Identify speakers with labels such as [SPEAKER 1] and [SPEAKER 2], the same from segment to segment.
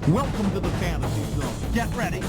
[SPEAKER 1] Welcome to the fantasy zone. Get ready.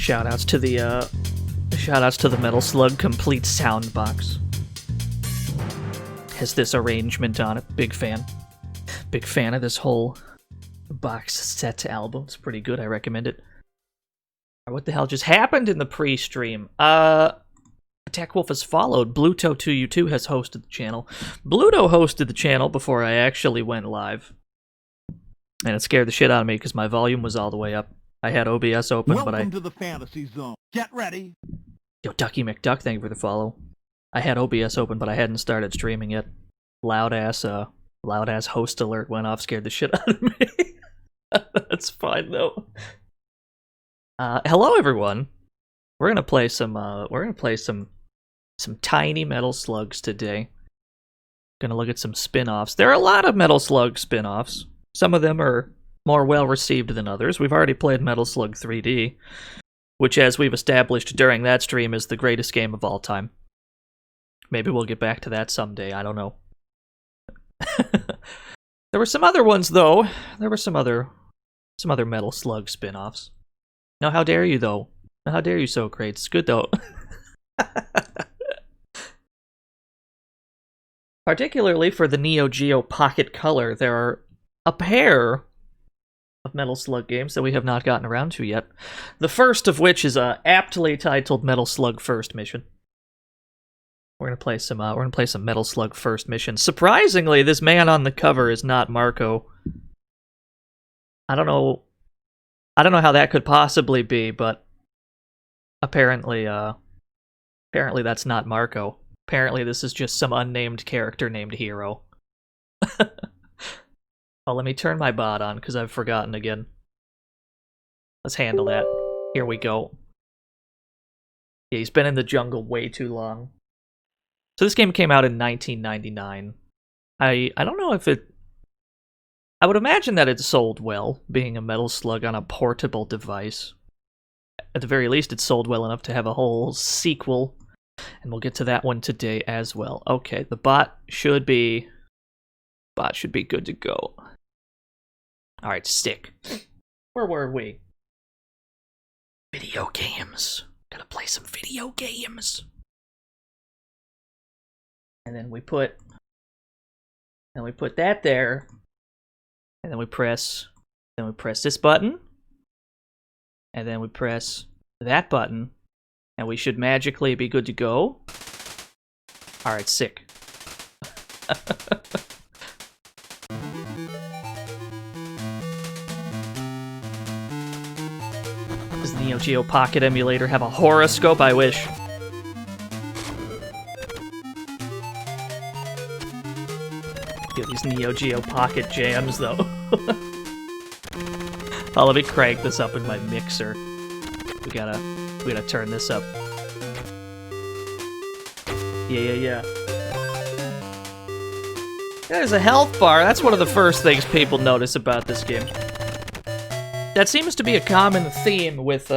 [SPEAKER 2] Shoutouts to the Metal Slug complete sound box. Has this arrangement on it. Big fan. Big fan of this whole box set album. It's pretty good. I recommend it. What the hell just happened in the pre-stream? Attack Wolf has followed. Bluto2u2 has hosted the channel. Bluto hosted the channel before I actually went live. And it scared the shit out of me because my volume was all the way up. I had OBS open, but
[SPEAKER 1] Welcome to the fantasy zone. Get ready.
[SPEAKER 2] Yo, Ducky McDuck, thank you for the follow. I had OBS open, but I hadn't started streaming yet. Loud ass host alert went off, scared the shit out of me. That's fine though. Hello everyone. We're gonna play some tiny Metal Slugs today. Gonna look at some spin-offs. There are a lot of Metal Slug spin-offs. Some of them are more well-received than others. We've already played Metal Slug 3D, which, as we've established during that stream, is the greatest game of all time. Maybe we'll get back to that someday, I don't know. There were some other ones, though. There were some other Metal Slug spin-offs. No, how dare you, though? No, how dare you, Socrates? It's good, though. Particularly for the Neo Geo Pocket Color, there are a pair of Metal Slug games that we have not gotten around to yet. The first of which is aptly titled Metal Slug First Mission. We're gonna play some Metal Slug First Mission. Surprisingly, this man on the cover is not Marco. I don't know how that could possibly be, but apparently that's not Marco. Apparently this is just some unnamed character named Hero. Oh, let me turn my bot on, because I've forgotten again. Let's handle that. Here we go. Yeah, he's been in the jungle way too long. So this game came out in 1999. I don't know if it... I would imagine that it sold well, being a Metal Slug on a portable device. At the very least, it sold well enough to have a whole sequel, and we'll get to that one today as well. Okay, the bot should be good to go. Alright, stick. Where were we? Video games. Gotta play some video games. And then we put that there. And then we press this button. And then we press that button. And we should magically be good to go. Alright, sick. Does the Neo Geo Pocket emulator have a horoscope? I wish. Get these Neo Geo Pocket jams, though. Oh, let me crank this up in my mixer. We gotta turn this up. Yeah. There's a health bar. That's one of the first things people notice about this game. That seems to be a common theme with,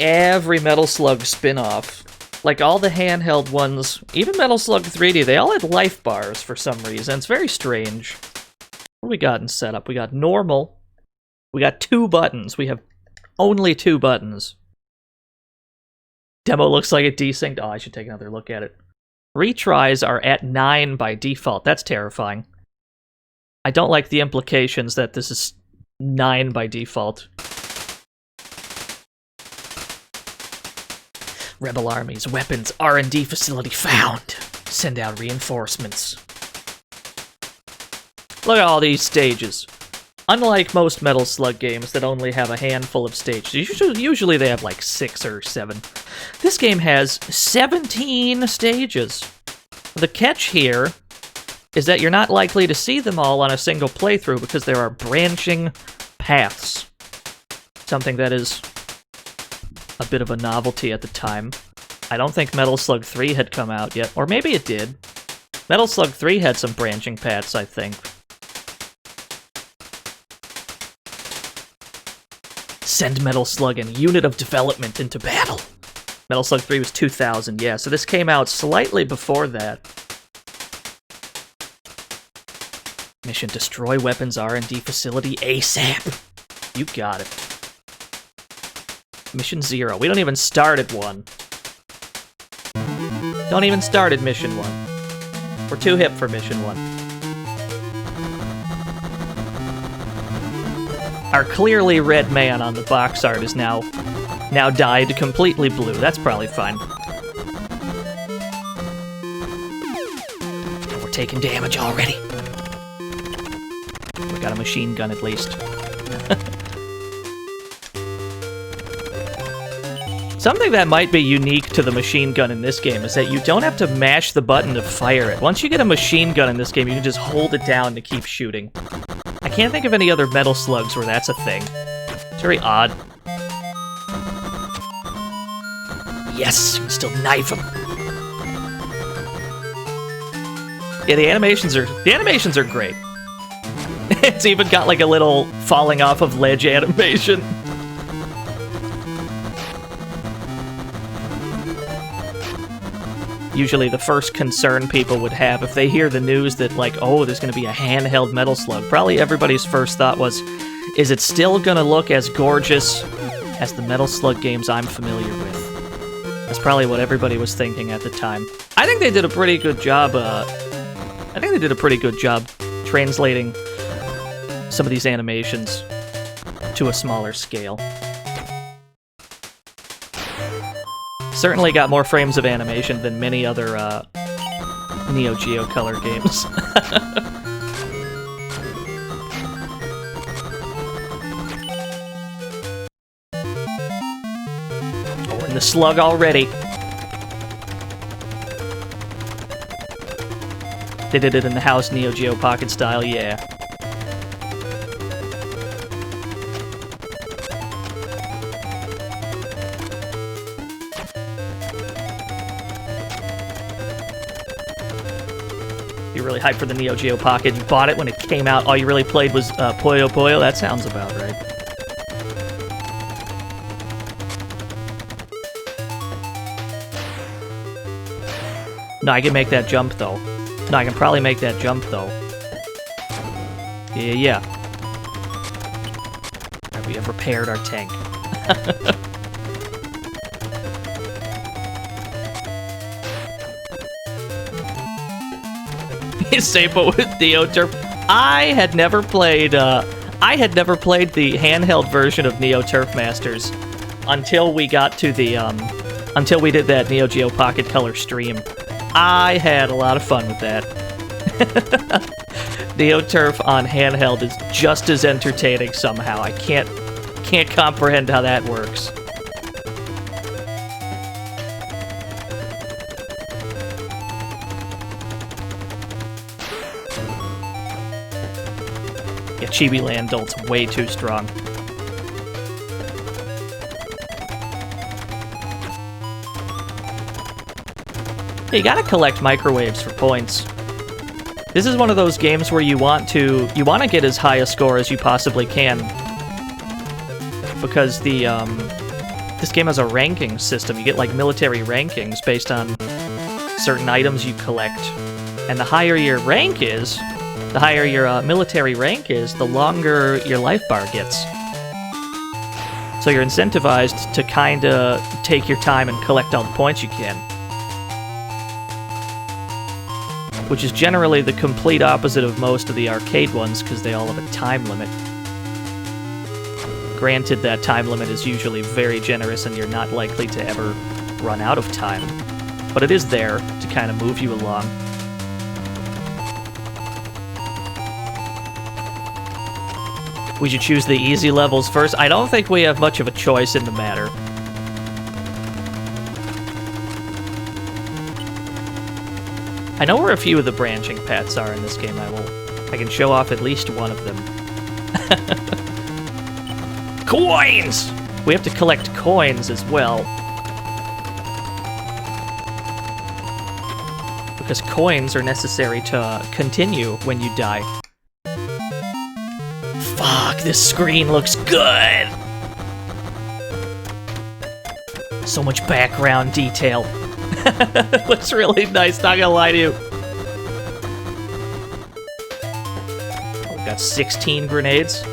[SPEAKER 2] every Metal Slug spin-off. Like, all the handheld ones, even Metal Slug 3D, they all had life bars for some reason. It's very strange. What do we got in setup? We got normal. We got 2 buttons. We have only 2 buttons. Demo looks like it desynced. Oh, I should take another look at it. Retries are at 9 by default. That's terrifying. I don't like the implications that this is 9 by default. Rebel armies, weapons, R&D facility found. Send out reinforcements. Look at all these stages. Unlike most Metal Slug games that only have a handful of stages, usually they have like 6 or 7. This game has 17 stages. The catch here is that you're not likely to see them all on a single playthrough because there are branching paths. Something that is a bit of a novelty at the time. I don't think Metal Slug 3 had come out yet, or maybe it did. Metal Slug 3 had some branching paths, I think. Send Metal Slug and Unit of Development into battle. Metal Slug 3 was 2000, yeah, so this came out slightly before that. Mission: destroy weapons R&D facility ASAP. You got it. Mission 0. We don't even start at 1. Don't even start at Mission 1. We're too hip for Mission 1. Our clearly red man on the box art is now dyed completely blue. That's probably fine. We're taking damage already. We got a machine gun at least. Something that might be unique to the machine gun in this game is that you don't have to mash the button to fire it. Once you get a machine gun in this game, you can just hold it down to keep shooting. I can't think of any other Metal Slugs where that's a thing. It's very odd. Yes, you can still knife him. Yeah, the animations are great. It's even got like a little falling off of ledge animation. Usually the first concern people would have if they hear the news that, like, oh, there's going to be a handheld Metal Slug, probably everybody's first thought was, is it still going to look as gorgeous as the Metal Slug games I'm familiar with? That's probably what everybody was thinking at the time. I think they did a pretty good job, translating some of these animations to a smaller scale. Certainly got more frames of animation than many other Neo Geo Color games. Oh, and the slug already. They did it in the house Neo Geo Pocket style, yeah. You're really hyped for the Neo Geo Pocket. You bought it when it came out. All you really played was Puyo Puyo. That sounds about right. No, I can make that jump, though. No, I can probably make that jump, though. Yeah. Right, we have repaired our tank. Same but with Neo Turf. I had never played the handheld version of Neo Turf Masters until we got to the until we did that Neo Geo Pocket Color stream. I had a lot of fun with that. Neo Turf on handheld is just as entertaining somehow. I can't comprehend how that works. Yeah, Chibi Land Dolt's way too strong. Yeah, you gotta collect microwaves for points. This is one of those games where you want to get as high a score as you possibly can, because the this game has a ranking system. You get like military rankings based on certain items you collect, and the higher your rank is, the higher your military rank is, the longer your life bar gets. So you're incentivized to kinda take your time and collect all the points you can. Which is generally the complete opposite of most of the arcade ones, because they all have a time limit. Granted, that time limit is usually very generous and you're not likely to ever run out of time. But it is there to kind of move you along. We should choose the easy levels first. I don't think we have much of a choice in the matter. I know where a few of the branching paths are in this game. I can show off at least one of them. Coins! We have to collect coins as well. Because coins are necessary to continue when you die. Fuck, this screen looks good! So much background detail. Looks really nice, not gonna lie to you. Oh, we've got 16 grenades.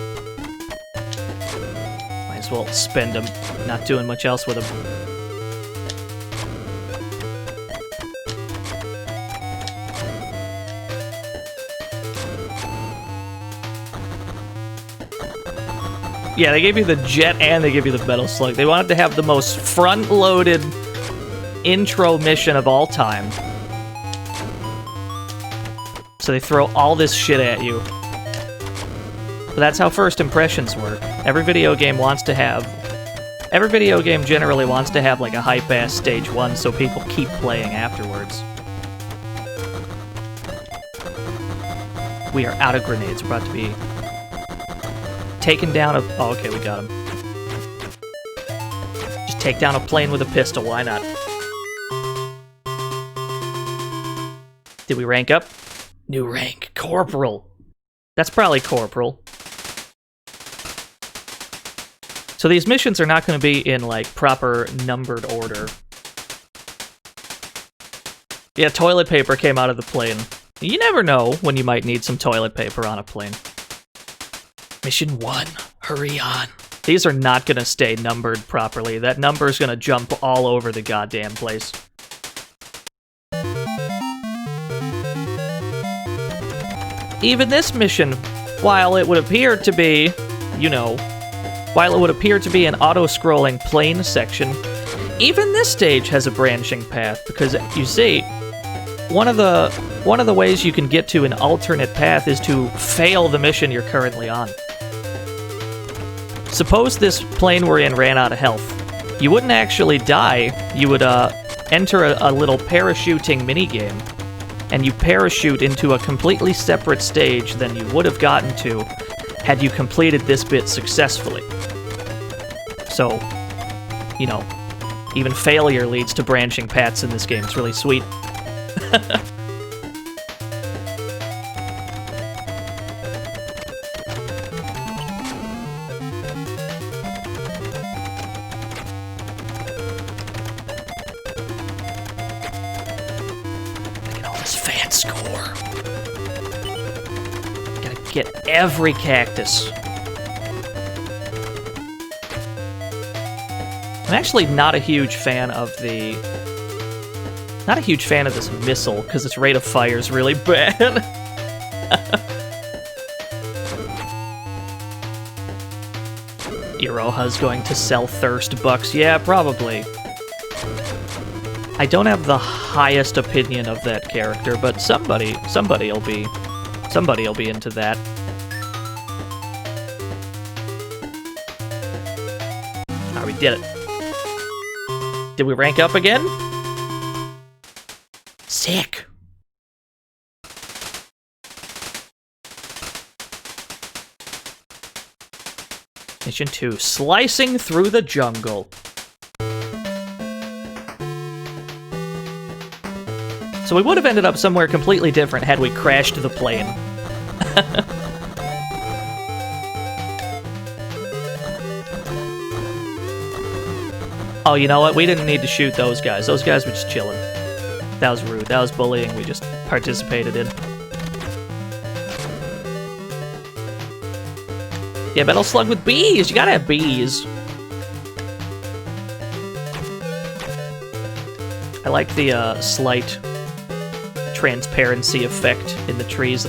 [SPEAKER 2] as well spend them. Not doing much else with them. Yeah, they gave you the jet and they give you the metal slug. They wanted to have the most front-loaded intro mission of all time. So they throw all this shit at you. But that's how first impressions work. Every video game generally wants to have like a hype-ass stage 1 so people keep playing afterwards. We are out of grenades. We're about to be taken down a... Oh, okay, we got him. Just take down a plane with a pistol, why not? Did we rank up? New rank, Corporal. That's probably Corporal. So these missions are not going to be in, like, proper numbered order. Yeah, toilet paper came out of the plane. You never know when you might need some toilet paper on a plane. Mission 1, hurry on. These are not gonna stay numbered properly. That number's gonna jump all over the goddamn place. Even this mission, while it would appear to be, you know, while it would appear to be an auto-scrolling plane section, even this stage has a branching path, because you see, one of the ways you can get to an alternate path is to fail the mission you're currently on. Suppose this plane we're in ran out of health. You wouldn't actually die. You would enter a little parachuting minigame, and you parachute into a completely separate stage than you would have gotten to had you completed this bit successfully. So, you know, even failure leads to branching paths in this game. It's really sweet. Get every cactus. I'm actually not a huge fan of this missile, because its rate of fire is really bad. Iroha's going to sell thirst bucks. Yeah, probably. I don't have the highest opinion of that character, but somebody'll be into that. We did it. Did we rank up again? Sick. Mission 2, slicing through the jungle. So we would have ended up somewhere completely different had we crashed the plane. Oh, you know what? We didn't need to shoot those guys. Those guys were just chilling. That was rude. That was bullying we just participated in. Yeah, metal slug with bees! You gotta have bees. I like the slight transparency effect in the trees.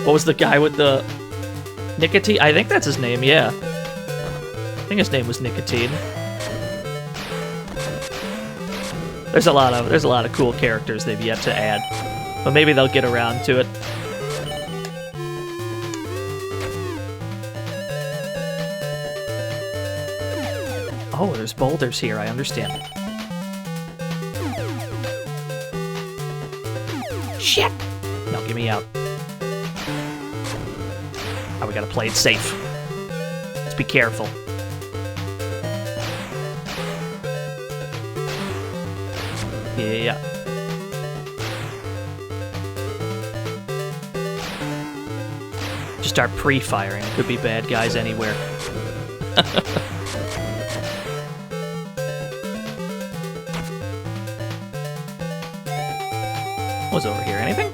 [SPEAKER 2] What was the guy with the... Nicotine? I think that's his name, yeah. I think his name was Nicotine. There's a lot of cool characters they've yet to add. But maybe they'll get around to it. Oh, there's boulders here, I understand. Shit! No, get me out. Oh, we gotta play it safe. Let's be careful. Yeah. Just start pre-firing. It could be bad guys anywhere. What's over here? Anything?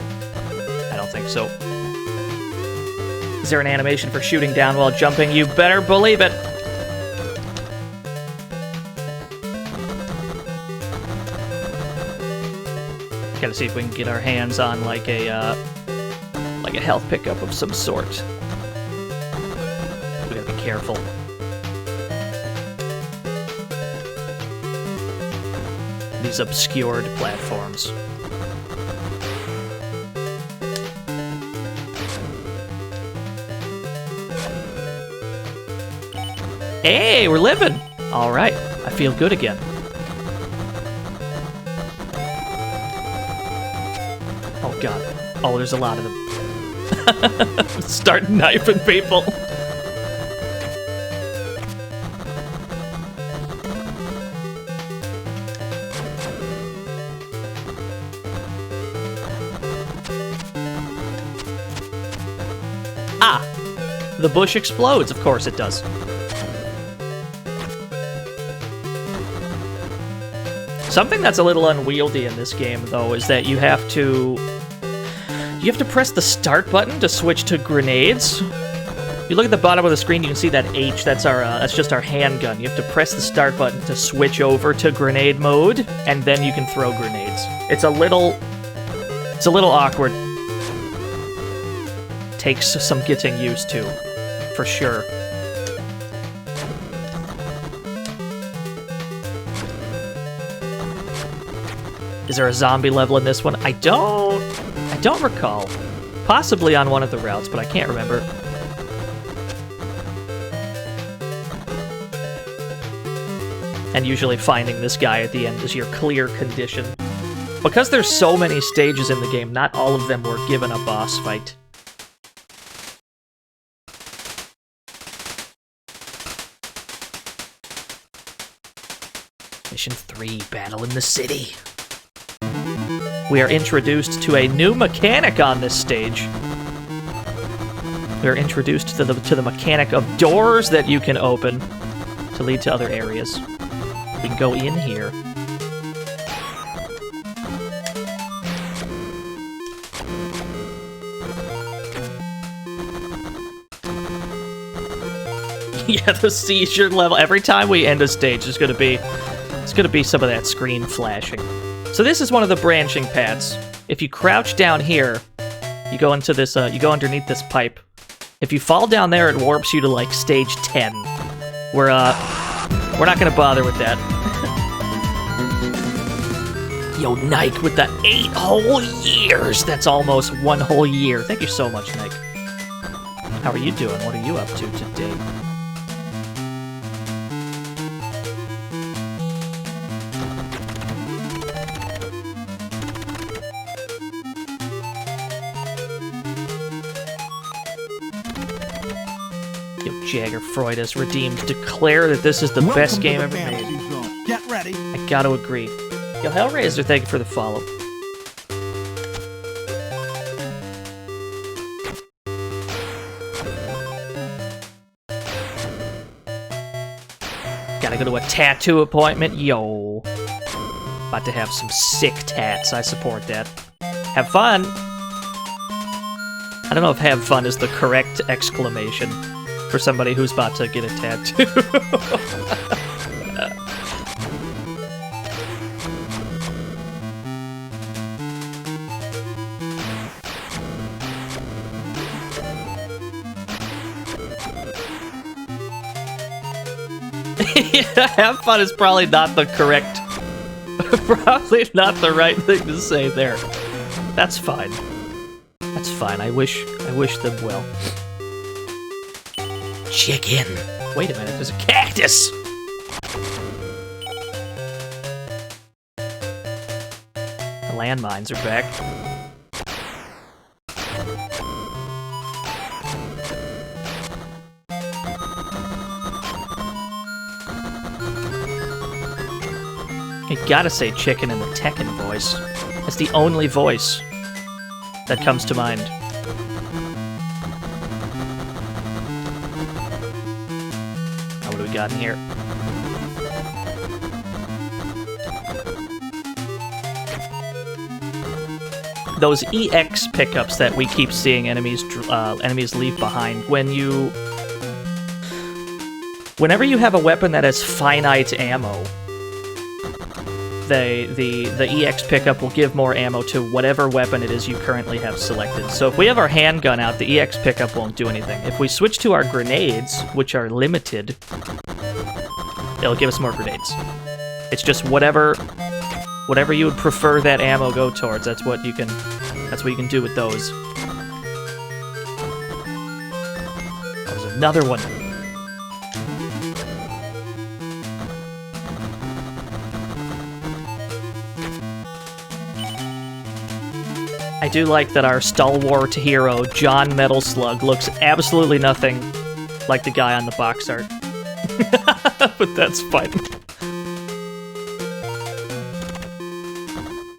[SPEAKER 2] I don't think so. Is there an animation for shooting down while jumping? You better believe it. Gotta see if we can get our hands on like a health pickup of some sort. We gotta be careful. These obscured platforms. Hey, we're living! Alright, I feel good again. Oh god. Oh, there's a lot of them. Start knifing people. Ah! The bush explodes, of course it does. Something that's a little unwieldy in this game, though, is that you have to press the start button to switch to grenades. You look at the bottom of the screen, you can see that H. That's just our handgun. You have to press the start button to switch over to grenade mode, and then you can throw grenades. It's a little awkward. Takes some getting used to, for sure. Is there a zombie level in this one? I don't recall. Possibly on one of the routes, but I can't remember. And usually finding this guy at the end is your clear condition. Because there's so many stages in the game, not all of them were given a boss fight. Mission 3, Battle in the City. We are introduced to a new mechanic on this stage. We are introduced to the mechanic of doors that you can open to lead to other areas. We can go in here. Yeah, the seizure level. Every time we end a stage, it's gonna be some of that screen flashing. So this is one of the branching paths. If you crouch down here, you go into this, you go underneath this pipe. If you fall down there, it warps you to like stage 10. We're not gonna bother with that. Yo, Nike with the 8 whole years. That's almost 1 whole year. Thank you so much, Nike. How are you doing? What are you up to today? Jagger Freud has redeemed. Declare that this is the best game ever made.
[SPEAKER 1] Get ready.
[SPEAKER 2] I gotta agree. Yo, Hellraiser, thank you for the follow. Gotta go to a tattoo appointment. Yo. About to have some sick tats. I support that. Have fun. I don't know if have fun is the correct exclamation for somebody who's about to get a tattoo. Yeah, have fun is probably not the correct, probably not the right thing to say there. That's fine. That's fine. I wish them well. Chicken. Wait a minute, there's a cactus! The landmines are back. You gotta say chicken in the Tekken voice. That's the only voice that comes to mind. What do we got in here? those EX pickups that we keep seeing enemies leave behind. Whenever you have a weapon that has finite ammo, the EX pickup will give more ammo to whatever weapon it is you currently have selected. So if we have our handgun out, the EX pickup won't do anything. If we switch to our grenades, which are limited, it'll give us more grenades. It's just whatever you would prefer that ammo go towards. That's what you can do with those. There's another one. I do like that our stalwart hero, John Metal Slug, looks absolutely nothing like the guy on the box art. But that's fine.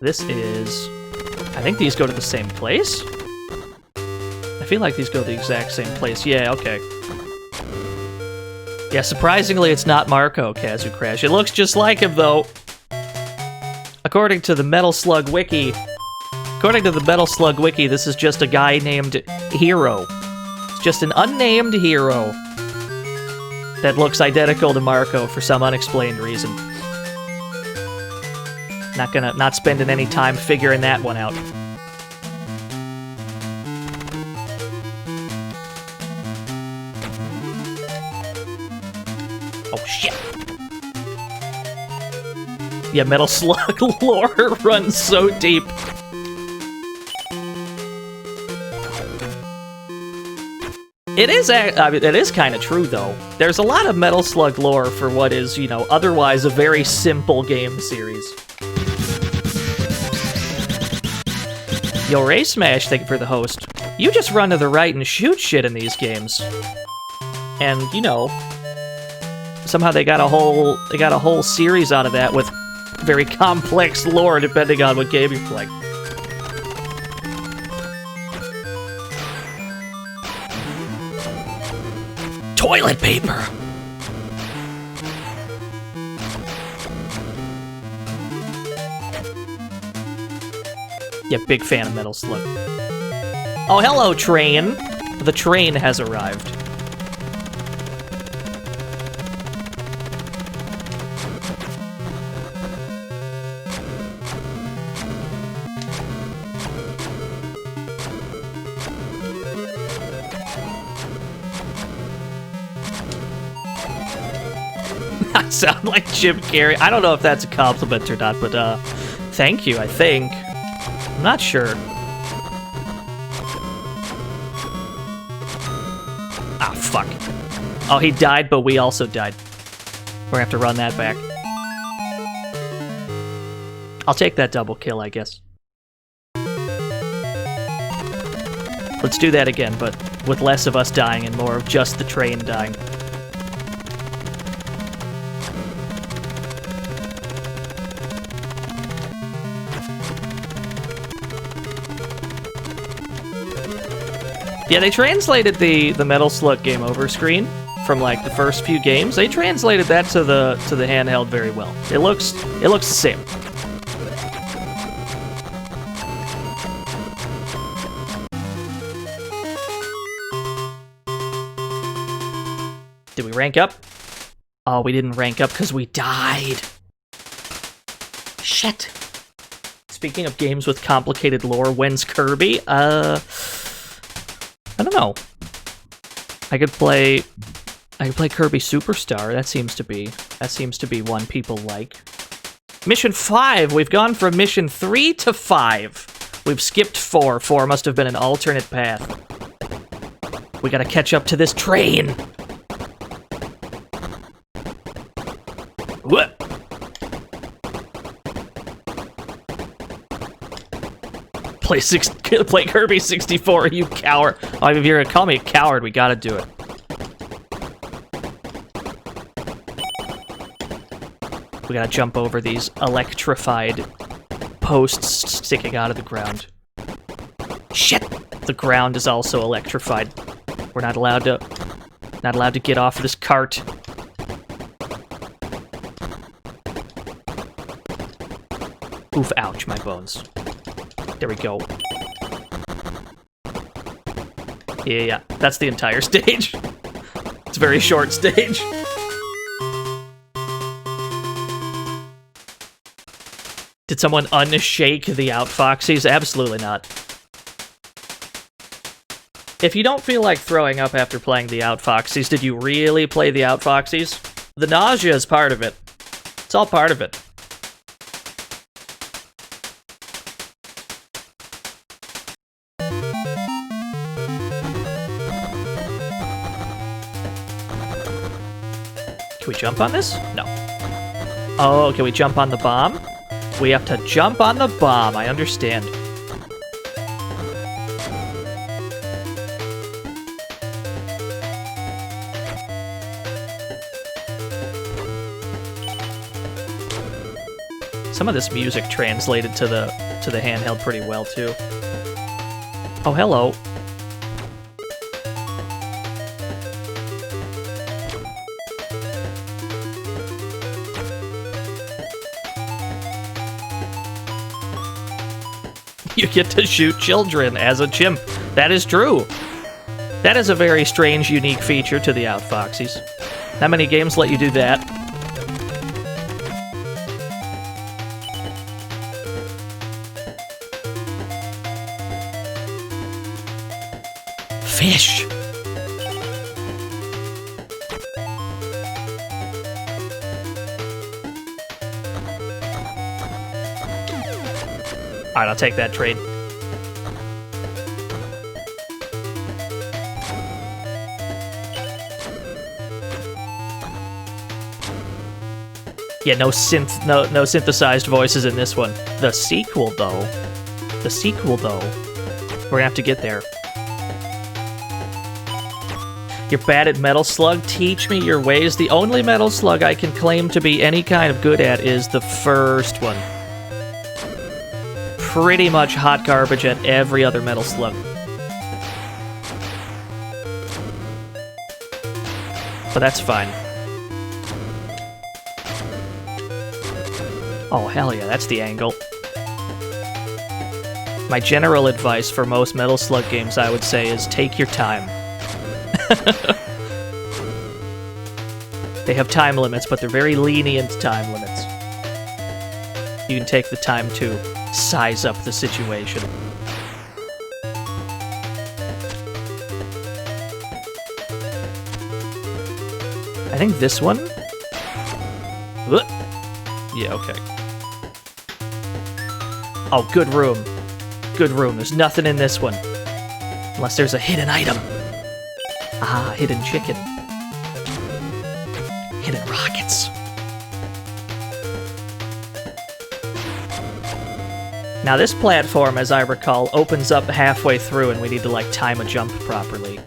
[SPEAKER 2] This is... I think these go to the same place? I feel like these go to the exact same place. Yeah, okay. Yeah, surprisingly, it's not Marco, Kazu Crash. It looks just like him, though. According to the Metal Slug Wiki... this is just a guy named Hero. It's just an unnamed hero that looks identical to Marco for some unexplained reason. Not spending any time figuring that one out. Oh shit. Yeah, Metal Slug lore runs so deep. It is kind of true, though. There's a lot of Metal Slug lore for what is, you know, otherwise a very simple game series. Yo, Ray Smash, thank you for the host. You just run to the right and shoot shit in these games. And, you know, somehow they got a whole series out of that with very complex lore depending on what game you play. Toilet paper! Yeah, big fan of Metal Slug. Oh, hello, train! The train has arrived. I sound like Jim Carrey. I don't know if that's a compliment or not, but thank you, I think. I'm not sure. Ah, fuck. Oh, he died, but we also died. We're gonna have to run that back. I'll take that double kill, I guess. Let's do that again, but with less of us dying and more of just the train dying. Yeah, they translated the Metal Slug game over screen from like the first few games. They translated that to the handheld very well. It looks the same. Did we rank up? Oh, we didn't rank up because we died. Shit. Speaking of games with complicated lore, when's Kirby? I don't know. I could play Kirby Superstar. That seems to be one people like. Mission 5. We've gone from mission 3 to 5. We've skipped 4. 4 must have been an alternate path. We gotta catch up to this train. What? Play Kirby 64, you coward. Oh, if you're gonna call me a coward, we gotta do it. We gotta jump over these electrified posts sticking out of the ground. Shit! The ground is also electrified. We're not allowed to get off this cart. Oof, ouch, my bones. There we go. Yeah, that's the entire stage. It's a very short stage. Did someone unshake the outfoxies? Absolutely not. If you don't feel like throwing up after playing the outfoxies, did you really play the outfoxies? The nausea is part of it. It's all part of it. Can we jump on this? No. Oh, can we jump on the bomb? We have to jump on the bomb, I understand. Some of this music translated to the handheld pretty well too. Oh, hello. You get to shoot children as a chimp. That is true. That is a very strange, unique feature to the outfoxies. Not many games let you do that. Fish. Alright, I'll take that trade. Yeah, no synthesized voices in this one. The sequel though, we're gonna have to get there. You're bad at Metal Slug? Teach me your ways. The only Metal Slug I can claim to be any kind of good at is the first one. Pretty much hot garbage at every other Metal Slug. But that's fine. Oh, hell yeah, that's the angle. My general advice for most Metal Slug games, I would say, is take your time. They have time limits, but they're very lenient time limits. You can take the time to size up the situation. I think this one? Yeah, okay. Oh, good room. Good room. There's nothing in this one. Unless there's a hidden item. Ah, hidden chicken. Hidden rockets. Now this platform, as I recall, opens up halfway through and we need to, like, time a jump properly.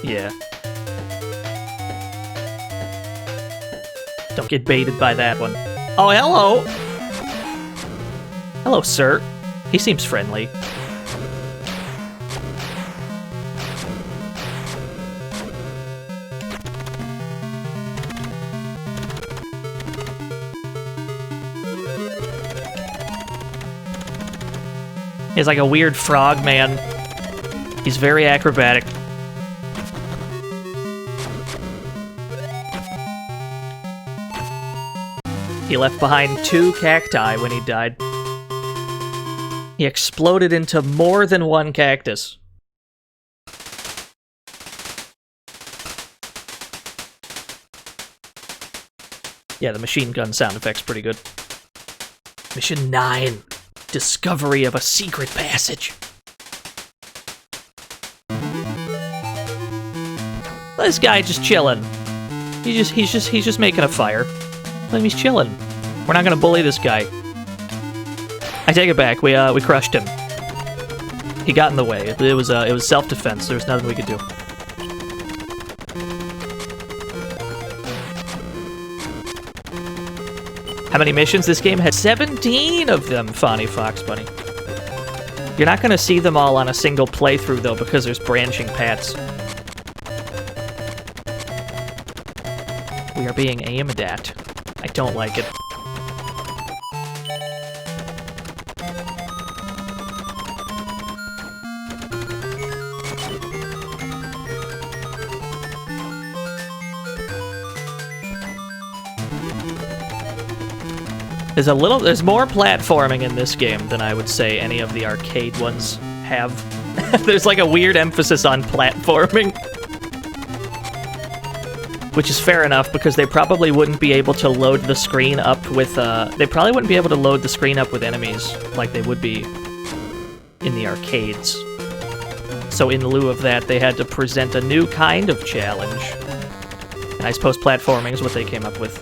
[SPEAKER 2] Yeah. Don't get baited by that one. Oh, hello! Hello, sir. He seems friendly. He's like a weird frog man. He's very acrobatic. He left behind 2 cacti when he died. He exploded into more than 1 cactus. Yeah, the machine gun sound effect's pretty good. Mission 9. Discovery of a secret passage. This guy just chilling. He's just making a fire. Let him, he's chilling. We're not gonna bully this guy. I take it back. We crushed him. He got in the way. It was self-defense. There was nothing we could do. How many missions? This game has 17 of them, Fonny Fox Bunny. You're not gonna see them all on a single playthrough though, because there's branching paths. We are being aimed at. I don't like it. There's more platforming in this game than I would say any of the arcade ones have. There's like a weird emphasis on platforming. Which is fair enough, because they probably wouldn't be able to load the screen up with, they probably wouldn't be able to load the screen up with enemies like they would be in the arcades. So in lieu of that, they had to present a new kind of challenge. And I suppose platforming is what they came up with.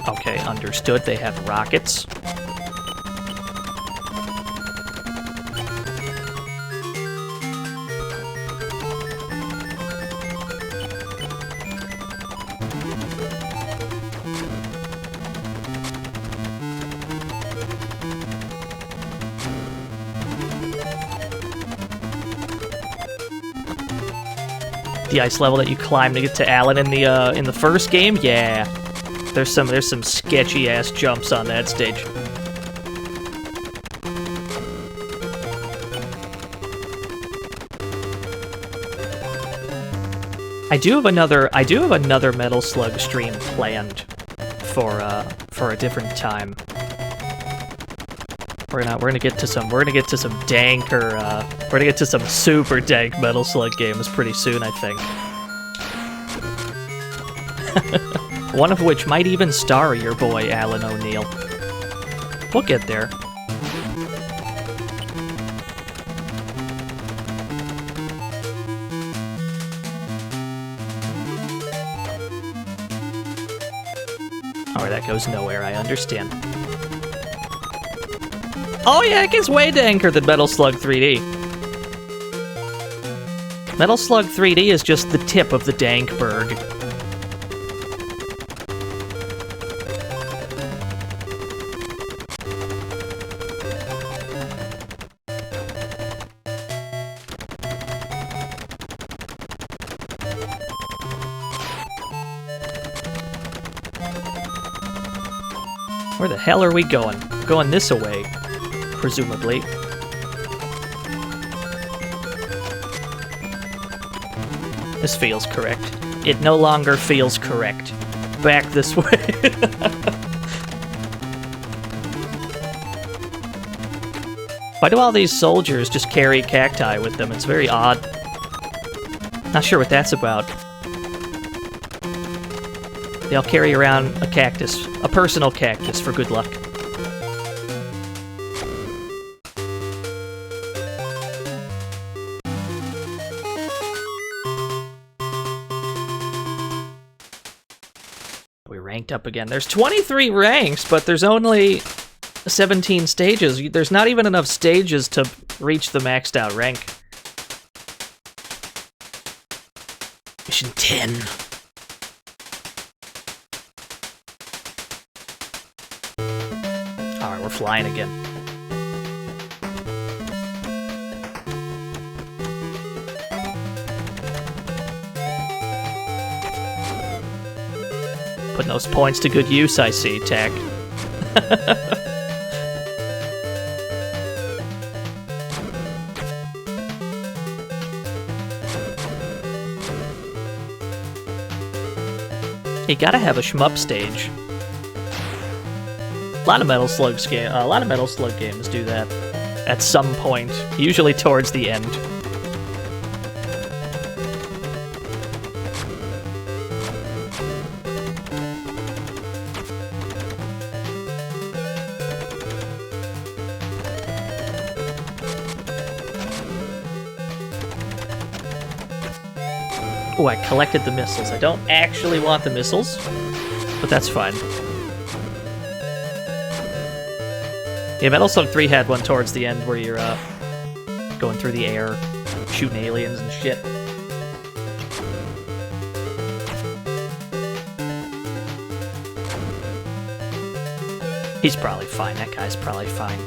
[SPEAKER 2] Okay, understood. They have rockets. The ice level that you climb to get to Alan in the first game, yeah. There's some sketchy ass jumps on that stage. I do have another Metal Slug stream planned for a different time. We're gonna get to some super dank Metal Slug games pretty soon, I think. One of which might even star your boy Alan O'Neill. We'll get there. Alright, that goes nowhere, I understand. Oh yeah, it gets way danker than Metal Slug 3D. Metal Slug 3D is just the tip of the dankberg. Where the hell are we going? Going this way, presumably. This feels correct. It no longer feels correct. Back this way. Why do all these soldiers just carry cacti with them? It's very odd. Not sure what that's about. They all carry around a cactus. A personal cactus for good luck. We ranked up again. There's 23 ranks, but there's only 17 stages. There's not even enough stages to reach the maxed out rank. Mission 10. Alright, we're flying again. Putting those points to good use, I see, Tech. You gotta have a shmup stage. A lot of Metal Slug games do that at some point, usually towards the end. Oh, I collected the missiles. I don't actually want the missiles, but that's fine. Yeah, Metal Slug 3 had one towards the end where you're going through the air, shooting aliens and shit. He's probably fine. That guy's probably fine.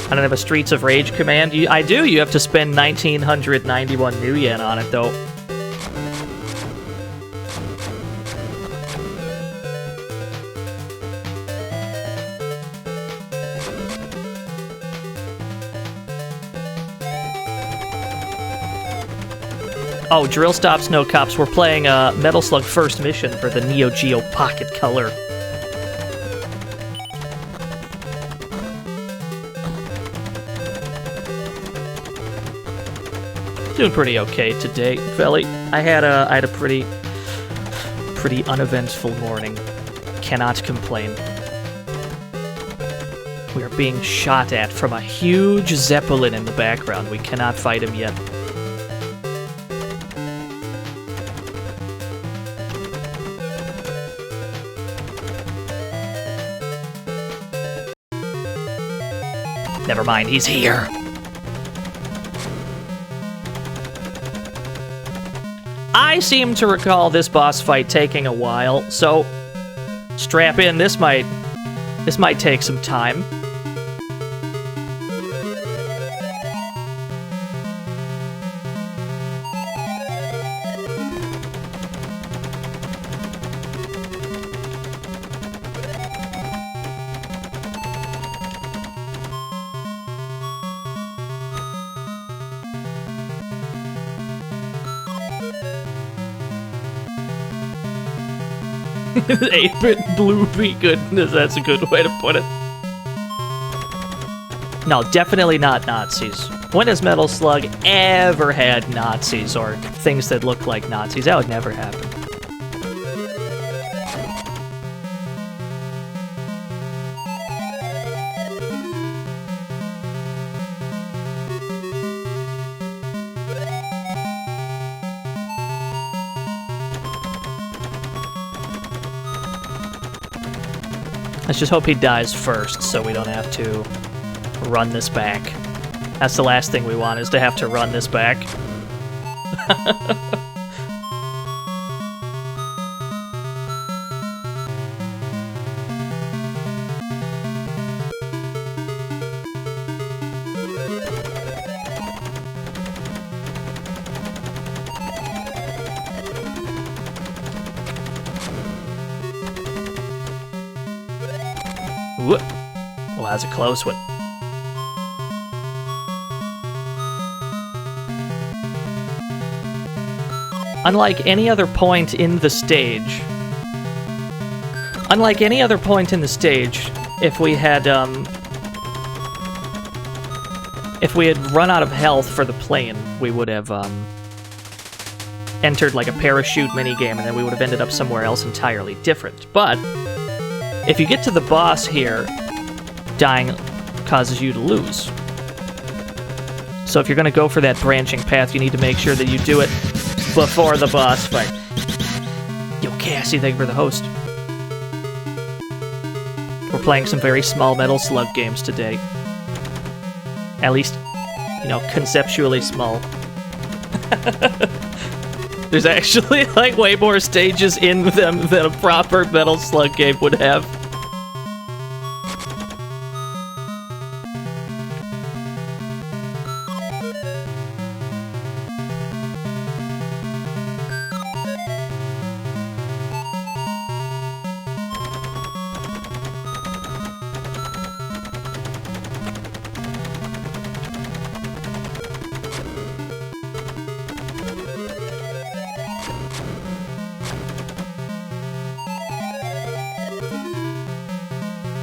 [SPEAKER 2] I don't have a Streets of Rage command. I do. You have to spend 1,991 new yen on it, though. Oh, drill stops, no cops. We're playing Metal Slug First Mission for the Neo Geo Pocket Color. Doing pretty okay today, Felly. I had a pretty uneventful morning. Cannot complain. We are being shot at from a huge zeppelin in the background. We cannot fight him yet. Never mind, he's here. I seem to recall this boss fight taking a while, so strap in. This might take some time.
[SPEAKER 3] Is 8-bit Bluey goodness, that's a good way to put it.
[SPEAKER 2] No, definitely not Nazis. When has Metal Slug ever had Nazis or things that look like Nazis? That would never happen. Let's just hope he dies first so we don't have to run this back. That's the last thing we want, is to have to run this back. Well, that's a close one. Unlike any other point in the stage, if we had run out of health for the plane, we would have entered like a parachute minigame, and then we would have ended up somewhere else entirely different. But if you get to the boss here, dying causes you to lose. So if you're going to go for that branching path, you need to make sure that you do it before the boss fight. Yo, Cassie, thank you for the host. We're playing some very small Metal Slug games today. At least, you know, conceptually small. There's actually, like, way more stages in them than a proper Metal Slug game would have.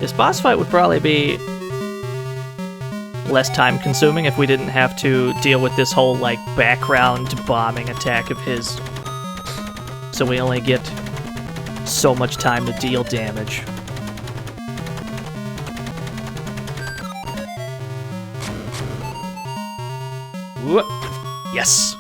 [SPEAKER 2] This boss fight would probably be less time consuming if we didn't have to deal with this whole, like, background bombing attack of his. So we only get so much time to deal damage. Whoop. Yes!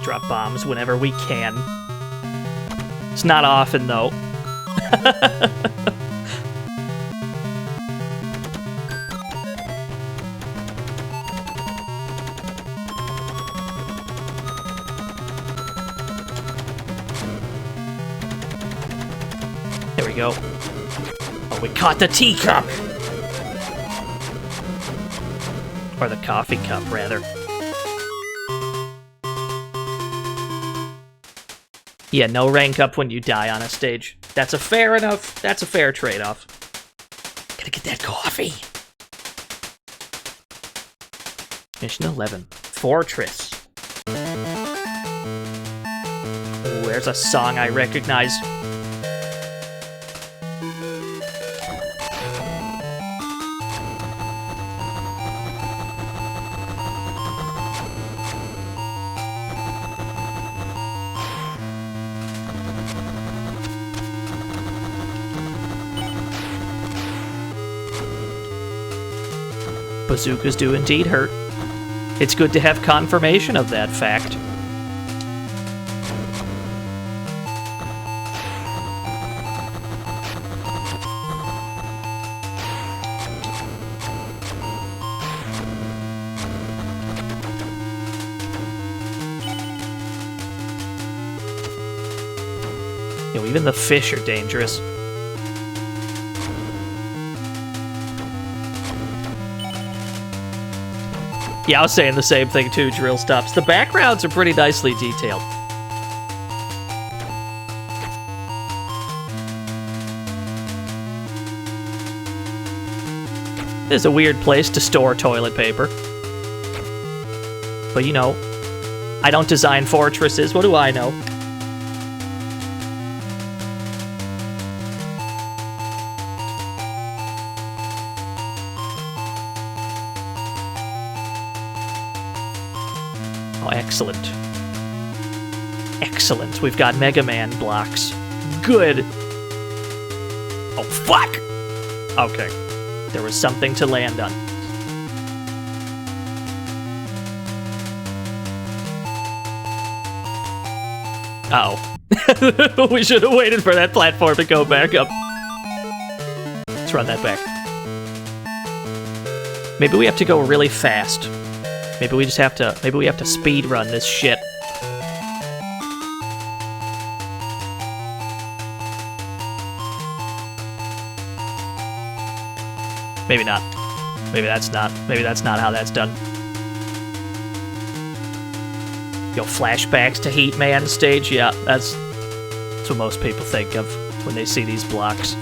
[SPEAKER 2] Drop bombs whenever we can. It's not often, though. There we go. Oh, we caught the teacup! Or the coffee cup, rather. Yeah, no rank up when you die on a stage. That's a fair trade-off. Gotta get that coffee. Mission 11. Fortress. Ooh, there's a song I recognize. Bazookas do indeed hurt. It's good to have confirmation of that fact. You know, even the fish are dangerous. Yeah, I was saying the same thing too, Drill Stops. The backgrounds are pretty nicely detailed. This is a weird place to store toilet paper. But you know, I don't design fortresses, what do I know? Oh, excellent. Excellent. We've got Mega Man blocks. Good. Oh, fuck! Okay. There was something to land on. Uh-oh. We should have waited for that platform to go back up. Let's run that back. Maybe we have to go really fast. Maybe we have to speed run this shit. Maybe not. Maybe that's not how that's done. Yo, flashbacks to Heat Man stage? Yeah, that's what most people think of when they see these blocks.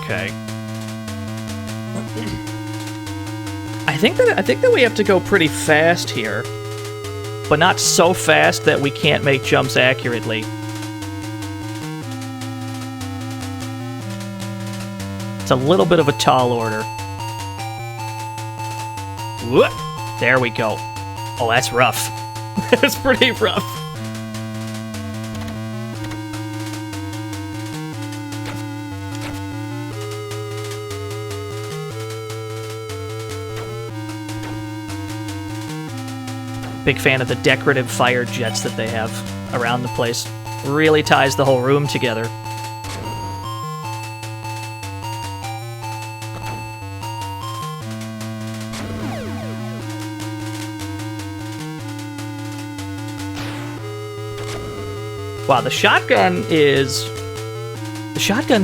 [SPEAKER 2] Okay. I think that we have to go pretty fast here, but not so fast that we can't make jumps accurately. It's a little bit of a tall order. Whoop! There we go. Oh, that's rough. That's pretty rough. Big fan of the decorative fire jets that they have around the place. Really ties the whole room together. Wow, the shotgun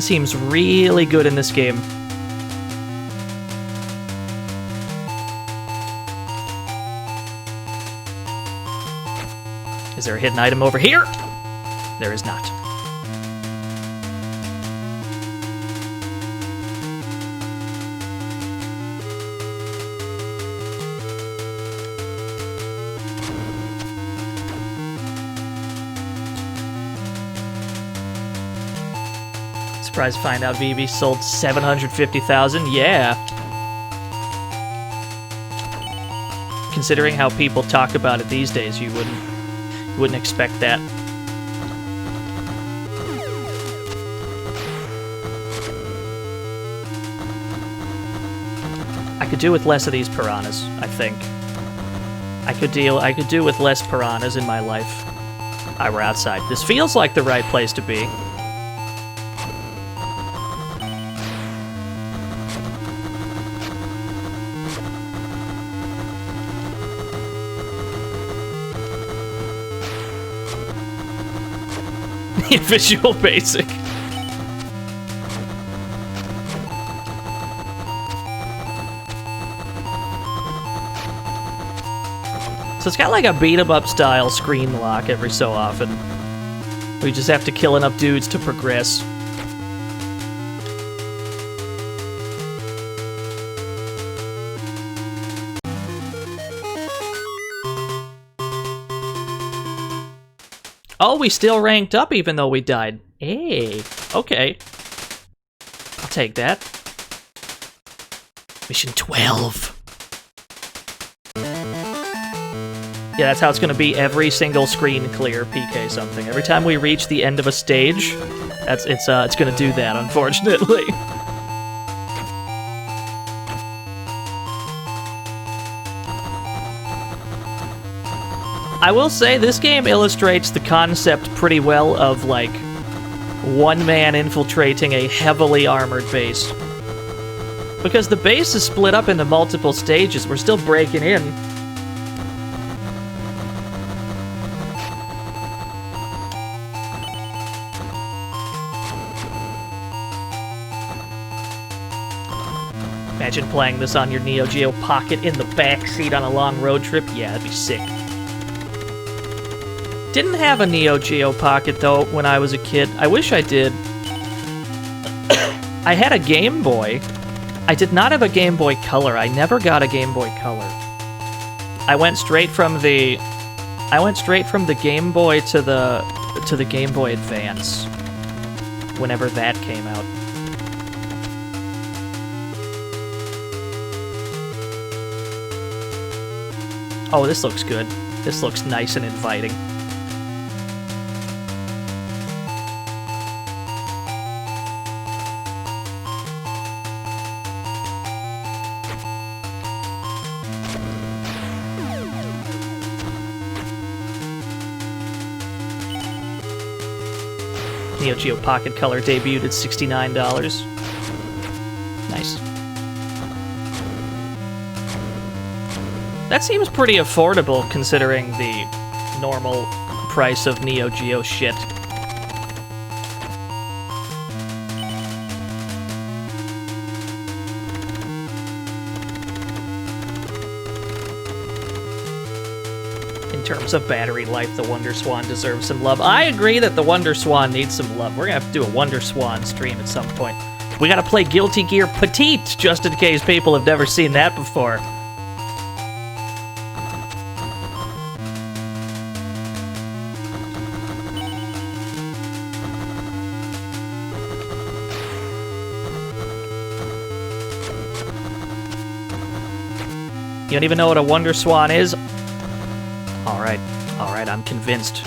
[SPEAKER 2] seems really good in this game. Is there a hidden item over here? There is not. Surprised to find out VB sold 750,000. Yeah. Considering how people talk about it these days, you wouldn't expect that. I could do with less of these piranhas, I think. I could do with less piranhas in my life. We're outside. This feels like the right place to be. Visual Basic. So it's got like a beat-em-up style screen lock every so often. We just have to kill enough dudes to progress. Oh, we still ranked up even though we died. Hey, okay. I'll take that. Mission 12. Yeah, that's how it's gonna be every single screen clear PK something. Every time we reach the end of a stage, it's gonna do that, unfortunately. I will say this game illustrates the concept pretty well of like one man infiltrating a heavily armored base. Because the base is split up into multiple stages, we're still breaking in. Imagine playing this on your Neo Geo Pocket in the backseat on a long road trip. Yeah, that'd be sick. Didn't have a Neo Geo Pocket, though, when I was a kid. I wish I did. I had a Game Boy. I did not have a Game Boy Color. I never got a Game Boy Color. I went straight from the Game Boy to the Game Boy Advance. Whenever that came out. Oh, this looks good. This looks nice and inviting. Neo Geo Pocket Color debuted at $69. Nice. That seems pretty affordable considering the normal price of Neo Geo shit. In terms of battery life, the Wonder Swan deserves some love. I agree that the Wonder Swan needs some love. We're gonna have to do a Wonder Swan stream at some point. We gotta play Guilty Gear Petite, just in case people have never seen that before. You don't even know what a Wonder Swan is? Alright, I'm convinced.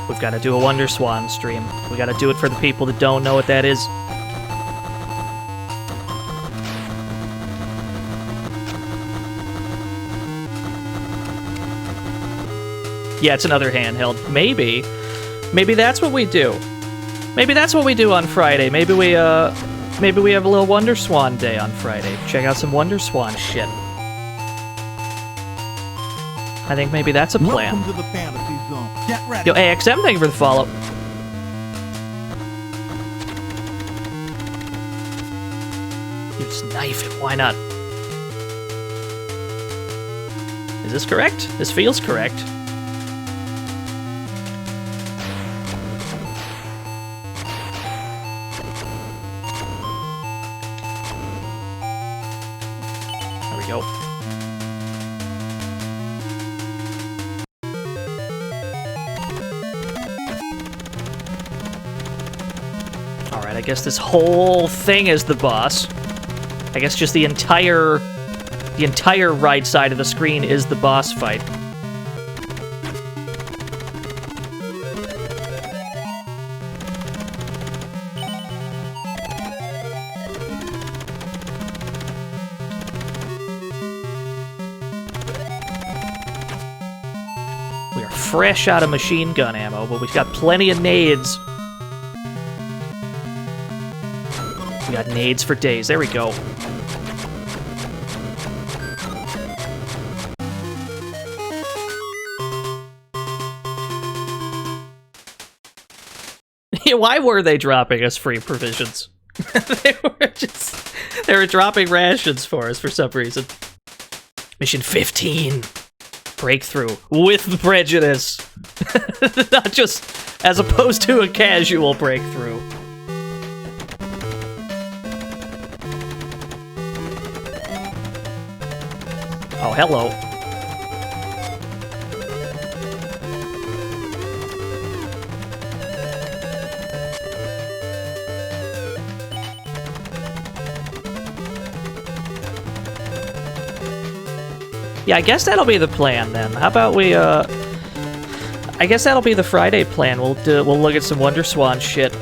[SPEAKER 2] We've got to do a Wonder Swan stream. We got to do it for the people that don't know what that is. Yeah, it's another handheld. Maybe that's what we do. Maybe that's what we do on Friday. Maybe we have a little Wonder Swan day on Friday. Check out some Wonder Swan shit. I think maybe that's a plan.
[SPEAKER 1] Welcome to the fantasy zone. Get ready.
[SPEAKER 2] Yo, AXM, thank you for the follow. You just knife it, why not? Is this correct? This feels correct. There we go. I guess this whole thing is the boss. I guess just the entire right side of the screen is the boss fight. We are fresh out of machine gun ammo, but we've got plenty of nades. We got nades for days. There we go. Yeah, why were they dropping us free provisions? They were dropping rations for us for some reason. Mission 15. Breakthrough with prejudice. Not just as opposed to a casual breakthrough. Oh, hello. Yeah, I guess that'll be the plan then. How about we, I guess that'll be the Friday plan. We'll look at some Wonder Swan shit.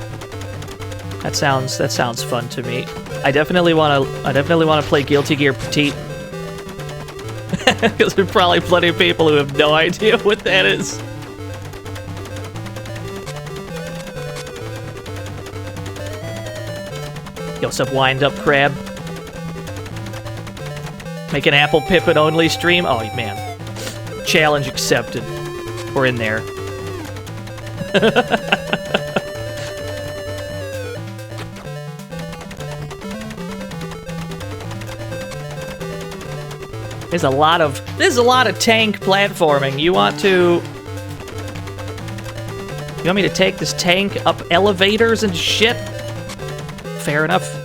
[SPEAKER 2] That sounds fun to me. I definitely wanna play Guilty Gear Petite. Because there are probably plenty of people who have no idea what that is. Yo, what's up, Wind Up Crab? Make an Apple Pippin only stream? Oh, man. Challenge accepted. We're in there. There's a lot of tank platforming. You want me to take this tank up elevators and shit? Fair enough.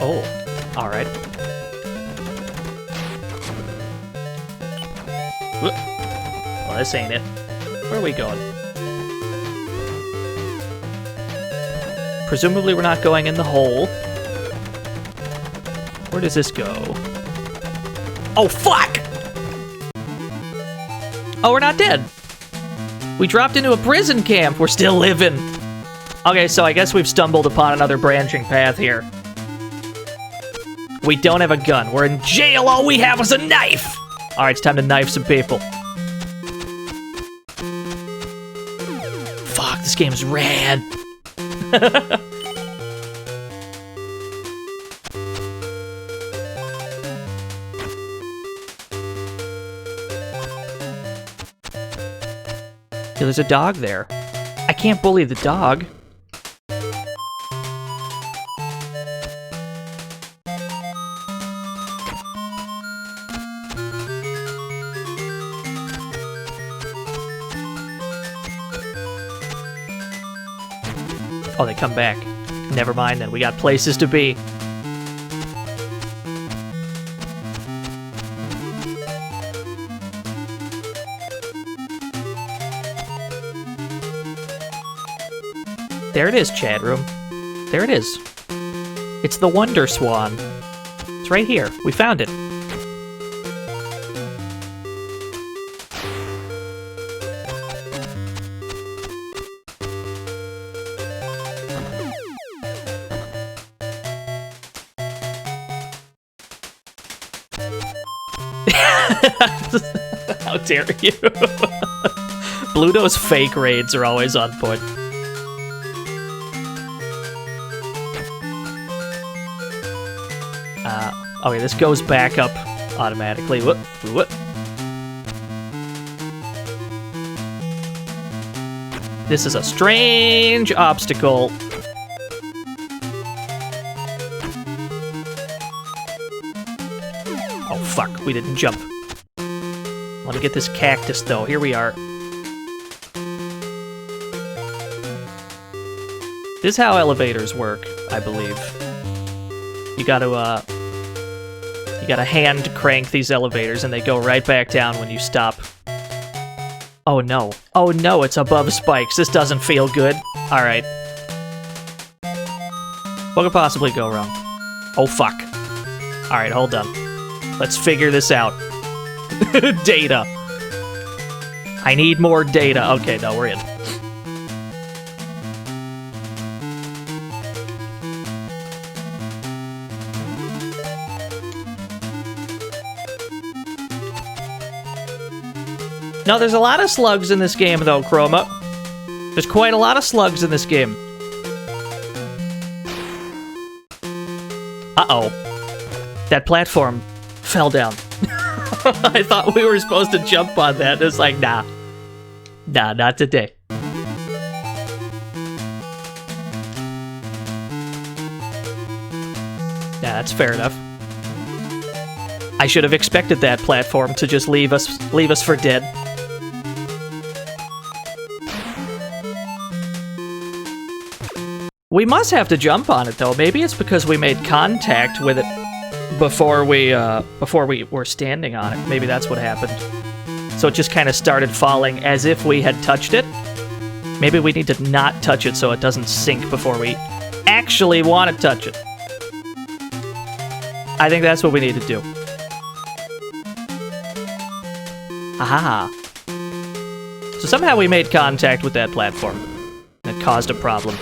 [SPEAKER 2] Oh, all right. Well, this ain't it. Where are we going? Presumably we're not going in the hole. Where does this go? Oh, fuck! Oh, we're not dead. We dropped into a prison camp. We're still living. Okay, so I guess we've stumbled upon another branching path here. We don't have a gun. We're in jail. All we have is a knife. All right, it's time to knife some people. Fuck, this game's rad. There's a dog there. I can't bully the dog. Oh, they come back. Never mind then, we got places to be. There it is, chat room. There it is. It's the Wonder Swan. It's right here. We found it. How dare you? Bluto's fake raids are always on point. Okay, this goes back up automatically. Whoop, whoop. This is a strange obstacle. Oh, fuck, we didn't jump. Let me get this cactus, though. Here we are. This is how elevators work, I believe. You gotta hand crank these elevators and they go right back down when you stop. Oh no. Oh no, it's above spikes. This doesn't feel good. Alright. What could possibly go wrong? Oh fuck. Alright, hold on. Let's figure this out. Data. I need more data. Okay, no, we're in. No, there's a lot of slugs in this game, though, Chroma. There's quite a lot of slugs in this game. Uh-oh. That platform fell down. I thought we were supposed to jump on that. It's like, nah. Nah, not today. Yeah, that's fair enough. I should have expected that platform to just leave us for dead. We must have to jump on it though. Maybe it's because we made contact with it before we were standing on it. Maybe that's what happened. So it just kind of started falling as if we had touched it. Maybe we need to not touch it so it doesn't sink before we actually want to touch it. I think that's what we need to do. Aha. So somehow we made contact with that platform. And it caused a problem.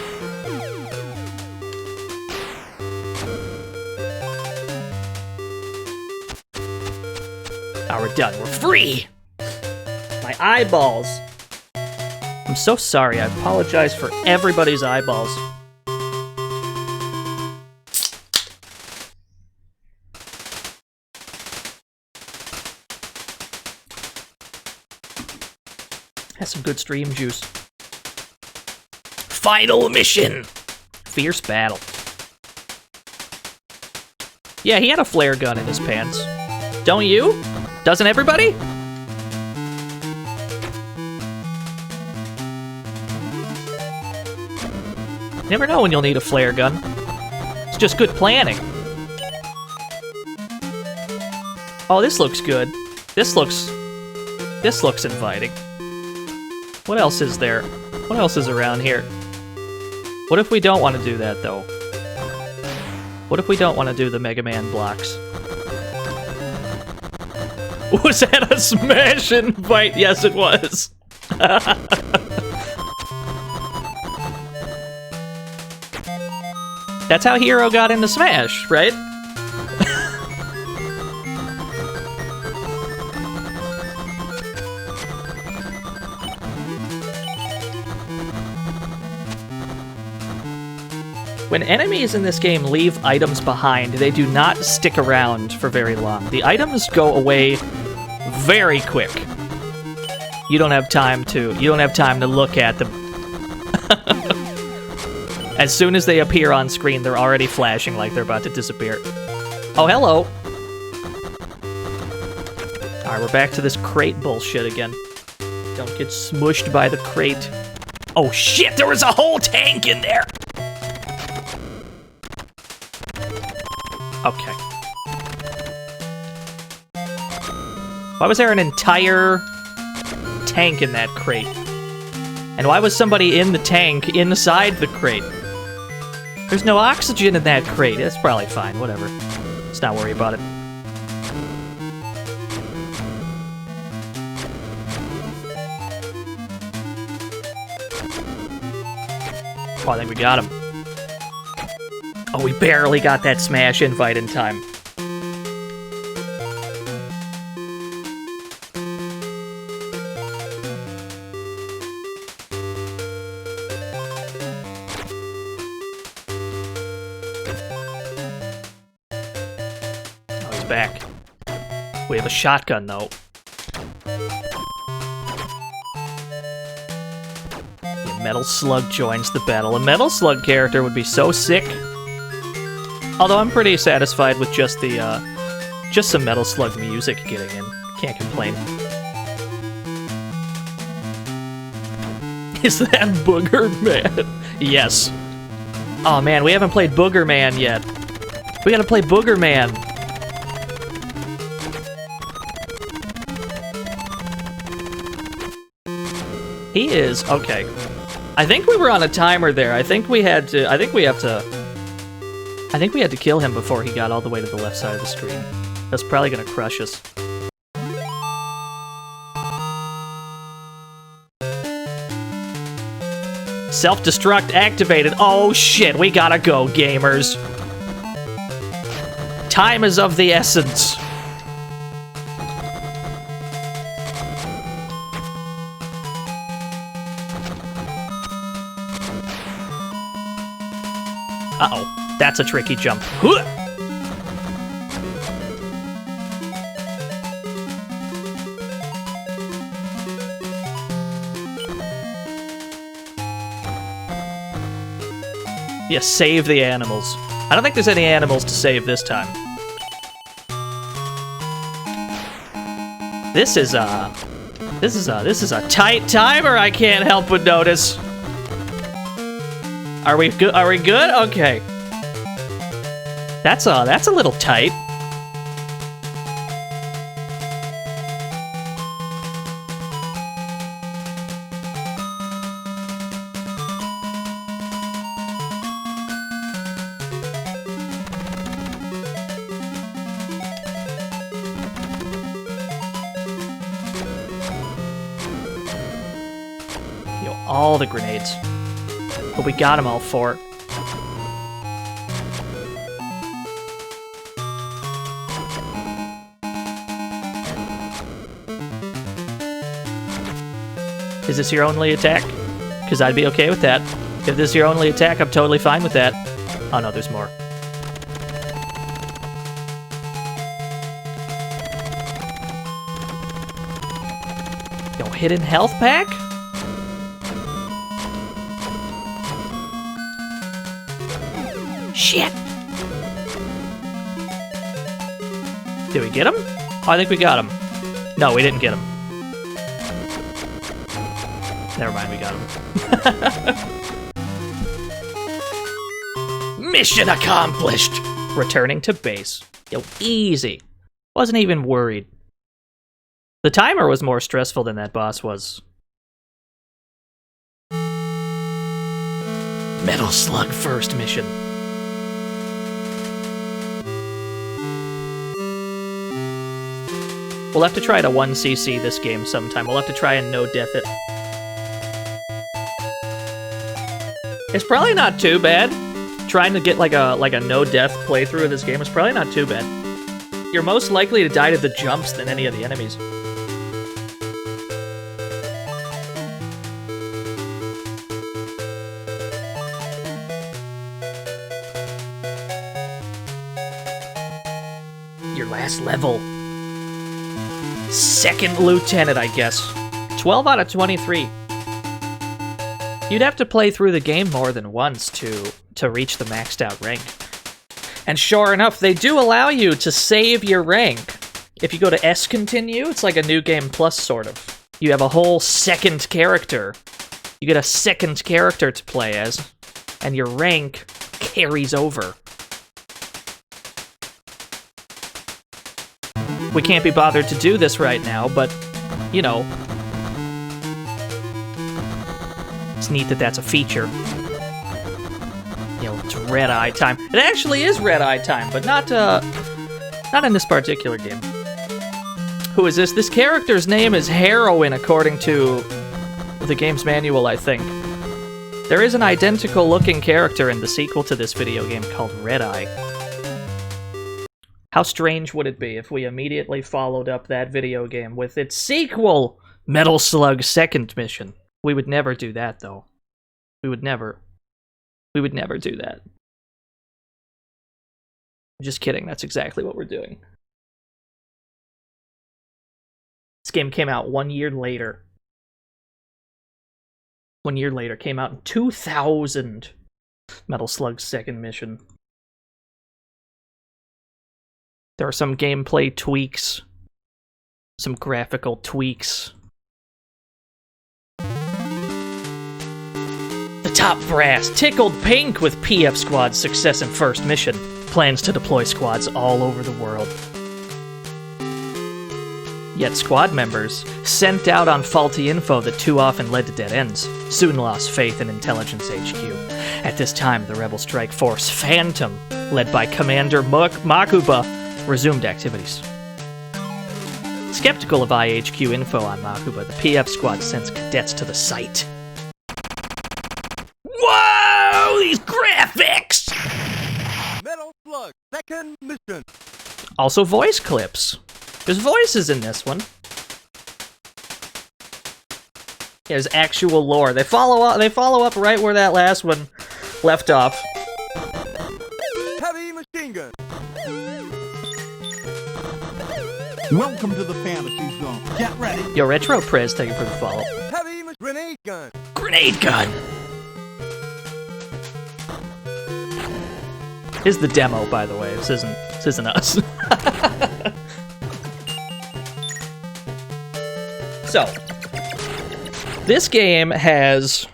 [SPEAKER 2] Now we're done. We're free! My eyeballs. I'm so sorry. I apologize for everybody's eyeballs. Has some good stream juice. Final mission! Fierce battle. Yeah, he had a flare gun in his pants. Don't you? Doesn't everybody? You never know when you'll need a flare gun. It's just good planning. Oh, this looks good. This looks inviting. What else is there? What else is around here? What if we don't want to do that, though? What if we don't want to do the Mega Man blocks? Was that a smash invite? Yes, it was. That's how Hero got into Smash, right? When enemies in this game leave items behind, they do not stick around for very long. The items go away very quick. You don't have time to look at them. As soon as they appear on screen, they're already flashing like they're about to disappear. Oh, hello. Alright, we're back to this crate bullshit again. Don't get smushed by the crate. Oh shit, there was a whole tank in there! Okay. Why was there an entire tank in that crate? And why was somebody in the tank inside the crate? There's no oxygen in that crate. It's probably fine, whatever. Let's not worry about it. Oh, I think we got him. Oh, we barely got that Smash invite in time. Oh, he's back. We have a shotgun, though. The Metal Slug joins the battle. A Metal Slug character would be so sick. Although I'm pretty satisfied with just the, just some Metal Slug music getting in. Can't complain. Is that Booger Man? Yes. Oh man, we haven't played Booger Man yet. We gotta play Booger Man. He is, okay. I think we were on a timer there. I think we had to kill him before he got all the way to the left side of the screen. That's probably gonna crush us. Self-destruct activated. Oh shit, we gotta go, gamers. Time is of the essence. Uh-oh. That's a tricky jump. Yeah, save the animals. I don't think there's any animals to save this time. This is a tight timer, I can't help but notice. Are we good? Are we good? Okay. That's a little tight. All the grenades. But we got them all 4. Is this your only attack? Because I'd be okay with that. If this is your only attack, I'm totally fine with that. Oh no, there's more. Yo, hidden health pack? Shit! Did we get him? Oh, I think we got him. No, we didn't get him. Never mind, we got him. Mission accomplished! Returning to base. Yo, easy. Wasn't even worried. The timer was more stressful than that boss was. Metal Slug first mission. We'll have to try to 1cc this game sometime. We'll have to try and no-death it. It's probably not too bad. Trying to get like a no-death playthrough of this game is probably not too bad. You're most likely to die to the jumps than any of the enemies. Your last level. 2nd Lieutenant, I guess. 12 out of 23. You'd have to play through the game more than once to reach the maxed out rank. And sure enough, they do allow you to save your rank. If you go to S continue, it's like a new game plus, sort of. You have a whole 2nd character. You get a 2nd character to play as, and your rank carries over. We can't be bothered to do this right now, but, you know, it's neat that that's a feature. You know, it's red-eye time. It actually is red-eye time, but not in this particular game. Who is this? This character's name is Heroin, according to the game's manual, I think. There is an identical-looking character in the sequel to this video game called Red-Eye. How strange would it be if we immediately followed up that video game with its sequel, Metal Slug 2nd Mission? We would never do that, though. We would never do that. Just kidding, that's exactly what we're doing. This game came out 1 year later. 1 year later, came out in 2000. Metal Slug 2nd Mission. There are some gameplay tweaks, some graphical tweaks. The top brass tickled pink with PF Squad's success in first mission. Plans to deploy squads all over the world. Yet squad members, sent out on faulty info that too often led to dead ends, soon lost faith in Intelligence HQ. At this time, the Rebel Strike Force Phantom, led by Commander Makuba, resumed activities. Skeptical of IHQ info on Makuba, the PF Squad sends cadets to the site. Whoa! These graphics!
[SPEAKER 1] Metal Slug 2nd Mission.
[SPEAKER 2] Also voice clips. There's voices in this one. There's actual lore. They follow up right where that last one left off.
[SPEAKER 1] Heavy machine gun. Welcome to the fantasy zone. Get ready.
[SPEAKER 2] Yo, Retro Prez, thank you for the follow.
[SPEAKER 1] Heavy grenade gun.
[SPEAKER 2] Grenade gun! This is the demo, by the way. This isn't us. So, this game has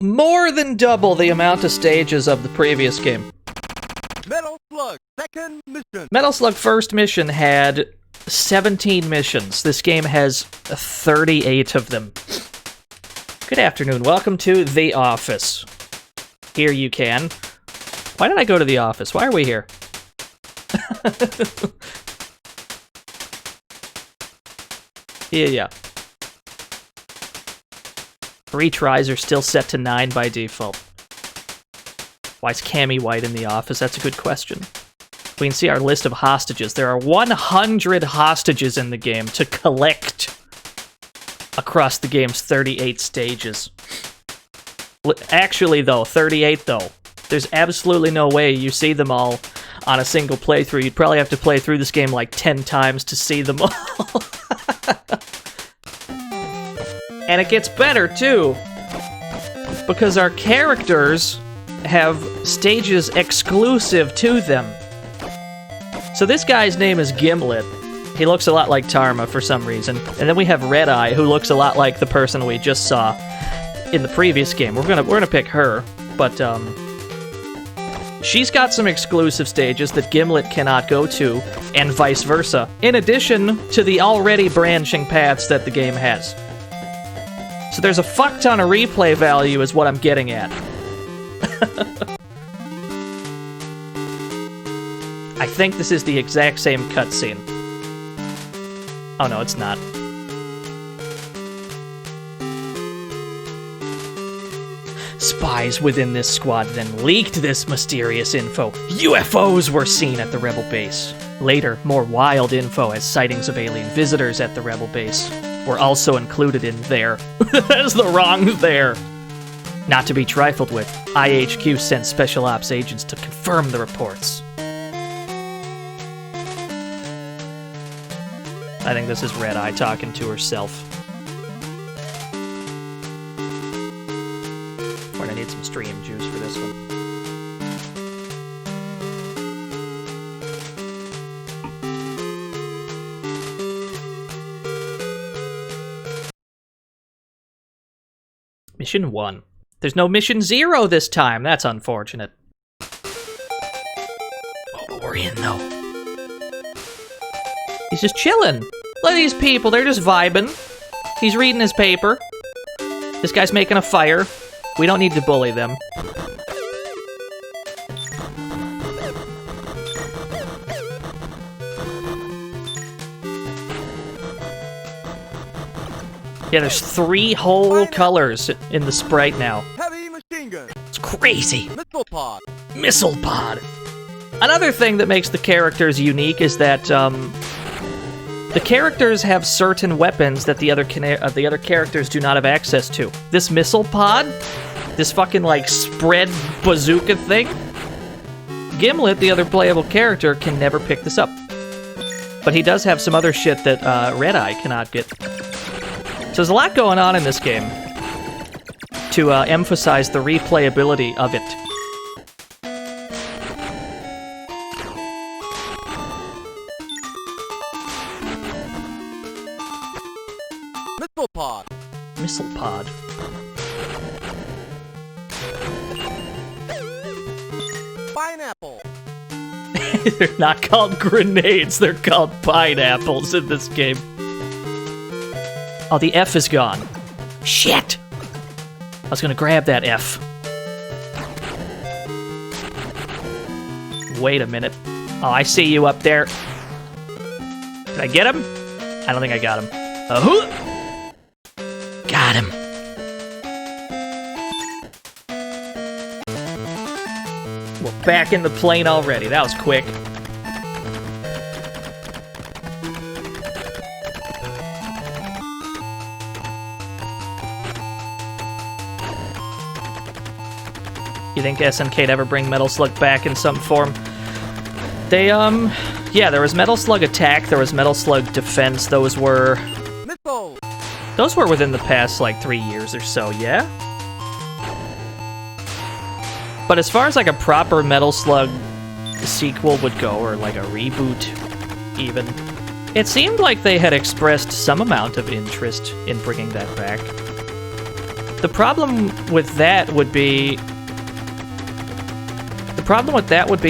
[SPEAKER 2] more than double the amount of stages of the previous game.
[SPEAKER 1] Metal Slug, second mission.
[SPEAKER 2] Metal Slug first mission had 17 missions. This game has 38 of them. Good afternoon. Welcome to The Office. Here you can. Why did I go to the office? Why are we here? Yeah. 3 tries are still set to 9 by default. Why is Cammy White in the office? That's a good question. We can see our list of hostages. There are 100 hostages in the game to collect across the game's 38 stages. Actually, though, 38, though. There's absolutely no way you see them all on a single playthrough. You'd probably have to play through this game like 10 times to see them all. And it gets better, too. Because our characters have stages exclusive to them. So this guy's name is Gimlet. He looks a lot like Tarma for some reason. And then we have Red Eye, who looks a lot like the person we just saw in the previous game. We're gonna pick her, but she's got some exclusive stages that Gimlet cannot go to, and vice versa, in addition to the already branching paths that the game has. So there's a fuck ton of replay value is what I'm getting at. I think this is the exact same cutscene. Oh no, it's not. Spies within this squad then leaked this mysterious info. UFOs were seen at the Rebel base. Later, more wild info as sightings of alien visitors at the Rebel base were also included in there. That is the wrong there. Not to be trifled with, IHQ sent Special Ops agents to confirm the reports. I think this is Red Eye talking to herself. We're gonna need some stream juice for this one. Mission 1. There's no Mission 0 this time. That's unfortunate. Oh, but we're in, though. He's just chilling. Look at these people. They're just vibing. He's reading his paper. This guy's making a fire. We don't need to bully them. Yeah, there's 3 whole colors in the sprite now.
[SPEAKER 1] Heavy machine gun.
[SPEAKER 2] It's crazy.
[SPEAKER 1] Missile pod.
[SPEAKER 2] Missile pod. Another thing that makes the characters unique is that the characters have certain weapons that the other characters do not have access to. This missile pod, this fucking like spread bazooka thing, Gimlet, the other playable character, can never pick this up. But he does have some other shit that Red Eye cannot get. So there's a lot going on in this game to emphasize the replayability of it.
[SPEAKER 1] Missile pod.
[SPEAKER 2] Missile pod.
[SPEAKER 1] Pineapple.
[SPEAKER 2] They're not called grenades, they're called pineapples in this game. Oh, the F is gone. Shit! I was gonna grab that F. Wait a minute. Oh, I see you up there. Did I get him? I don't think I got him. Got him. We're back in the plane already. That was quick. You think SNK'd ever bring Metal Slug back in some form? They, yeah, there was Metal Slug Attack, there was Metal Slug Defense, those were within the past, like, 3 years or so, yeah? But as far as like a proper Metal Slug sequel would go, or like a reboot even, it seemed like they had expressed some amount of interest in bringing that back. The problem with that would be...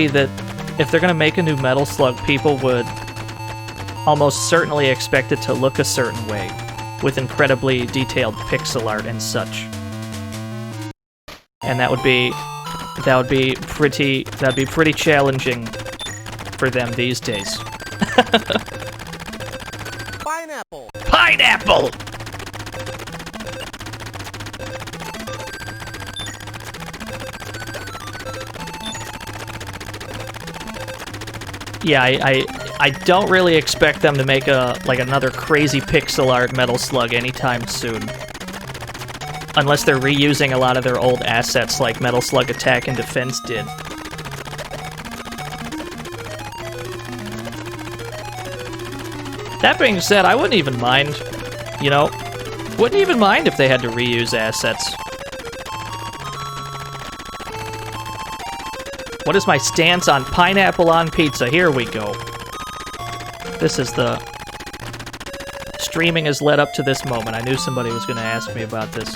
[SPEAKER 2] that if they're going to make a new Metal Slug, people would almost certainly expect it to look a certain way, with incredibly detailed pixel art and such. And that'd be pretty challenging for them these days.
[SPEAKER 1] Pineapple.
[SPEAKER 2] Pineapple! Yeah, I don't really expect them to make another crazy pixel art Metal Slug anytime soon. Unless they're reusing a lot of their old assets like Metal Slug Attack and Defense did. That being said, I wouldn't even mind, you know, wouldn't even mind if they had to reuse assets. What is my stance on pineapple on pizza? Here we go. This is the... Streaming has led up to this moment. I knew somebody was going to ask me about this.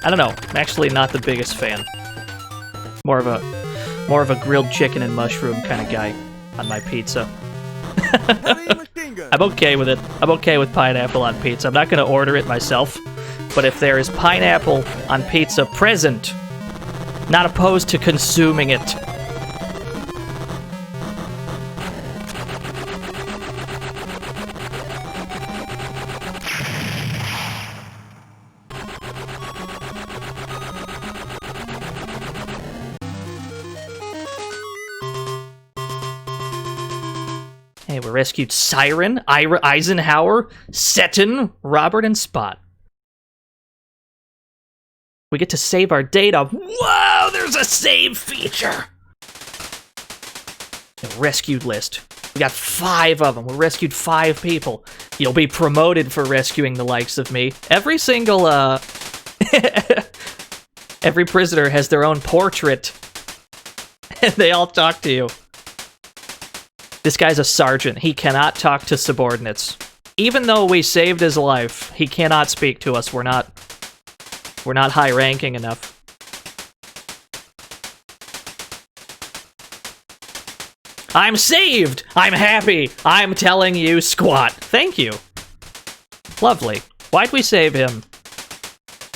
[SPEAKER 2] I don't know. I'm actually not the biggest fan. More of a grilled chicken and mushroom kind of guy on my pizza. I'm okay with it. I'm okay with pineapple on pizza. I'm not going to order it myself. But if there is pineapple on pizza present, not opposed to consuming it. Hey, we rescued Siren, Ira Eisenhower, Seton, Robert, and Spot. We get to save our data. Whoa, there's a save feature! A rescued list. We got 5 of them. We rescued 5 people. You'll be promoted for rescuing the likes of me. Every single, every prisoner has their own portrait. And they all talk to you. This guy's a sergeant. He cannot talk to subordinates. Even though we saved his life, he cannot speak to us. We're not high-ranking enough. I'm saved! I'm happy! I'm telling you, squat. Thank you. Lovely. Why'd we save him?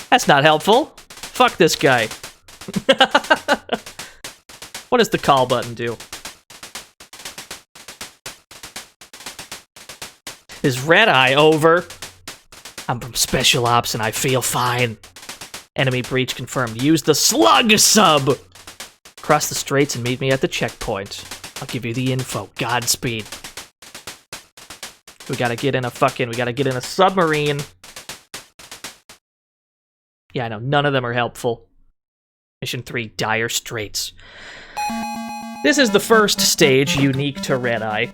[SPEAKER 2] That's not helpful. Fuck this guy. What does the call button do? Is Red Eye over? I'm from Special Ops and I feel fine. Enemy breach confirmed. Use the Slug sub! Cross the straits and meet me at the checkpoint. I'll give you the info. Godspeed. We gotta get in a submarine. Yeah, I know, none of them are helpful. Mission 3, Dire Straits. This is the first stage unique to Red Eye.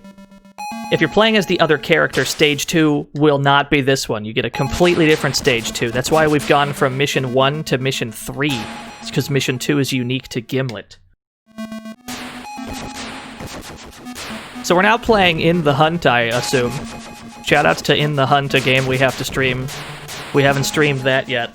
[SPEAKER 2] If you're playing as the other character, Stage 2 will not be this one. You get a completely different Stage 2. That's why we've gone from Mission 1 to Mission 3. It's because Mission 2 is unique to Gimlet. So we're now playing In the Hunt, I assume. Shoutouts to In the Hunt, a game we have to stream. We haven't streamed that yet.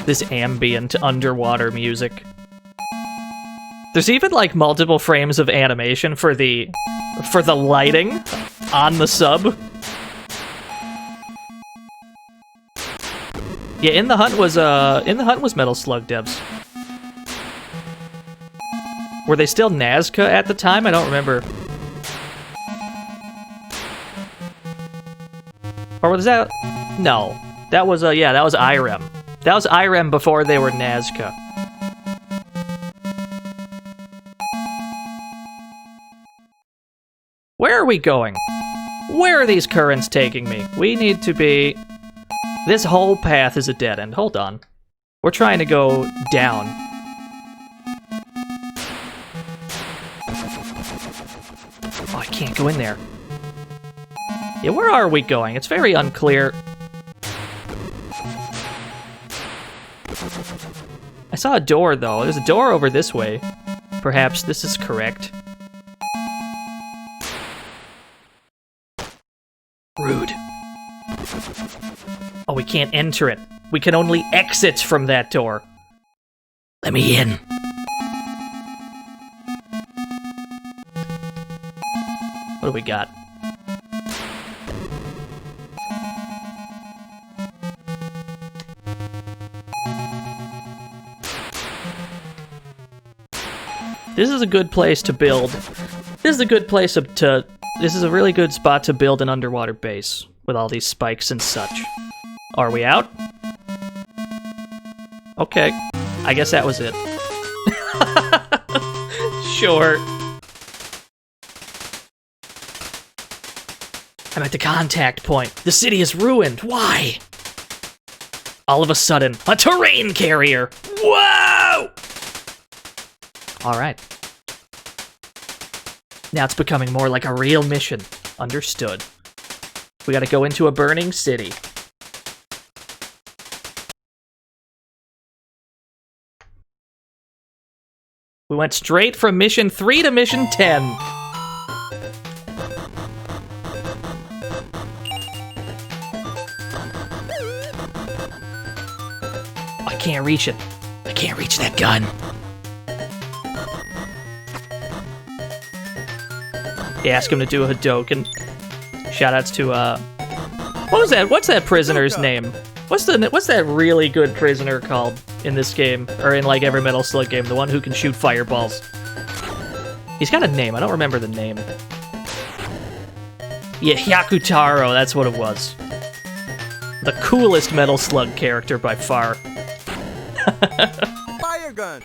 [SPEAKER 2] This ambient underwater music. There's even like multiple frames of animation for the lighting on the sub. Yeah, In the Hunt was Metal Slug devs. Were they still Nazca at the time? I don't remember. Or was that? No, that was that was IREM. That was IREM before they were Nazca. Where are we going? Where are these currents taking me? We need to be... This whole path is a dead end. Hold on. We're trying to go down. Oh, I can't go in there. Yeah, where are we going? It's very unclear. I saw a door, though. There's a door over this way. Perhaps this is correct. Rude. Oh, we can't enter it. We can only exit from that door. Let me in. What do we got? This is a good place to build. This is a good place to... This is a really good spot to build an underwater base with all these spikes and such. Are we out? Okay. I guess that was it. Sure. I'm at the contact point. The city is ruined. Why? All of a sudden, a terrain carrier. Whoa! Alright. Now it's becoming more like a real mission. Understood. We gotta go into a burning city. We went straight from mission 3 to mission 10. I can't reach it. I can't reach that gun. You ask him to do a Hadoken. Shoutouts to what was that? What's that prisoner's name? What's that really good prisoner called in this game, or in like every Metal Slug game? The one who can shoot fireballs. He's got a name. I don't remember the name. Yeah, Hyakutaro. That's what it was. The coolest Metal Slug character by far.
[SPEAKER 1] Fire gun.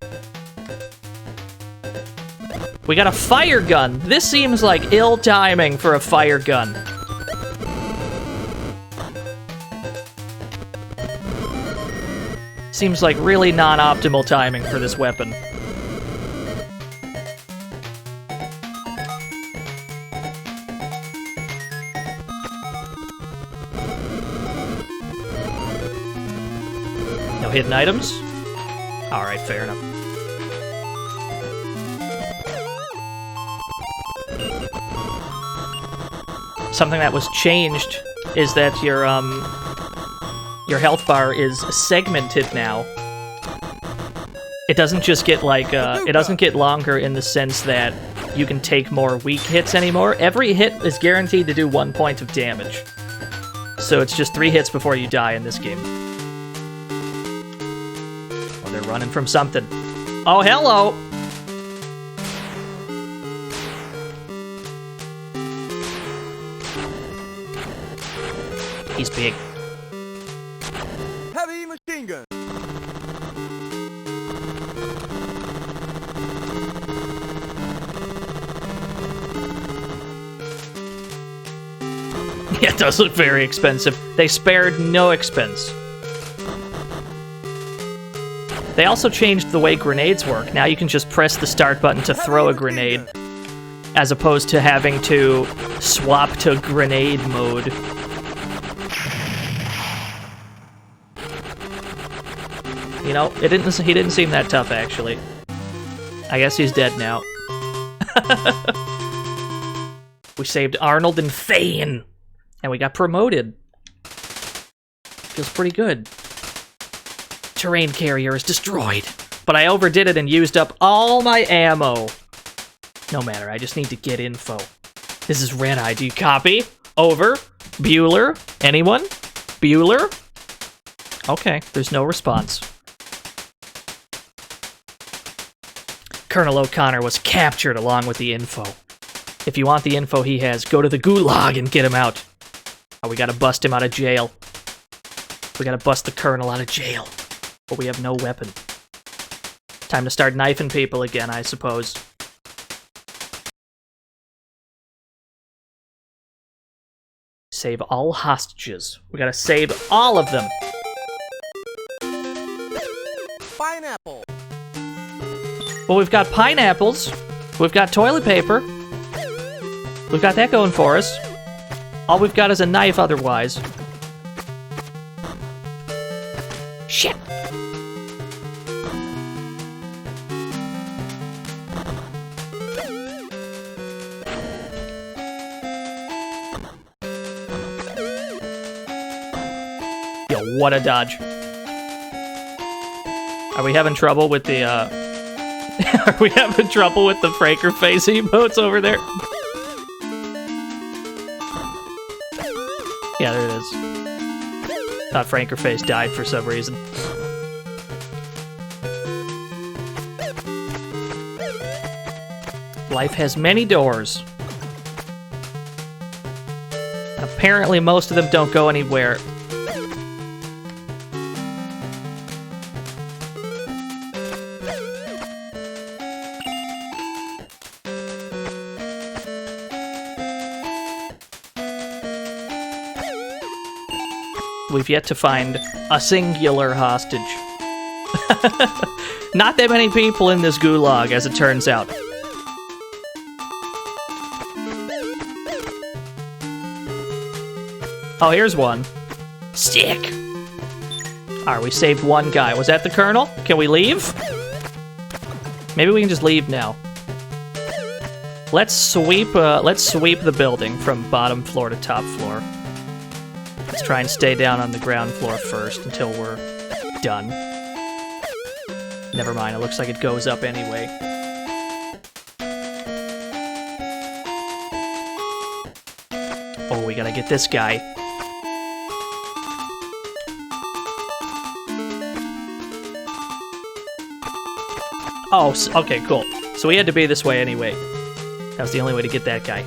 [SPEAKER 2] We got a fire gun. This seems like ill timing for a fire gun. Seems like really non-optimal timing for this weapon. No hidden items? Alright, fair enough. Something that was changed is that your health bar is segmented now. It doesn't just get like it doesn't get longer in the sense that you can take more weak hits anymore. Every hit is guaranteed to do 1 point of damage. So it's just 3 hits before you die in this game. Oh, they're running from something. Oh, hello! He's big.
[SPEAKER 1] Heavy machine gun.
[SPEAKER 2] Yeah, it does look very expensive. They spared no expense. They also changed the way grenades work. Now you can just press the start button to throw a grenade, as opposed to having to swap to grenade mode. You know, he didn't seem that tough, actually. I guess he's dead now. We saved Arnold and Thane, and we got promoted. Feels pretty good. Terrain carrier is destroyed, but I overdid it and used up all my ammo. No matter, I just need to get info. This is Red Eye. Do you copy? Over. Bueller? Anyone? Bueller? Okay, there's no response. Colonel O'Connor was captured along with the info. If you want the info he has, go to the gulag and get him out. Oh, we gotta bust him out of jail. We gotta bust the Colonel out of jail. But we have no weapon. Time to start knifing people again, I suppose. Save all hostages. We gotta save all of them.
[SPEAKER 1] Pineapple.
[SPEAKER 2] Well, we've got pineapples. We've got toilet paper. We've got that going for us. All we've got is a knife otherwise. Shit. Yo, what a dodge. Are we having trouble with the, Are we having trouble with the Franker face emotes over there? Yeah, there it is. Thought Franker face died for some reason. Life has many doors. Apparently most of them don't go anywhere. We've yet to find a singular hostage. Not that many people in this gulag, as it turns out. Oh, here's one. Sick! Alright, we saved one guy. Was that the Colonel? Can we leave? Maybe we can just leave now. Let's sweep the building from bottom floor to top floor. Let's try and stay down on the ground floor first until we're done. Never mind, it looks like it goes up anyway. Oh, we gotta get this guy. Oh, okay, cool. So we had to be this way anyway. That was the only way to get that guy.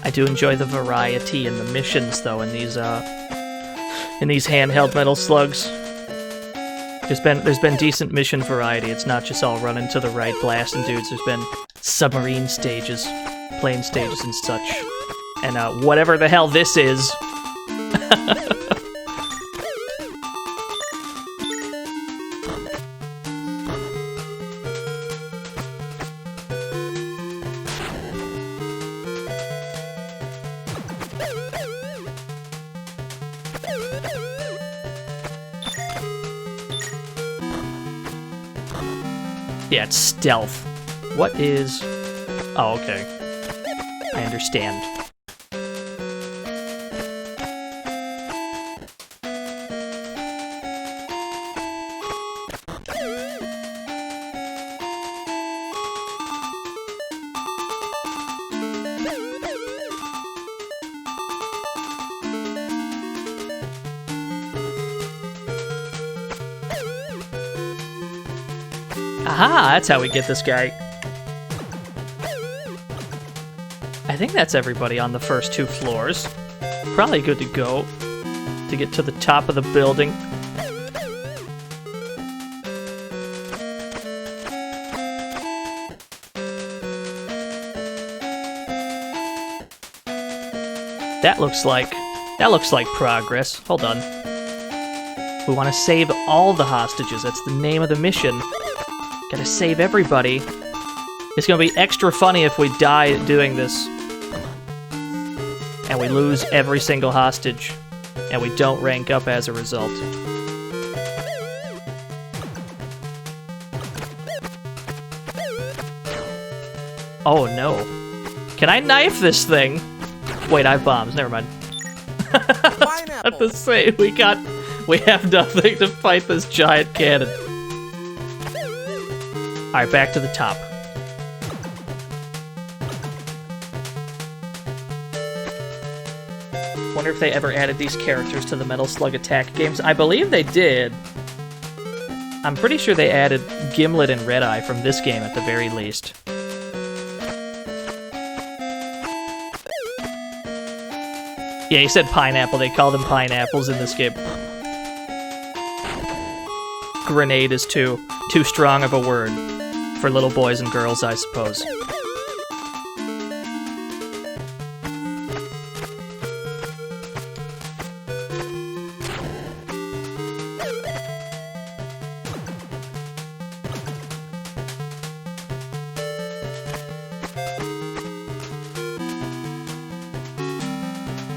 [SPEAKER 2] I do enjoy the variety in the missions, though, in these handheld Metal Slugs. There's been decent mission variety. It's not just all running to the right, blasting dudes. There's been submarine stages, plane stages, and such. And whatever the hell this is. Yeah, it's stealth. What is... Oh, okay. I understand. Aha, that's how we get this guy. I think that's everybody on the first two floors. Probably good to go to get to the top of the building. That looks like progress. Hold on. We want to save all the hostages. That's the name of the mission. Gotta save everybody. It's gonna be extra funny if we die doing this. And we lose every single hostage. And we don't rank up as a result. Oh no. Can I knife this thing? Wait, I have bombs. Never mind. At the same, we have nothing to fight this giant cannon. Alright, back to the top. Wonder if they ever added these characters to the Metal Slug Attack games. I believe they did. I'm pretty sure they added Gimlet and Red Eye from this game at the very least. Yeah, he said pineapple. They call them pineapples in this game. Grenade is too strong of a word. For little boys and girls, I suppose.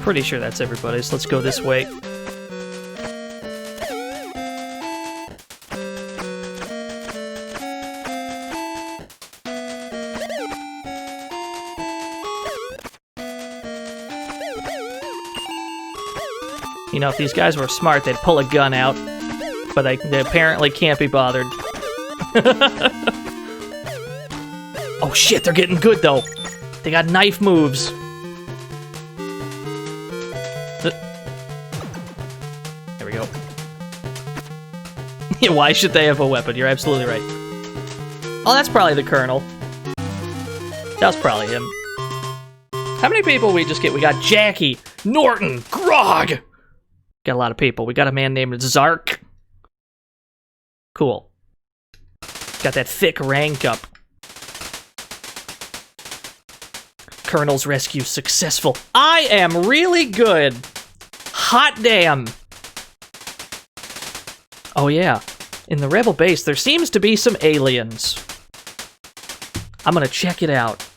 [SPEAKER 2] Pretty sure that's everybody, so let's go this way. You know, if these guys were smart, they'd pull a gun out. But they apparently can't be bothered. Oh shit, they're getting good though. They got knife moves. There we go. Yeah, why should they have a weapon? You're absolutely right. Oh, that's probably the Colonel. That's probably him. How many people we just get? We got Jackie, Norton, Grog. Got a lot of people. We got a man named Zark. Cool. Got that thick rank up. Colonel's rescue successful. I am really good. Hot damn. Oh yeah. In the Rebel base, there seems to be some aliens. I'm gonna check it out.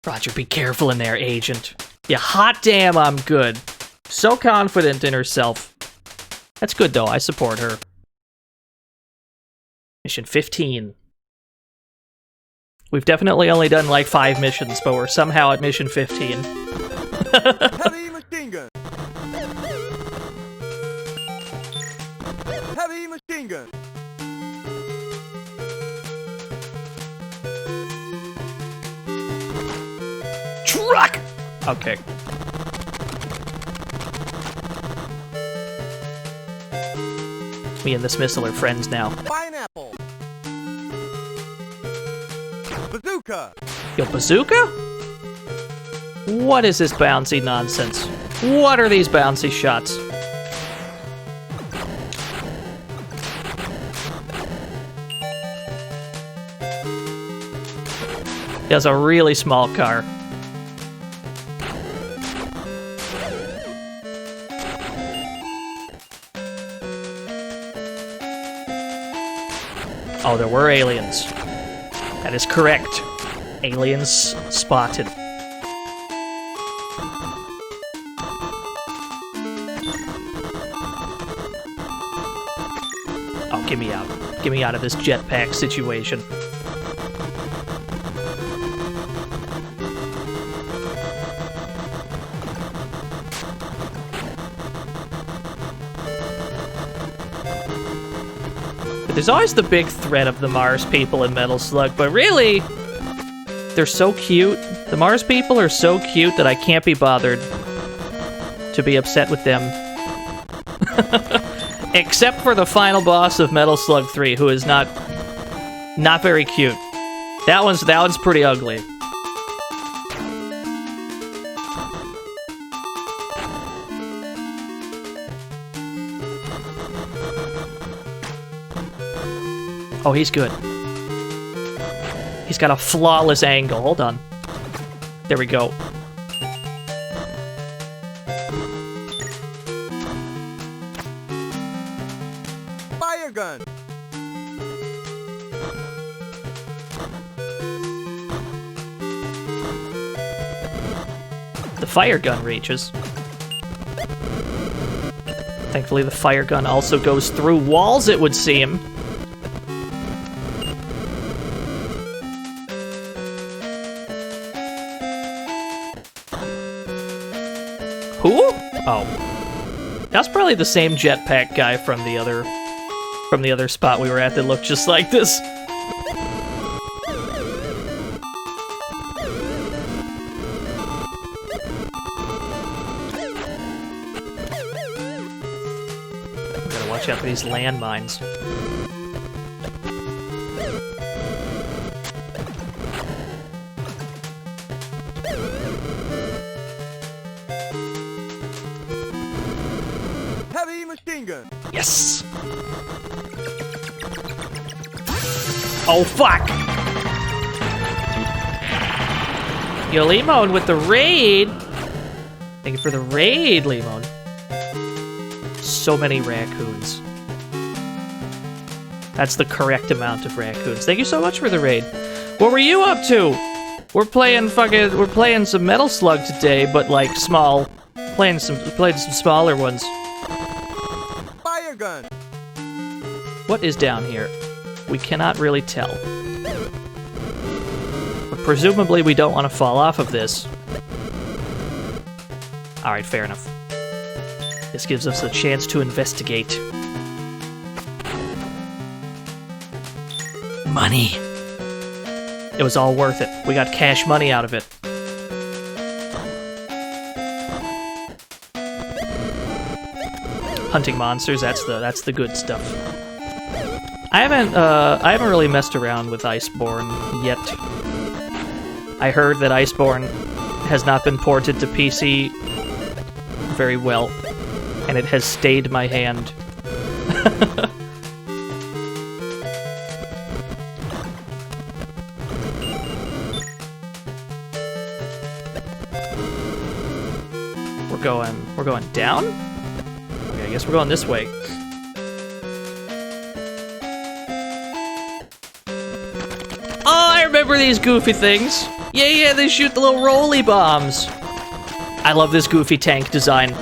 [SPEAKER 2] Roger, be careful in there, Agent. Yeah, hot damn, I'm good. So confident in herself. That's good, though. I support her. Mission 15. We've definitely only done like 5 missions, but we're somehow at mission 15.
[SPEAKER 1] Heavy machine gun. Heavy machine gun.
[SPEAKER 2] Truck! Okay. Me and this missile are friends now.
[SPEAKER 1] Pineapple. Bazooka.
[SPEAKER 2] Yo, bazooka? What is this bouncy nonsense? What are these bouncy shots? He has a really small car. Oh, there were aliens. That is correct. Aliens spotted. Oh, get me out. Get me out of this jetpack situation. There's always the big threat of the Mars people in Metal Slug, but really, they're so cute. The Mars people are so cute that I can't be bothered to be upset with them. Except for the final boss of Metal Slug 3, who is not very cute. That one's pretty ugly. Oh, he's good. He's got a flawless angle. Hold on. There we go.
[SPEAKER 1] Fire gun.
[SPEAKER 2] The fire gun reaches. Thankfully, the fire gun also goes through walls, it would seem. Who? Oh. That's probably the same jetpack guy from the other spot we were at that looked just like this. Gotta watch out for these landmines.
[SPEAKER 1] Heavy machine gun.
[SPEAKER 2] Yes! Oh, fuck! Yo, Limon with the raid! Thank you for the raid, Limon. So many raccoons. That's the correct amount of raccoons. Thank you so much for the raid. What were you up to? We're playing some Metal Slug today, but like small. Playing some smaller ones.
[SPEAKER 1] Fire gun.
[SPEAKER 2] What is down here? We cannot really tell. But presumably we don't want to fall off of this. Alright, fair enough. This gives us a chance to investigate. Money. It was all worth it. We got cash money out of it. Hunting monsters, that's the good stuff. I haven't really messed around with Iceborne yet. I heard that Iceborne has not been ported to PC very well, and it has stayed my hand. We're going down? Okay, I guess we're going this way. Oh, I remember these goofy things. Yeah, they shoot the little rolly bombs. I love this goofy tank design.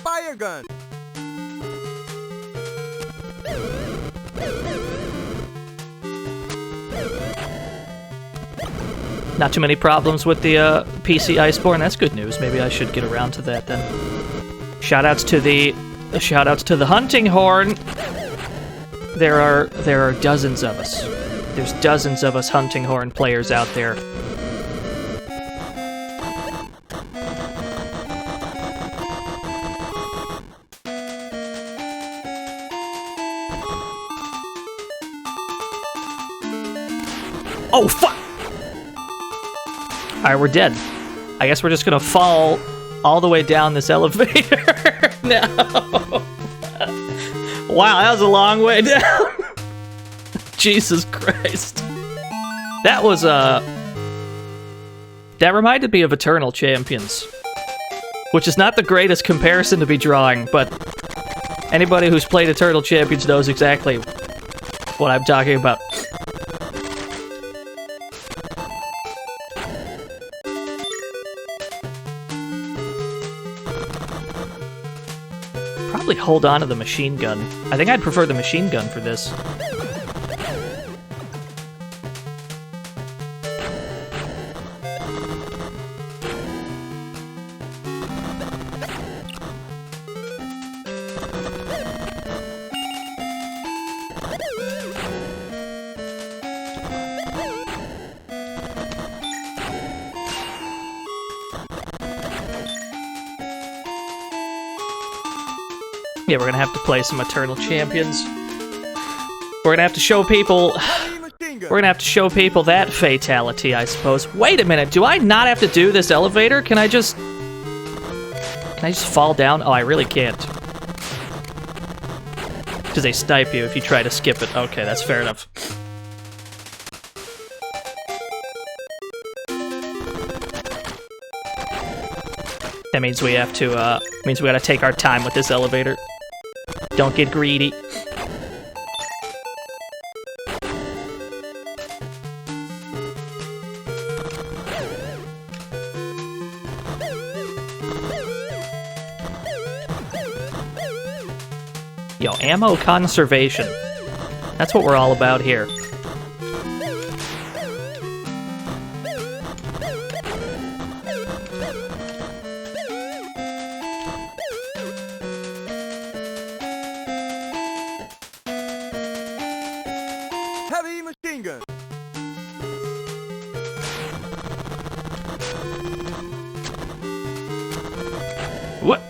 [SPEAKER 1] Fire gun.
[SPEAKER 2] Not too many problems with the PC Iceborne. That's good news. Maybe I should get around to that then. Shoutouts to the hunting horn. There are dozens of us. There's dozens of us hunting horn players out there. Oh fuck! Alright, we're dead. I guess we're just gonna fall all the way down this elevator. No. Wow, that was a long way down. Jesus Christ. That was, that reminded me of Eternal Champions. Which is not the greatest comparison to be drawing, but anybody who's played Eternal Champions knows exactly what I'm talking about. Probably hold on to the machine gun. I think I'd prefer the machine gun for this. Yeah, we're gonna have to play some Eternal Champions. We're gonna have to show people... We're gonna have to show people that fatality, I suppose. Wait a minute, do I not have to do this elevator? Can I just fall down? Oh, I really can't. Because they snipe you if you try to skip it. Okay, that's fair enough. That means we have to, means we gotta take our time with this elevator. Don't get greedy. Yo, ammo conservation. That's what we're all about here.
[SPEAKER 1] Heavy machine gun.
[SPEAKER 2] What?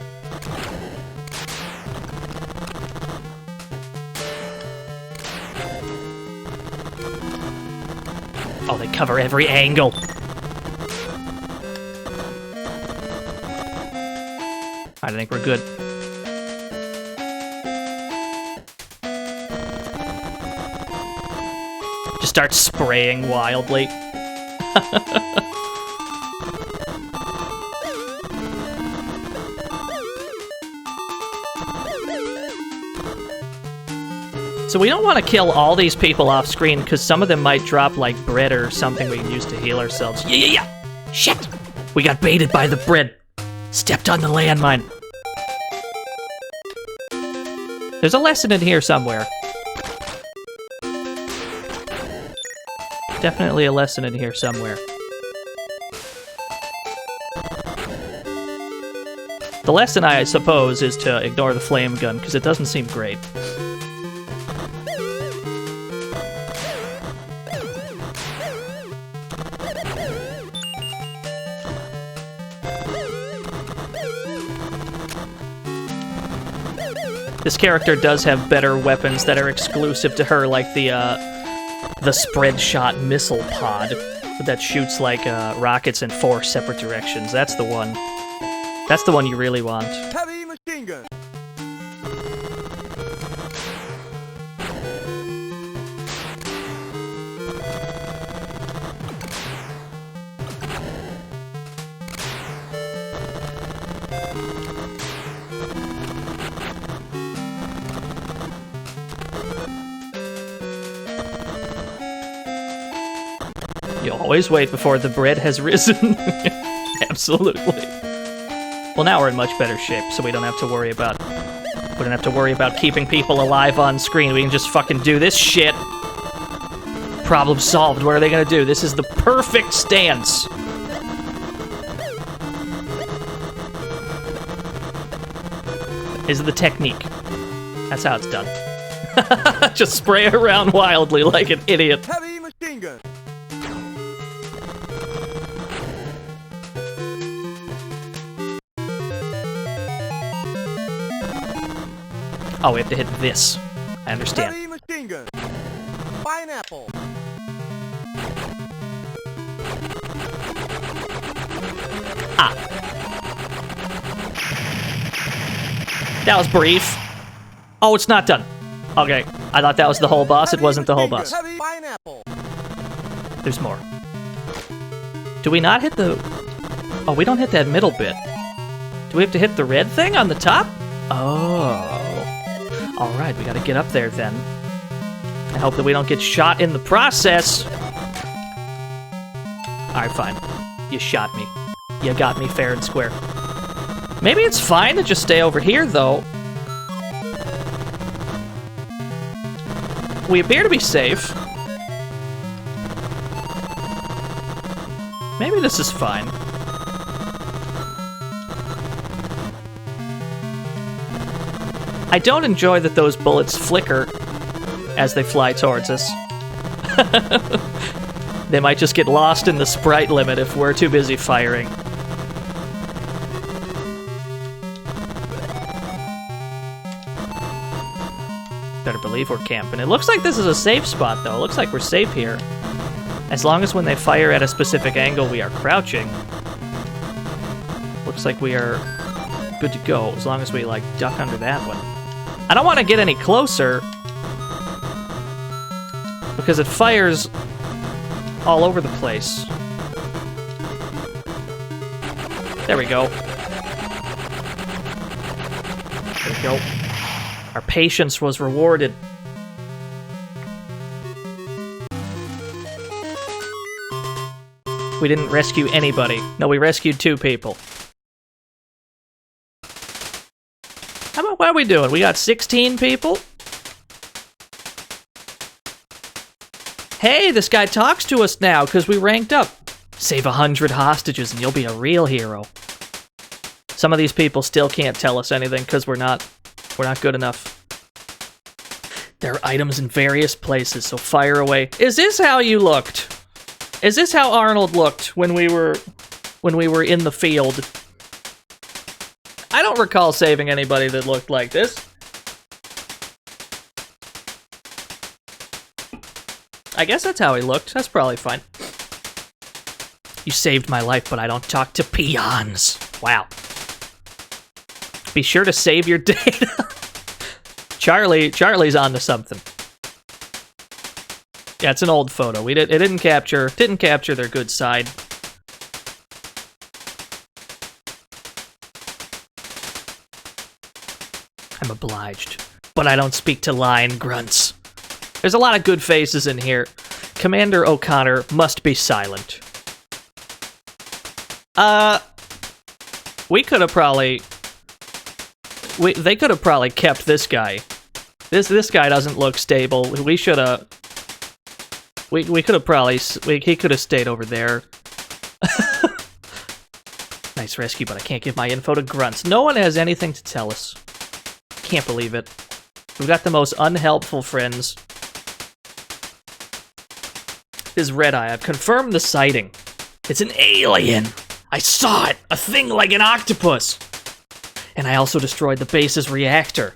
[SPEAKER 2] Oh, they cover every angle. I think we're good. Just start spraying wildly. So we don't want to kill all these people off screen, because some of them might drop, like, bread or something we can use to heal ourselves. Yeah! Shit! We got baited by the bread. Stepped on the landmine. There's a lesson in here somewhere. Definitely a lesson in here somewhere. The lesson, I suppose, is to ignore the flame gun, because it doesn't seem great. This character does have better weapons that are exclusive to her, like the spread shot missile pod that shoots like rockets in 4 separate directions. That's the one. That's the one you really want.
[SPEAKER 1] Heavy machine gun.
[SPEAKER 2] You always wait before the bread has risen. Absolutely. Well, now we're in much better shape, so we don't have to worry about keeping people alive on screen. We can just fucking do this shit. Problem solved. What are they gonna do? This is the perfect stance. This is the technique. That's how it's done. Just spray around wildly like an idiot.
[SPEAKER 1] Heavy machine gun.
[SPEAKER 2] Oh, we have to hit this. I understand.
[SPEAKER 1] Heavy machine gun. Pineapple.
[SPEAKER 2] Ah. That was brief. Oh, it's not done. Okay, I thought that was the whole boss. It wasn't the whole boss.
[SPEAKER 1] Heavy pineapple.
[SPEAKER 2] There's more. Do we not hit the... Oh, we don't hit that middle bit. Do we have to hit the red thing on the top? Oh. Alright, we gotta get up there then. I hope that we don't get shot in the process. Alright, fine. You shot me. You got me fair and square. Maybe it's fine to just stay over here, though. We appear to be safe. Maybe this is fine. I don't enjoy that those bullets flicker as they fly towards us. They might just get lost in the sprite limit if we're too busy firing. Better believe we're camping. It looks like this is a safe spot, though. It looks like we're safe here. As long as when they fire at a specific angle, we are crouching. Looks like we are good to go, as long as we, like, duck under that one. I don't want to get any closer, because it fires all over the place. There we go. There we go. Our patience was rewarded. We didn't rescue anybody. No, we rescued 2 people. What are we doing? We got 16 people? Hey, this guy talks to us now because we ranked up. Save 100 hostages and you'll be a real hero. Some of these people still can't tell us anything because we're not good enough. There are items in various places, so fire away. Is this how you looked? Is this how Arnold looked when we were in the field? I don't recall saving anybody that looked like this. I guess that's how he looked. That's probably fine. You saved my life, but I don't talk to peons. Wow. Be sure to save your data. Charlie's onto something. Yeah, it's an old photo. It didn't capture their good side. I'm obliged, but I don't speak to lion grunts. There's a lot of good faces in here. Commander O'Connor must be silent. We could have probably... They could have probably kept this guy. This guy doesn't look stable. We should have... We could have probably... he could have stayed over there. Nice rescue, but I can't give my info to grunts. No one has anything to tell us. Can't believe it. We've got the most unhelpful friends. This is Red Eye. I've confirmed the sighting. It's an alien! I saw it! A thing like an octopus! And I also destroyed the base's reactor.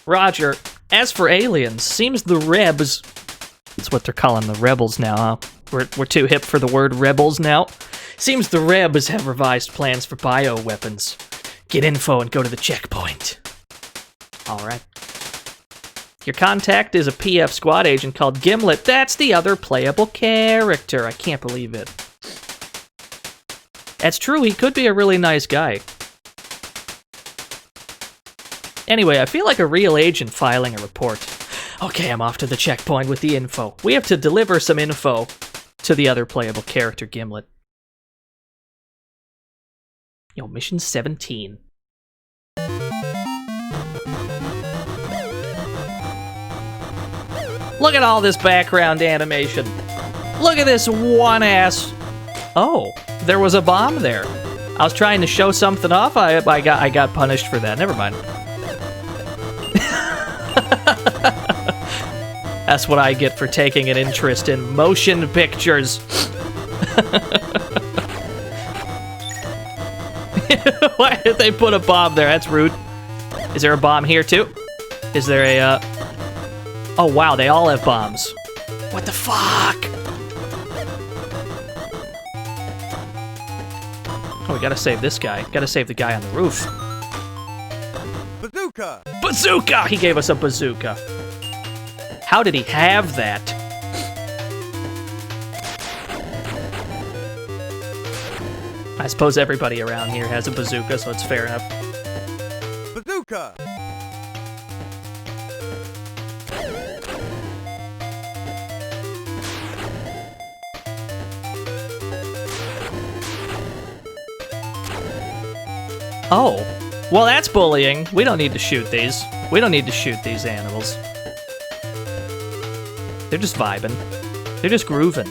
[SPEAKER 2] Roger. As for aliens, seems the Rebs... That's what they're calling the rebels now, huh? We're too hip for the word rebels now. Seems the Rebs have revised plans for bioweapons. Get info and go to the checkpoint. Alright. Your contact is a PF squad agent called Gimlet. That's the other playable character. I can't believe it. That's true, he could be a really nice guy. Anyway, I feel like a real agent filing a report. Okay, I'm off to the checkpoint with the info. We have to deliver some info to the other playable character, Gimlet. Yo, mission 17. Look at all this background animation. Look at this one ass. Oh, there was a bomb there. I was trying to show something off. I got punished for that. Never mind. That's what I get for taking an interest in motion pictures. Why did they put a bomb there? That's rude. Is there a bomb here too? Is there a, Oh wow, they all have bombs. What the fuck? Oh, we gotta save this guy. Gotta save the guy on the roof.
[SPEAKER 1] Bazooka!
[SPEAKER 2] Bazooka! He gave us a bazooka. How did he have that? I suppose everybody around here has a bazooka, so it's fair enough.
[SPEAKER 1] Bazooka!
[SPEAKER 2] Oh. Well, that's bullying. We don't need to shoot these. We don't need to shoot these animals. They're just vibing. They're just grooving.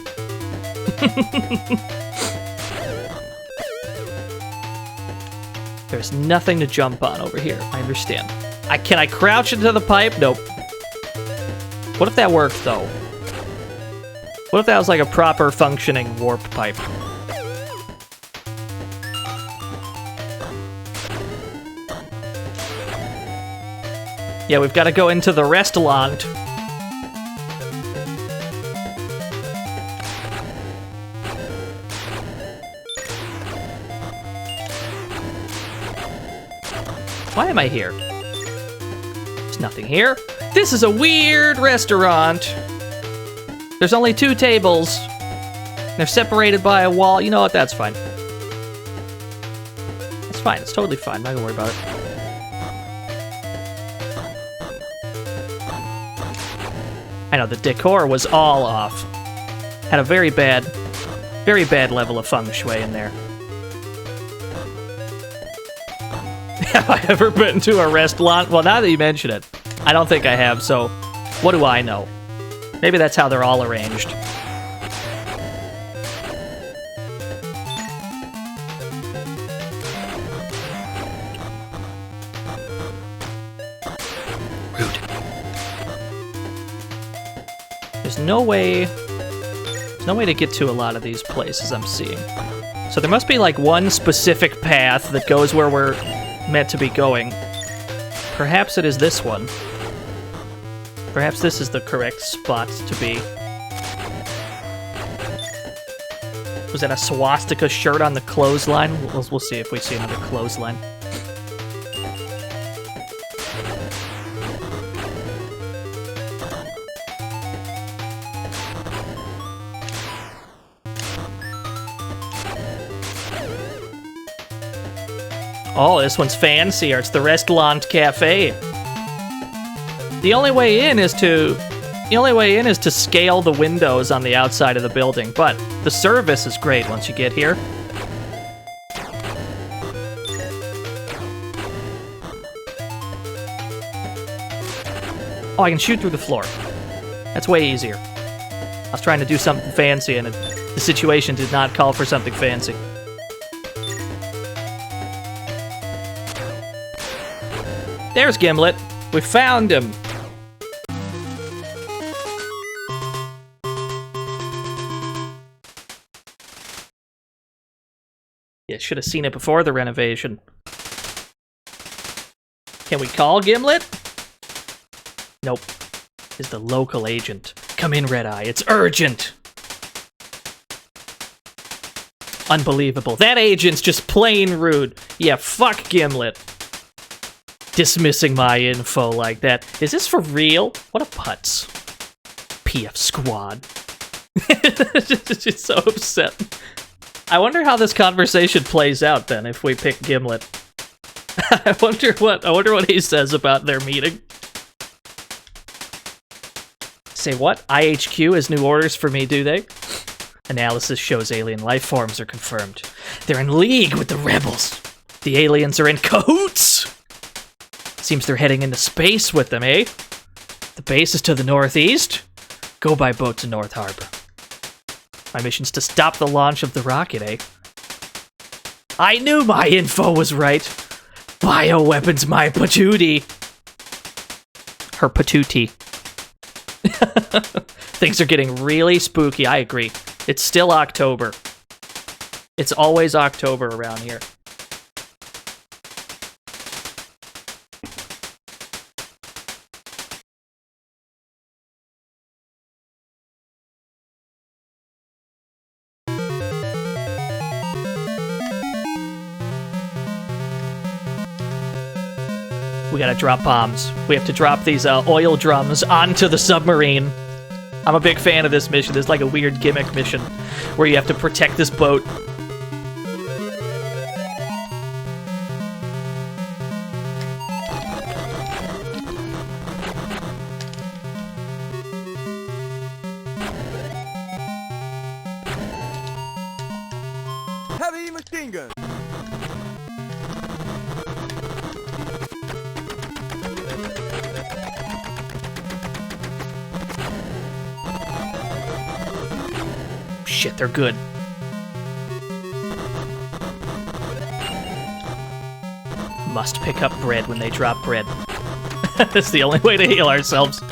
[SPEAKER 2] There's nothing to jump on over here. I understand. Can I crouch into the pipe? Nope. What if that worked, though? What if that was like a proper functioning warp pipe? Yeah, we've got to go into the restaurant. Why am I here? There's nothing here. This is a weird restaurant. There's only 2 tables. They're separated by a wall. You know what? That's fine. It's fine. It's totally fine. I'm not gonna worry about it. I know, the decor was all off. Had a very bad level of feng shui in there. Have I ever been to a restaurant? Well, now that you mention it, I don't think I have, so what do I know? Maybe that's how they're all arranged. Rude. There's no way to get to a lot of these places I'm seeing. So there must be like one specific path that goes where we're meant to be going. Perhaps it is this one. Perhaps this is the correct spot to be. Was that a swastika shirt on the clothesline? We'll see if we see another clothesline. Oh, this one's fancier. It's the Restaurant Cafe. The only way in is to scale the windows on the outside of the building, but the service is great once you get here. Oh, I can shoot through the floor. That's way easier. I was trying to do something fancy, and the situation did not call for something fancy. There's Gimlet. We found him. Yeah, should have seen it before the renovation. Can we call Gimlet? Nope. Is the local agent. Come in, Red Eye. It's urgent. Unbelievable. That agent's just plain rude. Yeah, fuck Gimlet. Dismissing my info like that. Is this for real? What a putz. PF squad. She's so upset. I wonder how this conversation plays out then if we pick Gimlet. I wonder what he says about their meeting. Say what? IHQ has new orders for me, do they? Analysis shows alien life forms are confirmed. They're in league with the rebels. The aliens are in cahoots! Seems they're heading into space with them, eh? The base is to the northeast. Go by boat to North Harbor. My mission's to stop the launch of the rocket, eh? I knew my info was right. Bioweapons my patootie. Her patootie. Things are getting really spooky, I agree. It's still October. It's always October around here. We gotta drop bombs. We have to drop these oil drums onto the submarine. I'm a big fan of this mission. There's like a weird gimmick mission where you have to protect this boat.
[SPEAKER 1] Heavy machine gun.
[SPEAKER 2] Shit, they're good. Must pick up bread when they drop bread. That's the only way to heal ourselves.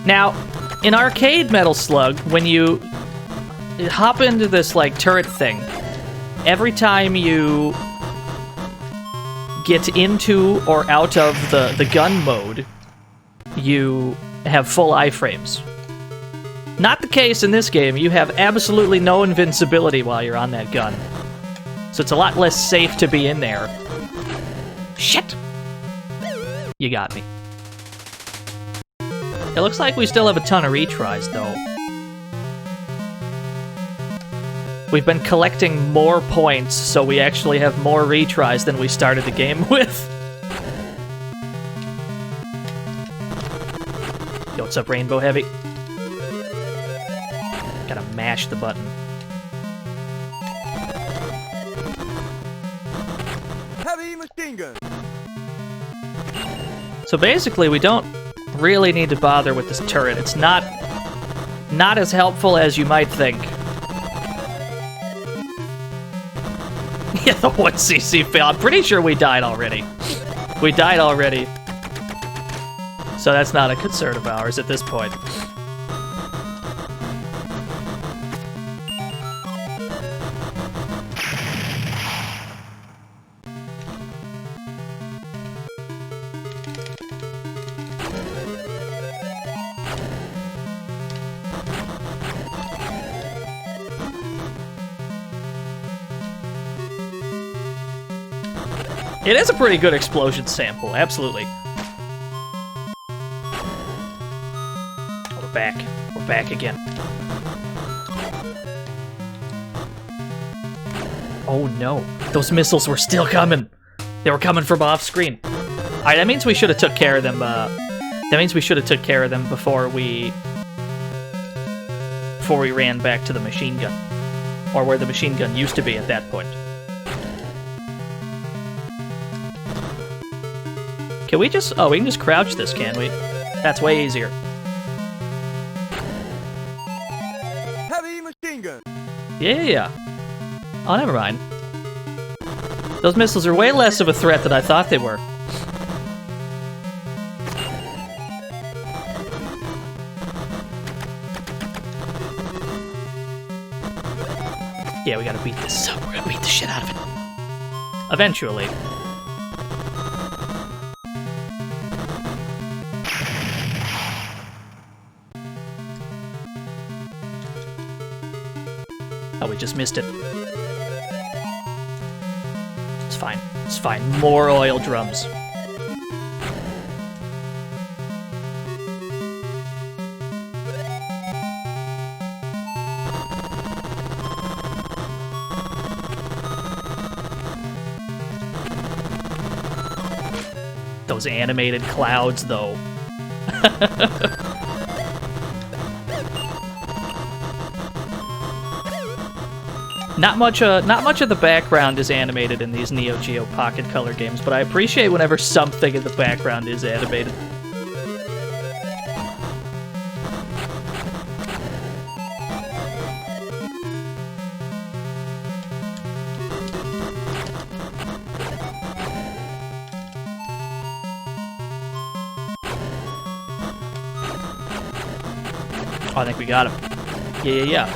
[SPEAKER 2] Now, in arcade Metal Slug, when you hop into this, like, turret thing, every time you get into or out of the gun mode, you have full iframes. Not the case in this game. You have absolutely no invincibility while you're on that gun. So it's a lot less safe to be in there. Shit! You got me. It looks like we still have a ton of retries, though. We've been collecting more points, so we actually have more retries than we started the game with. Yo, what's up, Rainbow Heavy? Gotta mash the button.
[SPEAKER 1] Heavy machine gun.
[SPEAKER 2] So basically, we don't really need to bother with this turret. It's not as helpful as you might think. Yeah, the 1cc fail. I'm pretty sure we died already. We died already. So that's not a concern of ours at this point. It is a pretty good explosion sample, absolutely. We're back. We're back again. Oh no, those missiles were still coming. They were coming from off screen. Alright, that means we should have took care of them, that means we should have took care of them before we ran back to the machine gun. Or where the machine gun used to be at that point. Can we just... Oh, we can just crouch this, can we? That's way easier.
[SPEAKER 1] Heavy machine gun.
[SPEAKER 2] Yeah. Oh, never mind. Those missiles are way less of a threat than I thought they were. Yeah, we gotta beat this up. We're gonna beat the shit out of it. Eventually. Oh, we just missed it. It's fine. It's fine. More oil drums. Those animated clouds, though. Not much of the background is animated in these Neo Geo Pocket Color games, but I appreciate whenever something in the background is animated. Oh, I think we got him. Yeah.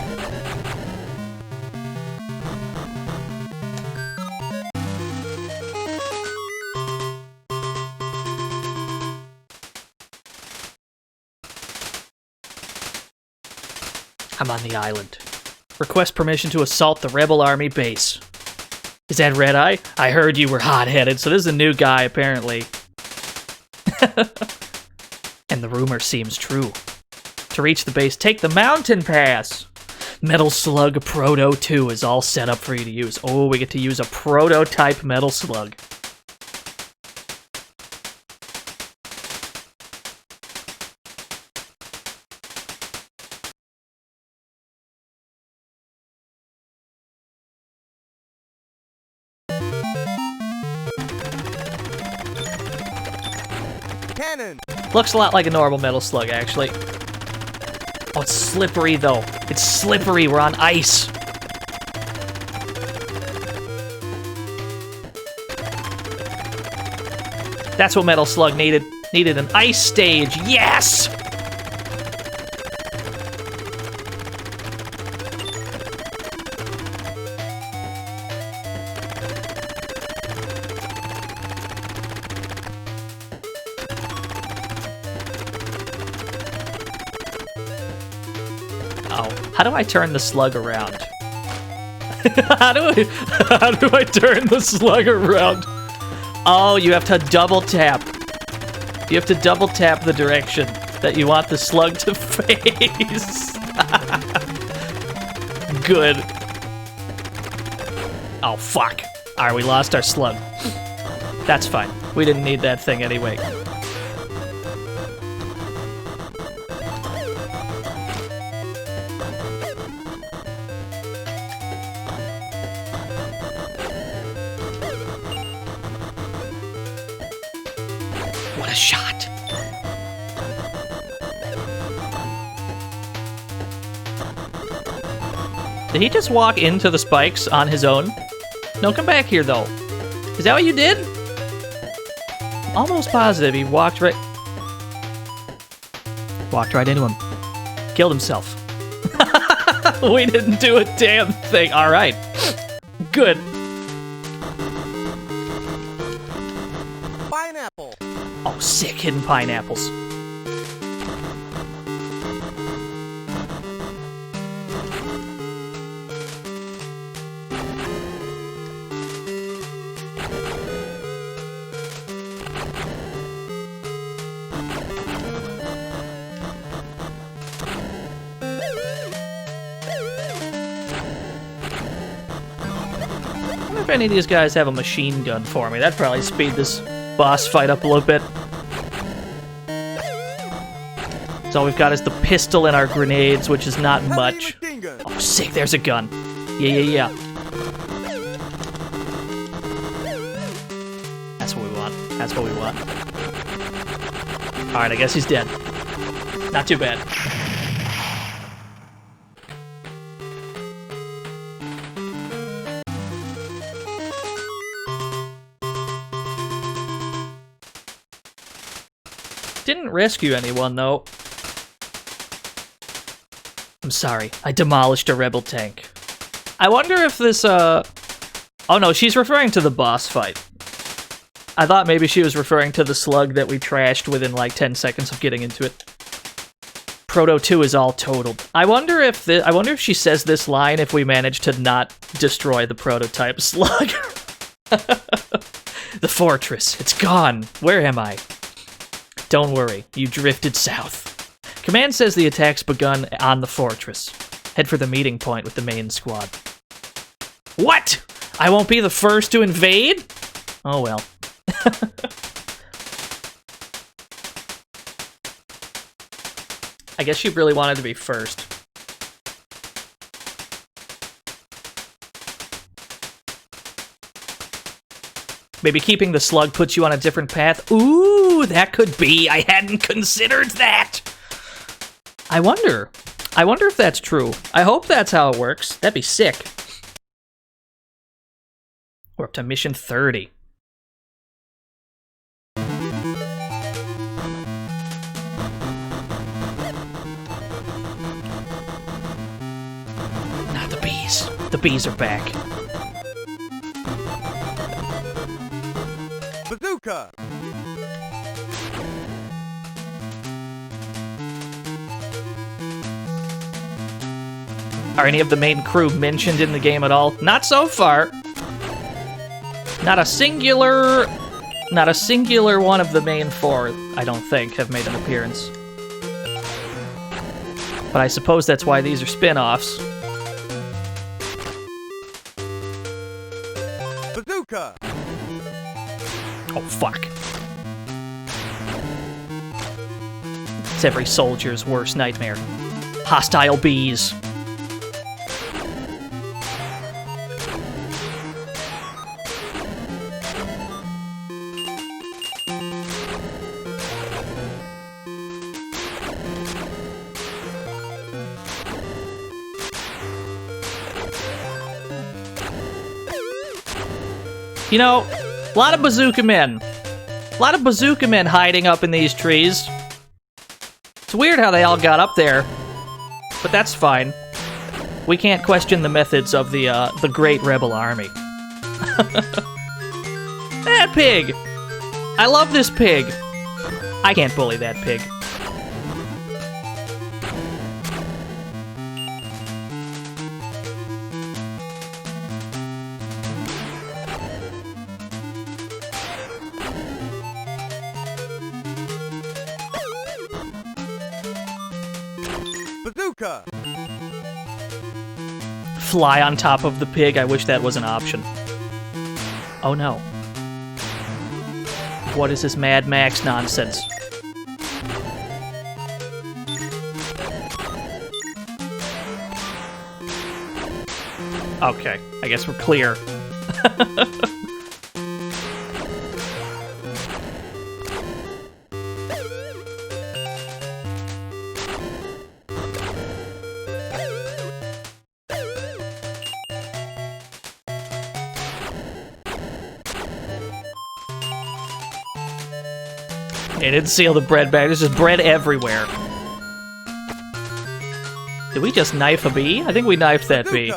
[SPEAKER 2] I'm on the island. Request permission to assault the rebel army base. Is that Red Eye? I heard you were hot-headed, so this is a new guy, apparently. And the rumor seems true. To reach the base, take the mountain pass! Metal Slug Proto 2 is all set up for you to use. Oh, we get to use a prototype Metal Slug.
[SPEAKER 1] Cannon.
[SPEAKER 2] Looks a lot like a normal Metal Slug, actually. Oh, it's slippery, though. It's slippery. We're on ice. That's what Metal Slug needed. Needed an ice stage. Yes! How do I turn the slug around? How do I turn the slug around? Oh, you have to double tap. You have to double tap the direction that you want the slug to face. Good. Oh, fuck. Alright, we lost our slug. That's fine. We didn't need that thing anyway. What a shot! Did he just walk into the spikes on his own? No, come back here, though. Is that what you did? Almost positive he walked right into him. Killed himself. We didn't do a damn thing. All right. Good.
[SPEAKER 1] Pineapple.
[SPEAKER 2] Oh, sick hidden pineapples. I wonder if any of these guys have a machine gun for me. That'd probably speed this boss fight up a little bit. So all we've got is the pistol and our grenades, which is not much. Oh, sick, there's a gun. Yeah. That's what we want. That's what we want. Alright, I guess he's dead. Not too bad. Didn't rescue anyone, though. I'm sorry, I demolished a rebel tank. I wonder if this, Oh no, she's referring to the boss fight. I thought maybe she was referring to the slug that we trashed within like 10 seconds of getting into it. Proto 2 is all totaled. I wonder if she says this line if we manage to not destroy the prototype slug. The fortress, it's gone. Where am I? Don't worry, you drifted south. Command says the attack's begun on the fortress. Head for the meeting point with the main squad. What? I won't be the first to invade? Oh well. I guess she really wanted to be first. Maybe keeping the slug puts you on a different path. Ooh, that could be. I hadn't considered that. I wonder if that's true. I hope that's how it works. That'd be sick. We're up to mission 30. Not the bees. The bees are back.
[SPEAKER 1] Bazooka!
[SPEAKER 2] Are any of the main crew mentioned in the game at all? Not so far. Not a singular one of the main four, I don't think, have made an appearance. But I suppose that's why these are spin-offs.
[SPEAKER 1] Bazooka!
[SPEAKER 2] Oh, fuck. It's every soldier's worst nightmare. Hostile bees. You know, a lot of bazooka men. A lot of bazooka men hiding up in these trees. It's weird how they all got up there, but that's fine. We can't question the methods of the great rebel army. That pig! I love this pig. I can't bully that pig.
[SPEAKER 1] Bazooka!
[SPEAKER 2] Fly on top of the pig. I wish that was an option. Oh no. What is this Mad Max nonsense? Okay, I guess we're clear. They didn't seal the bread bag. There's just bread everywhere. Did we just knife a bee? I think we knifed that bee.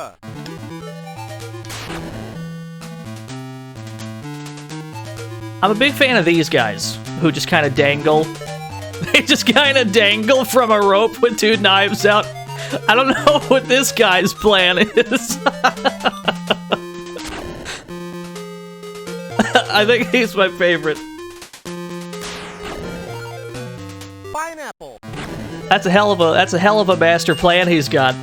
[SPEAKER 2] I'm a big fan of these guys, who just kind of dangle. They just kind of dangle from a rope with two knives out. I don't know what this guy's plan is. I think he's my favorite.
[SPEAKER 1] Pineapple!
[SPEAKER 2] That's a hell of a master plan he's got.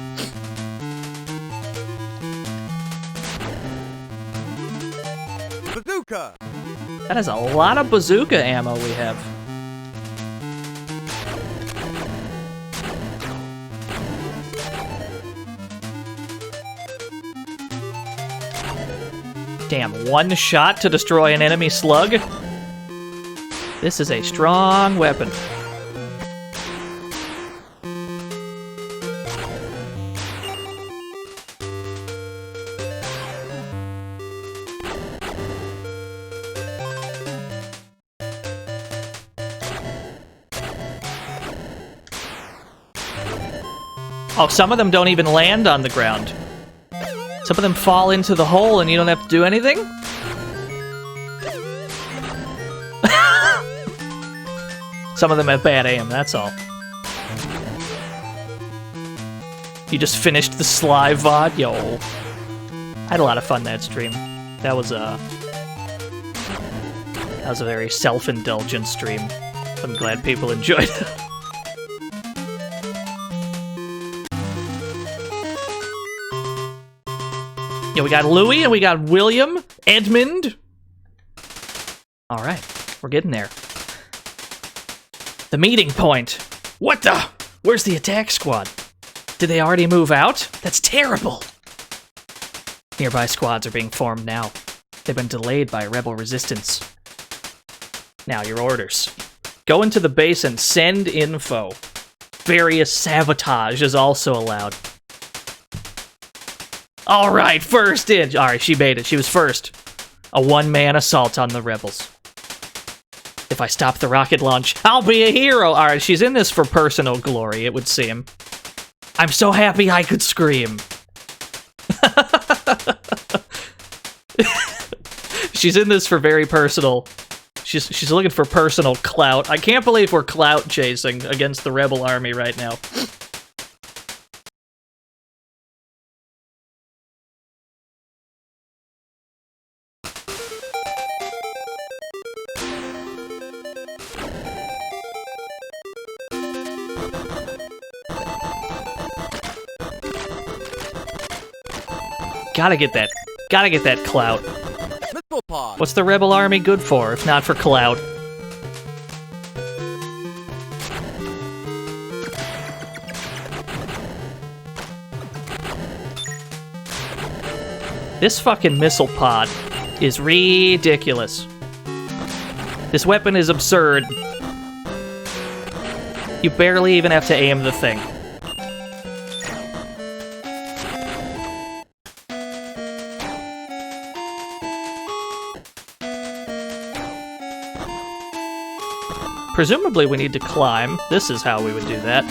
[SPEAKER 1] Bazooka!
[SPEAKER 2] That is a lot of bazooka ammo we have. Damn, one shot to destroy an enemy slug? This is a strong weapon. Oh, some of them don't even land on the ground. Some of them fall into the hole and you don't have to do anything? Some of them have bad aim, that's all. You just finished the Sly VOD? Yo. I had a lot of fun that stream. That was a very self-indulgent stream. I'm glad people enjoyed it. Yeah, we got Louis and we got William, Edmund. All right, we're getting there. The meeting point. What the? Where's the attack squad? Did they already move out? That's terrible. Nearby squads are being formed now. They've been delayed by rebel resistance. Now, your orders. Go into the base and send info. Various sabotage is also allowed. Alright, first in. Alright, she made it. She was first. A one-man assault on the rebels. If I stop the rocket launch, I'll be a hero! Alright, she's in this for personal glory, it would seem. I'm so happy I could scream. She's in this for very personal. She's looking for personal clout. I can't believe we're clout chasing against the rebel army right now. Gotta get that clout. What's the rebel army good for, if not for clout? This fucking missile pod is ridiculous. This weapon is absurd. You barely even have to aim the thing. Presumably we need to climb. This is how we would do that.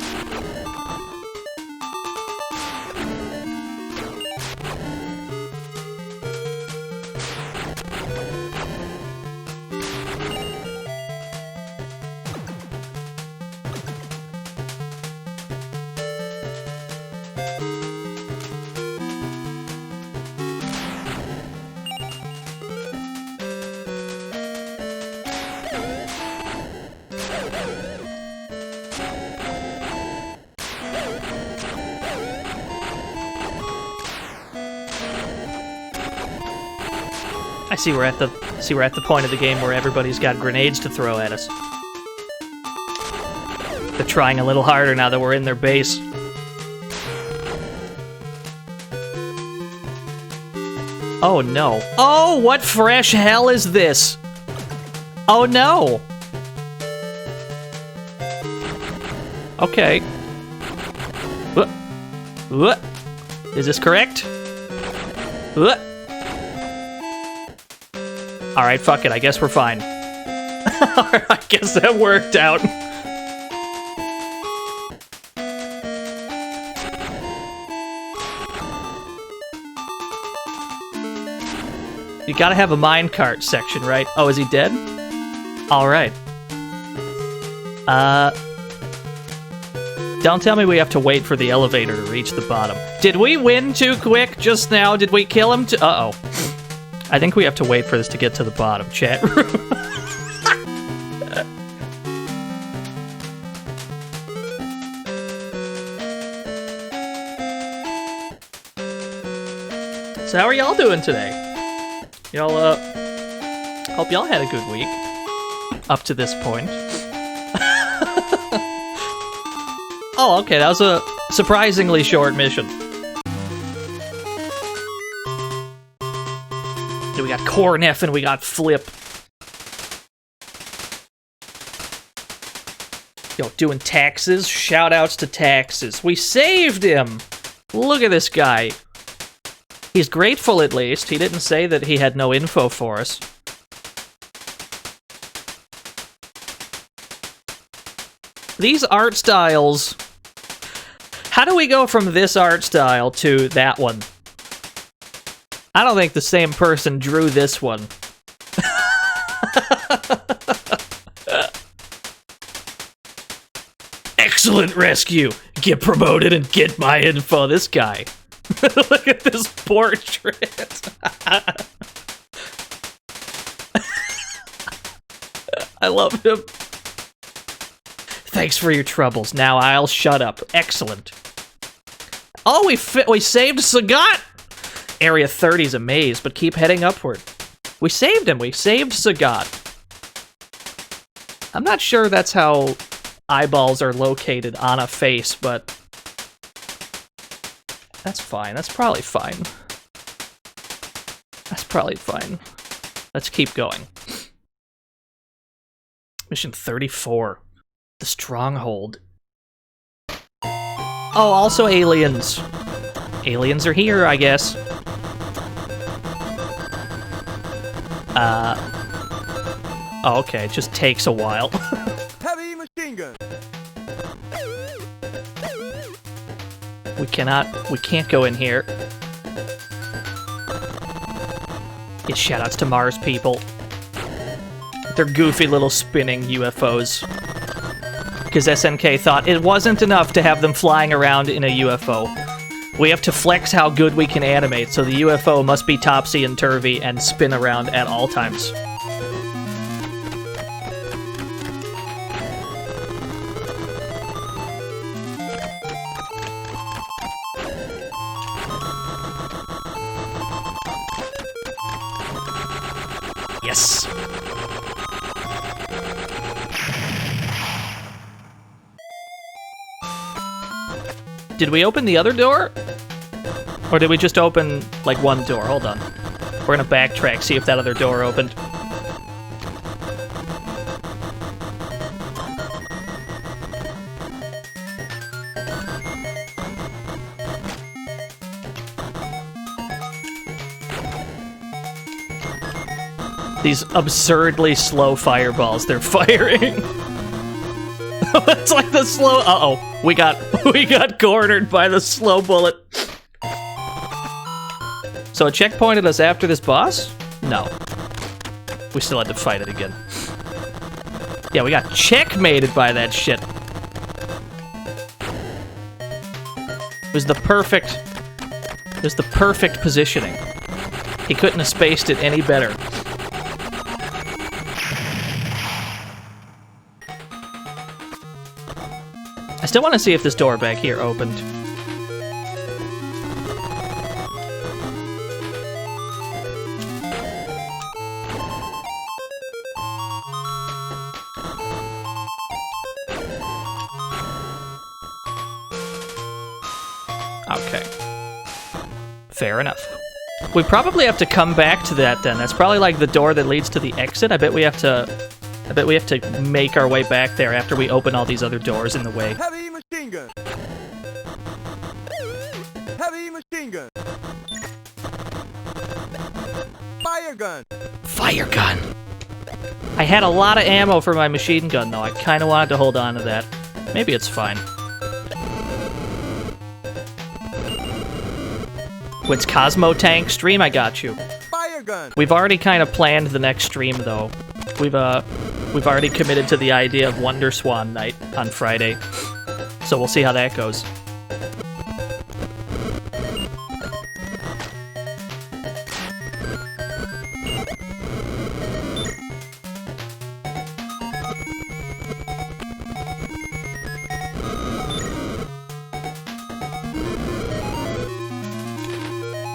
[SPEAKER 2] I see we're at the point of the game where everybody's got grenades to throw at us. They're trying a little harder now that we're in their base. Oh no. Oh, what fresh hell is this? Oh no. Okay. What? Is this correct? What? Alright, fuck it, I guess we're fine. I guess that worked out. You gotta have a minecart section, right? Oh, is he dead? Alright. Don't tell me we have to wait for the elevator to reach the bottom. Did we win too quick just now? Did we kill him too? Uh-oh. I think we have to wait for this to get to the bottom, chat room. So how are y'all doing today? Y'all, Hope y'all had a good week. Up to this point. Oh, okay, that was a surprisingly short mission. We got Cornef and we got Flip. Yo, doing taxes. Shoutouts to taxes. We saved him! Look at this guy. He's grateful at least. He didn't say that he had no info for us. These art styles... How do we go from this art style to that one? I don't think the same person drew this one. Excellent rescue! Get promoted and get my info. This guy. Look at this portrait. I love him. Thanks for your troubles. Now I'll shut up. Excellent. Oh, we saved Sagat! Area 30's a maze, but keep heading upward. We saved him. We saved Sagat. I'm not sure that's how eyeballs are located on a face, but that's fine. That's probably fine. That's probably fine. Let's keep going. Mission 34. The Stronghold. Oh, also aliens. Aliens are here, I guess. Oh, okay, it just takes a while.
[SPEAKER 1] Heavy machine gun.
[SPEAKER 2] We can't go in here. Get shoutouts to Mars people. They're goofy little spinning UFOs. Because SNK thought it wasn't enough to have them flying around in a UFO. We have to flex how good we can animate, so the UFO must be topsy and turvy and spin around at all times. Yes! Did we open the other door? Or did we just open, like, one door? Hold on. We're gonna backtrack, see if that other door opened. These absurdly slow fireballs they're firing. It's like the slow... Uh-oh. We got cornered by the slow bullet. So it checkpointed us after this boss? No. We still had to fight it again. Yeah, we got checkmated by that shit. It was the perfect positioning. He couldn't have spaced it any better. I still want to see if this door back here opened. Okay. Fair enough. We probably have to come back to that then. That's probably like the door that leads to the exit. I bet we have to make our way back there after we open all these other doors in the way.
[SPEAKER 1] Heavy machine gun. Heavy machine gun. Fire gun.
[SPEAKER 2] Fire gun. I had a lot of ammo for my machine gun though. I kind of wanted to hold on to that. Maybe it's fine. What's Cosmo Tank stream? I got you.
[SPEAKER 1] Fire gun.
[SPEAKER 2] We've already kind of planned the next stream though. We've already committed to the idea of Wonder Swan Night on Friday. So we'll see how that goes.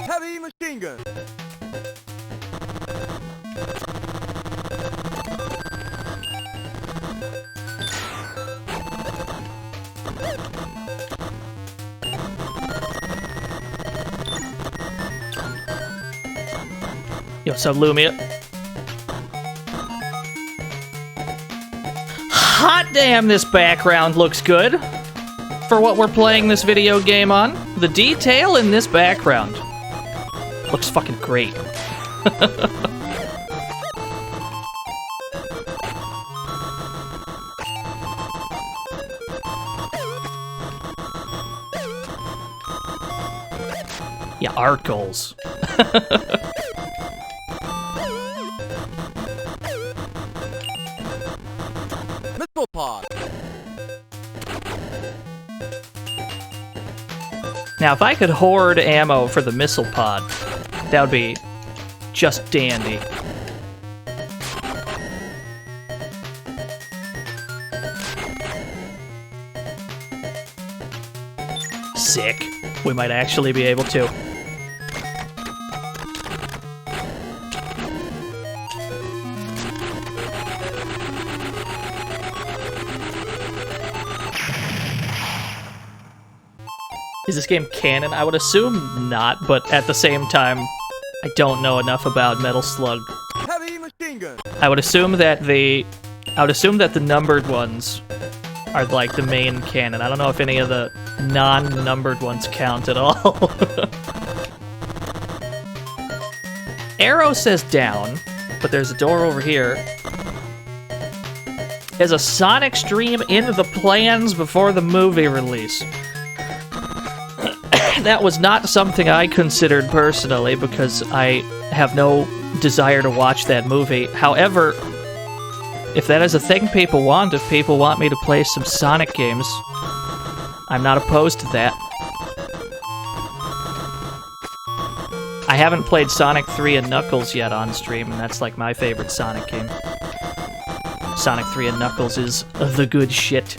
[SPEAKER 1] Heavy machine gun.
[SPEAKER 2] Yo, so Lumia. Hot damn, this background looks good for what we're playing this video game on. The detail in this background looks fucking great. Yeah, art goals.
[SPEAKER 1] Missile pod.
[SPEAKER 2] Now, if I could hoard ammo for the missile pod, that would be just dandy. Sick. We might actually be able to. Is this game canon? I would assume not, but at the same time, I don't know enough about Metal Slug.
[SPEAKER 1] Heavy machine gun.
[SPEAKER 2] I would assume that the numbered ones are like the main canon. I don't know if any of the non-numbered ones count at all. Arrow says down, but there's a door over here. There's a Sonic stream in the plans before the movie release. That was not something I considered personally because I have no desire to watch that movie. However, if that is a thing people want, if people want me to play some Sonic games, I'm not opposed to that. I haven't played Sonic 3 and Knuckles yet on stream, and that's like my favorite Sonic game. Sonic 3 and Knuckles is the good shit.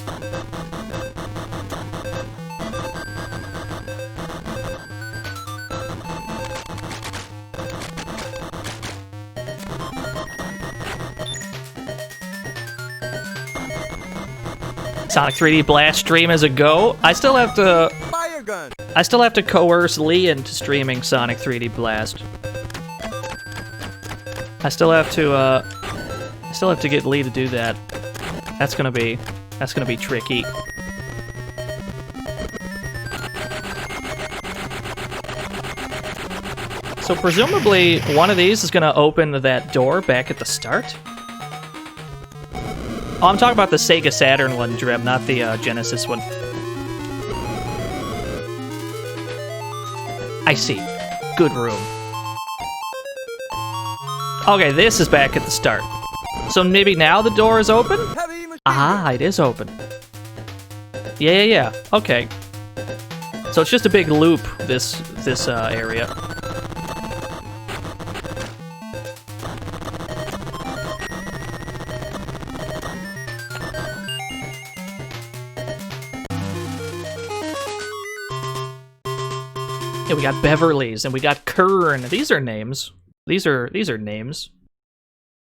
[SPEAKER 2] Sonic 3D Blast stream as a go. I still have to
[SPEAKER 1] Fire gun.
[SPEAKER 2] coerce Lee into streaming Sonic 3D Blast. I still have to get Lee to do that. That's gonna be tricky. So presumably one of these is gonna open that door back at the start. Oh, I'm talking about the Sega Saturn one, Dreb, not the Genesis one. I see. Good room. Okay, this is back at the start. So maybe now the door is open?
[SPEAKER 1] Heavy machine
[SPEAKER 2] Ah, it is open. Yeah. Okay. So it's just a big loop, this area. Yeah, we got Beverly's and we got Kern. These are names. These are names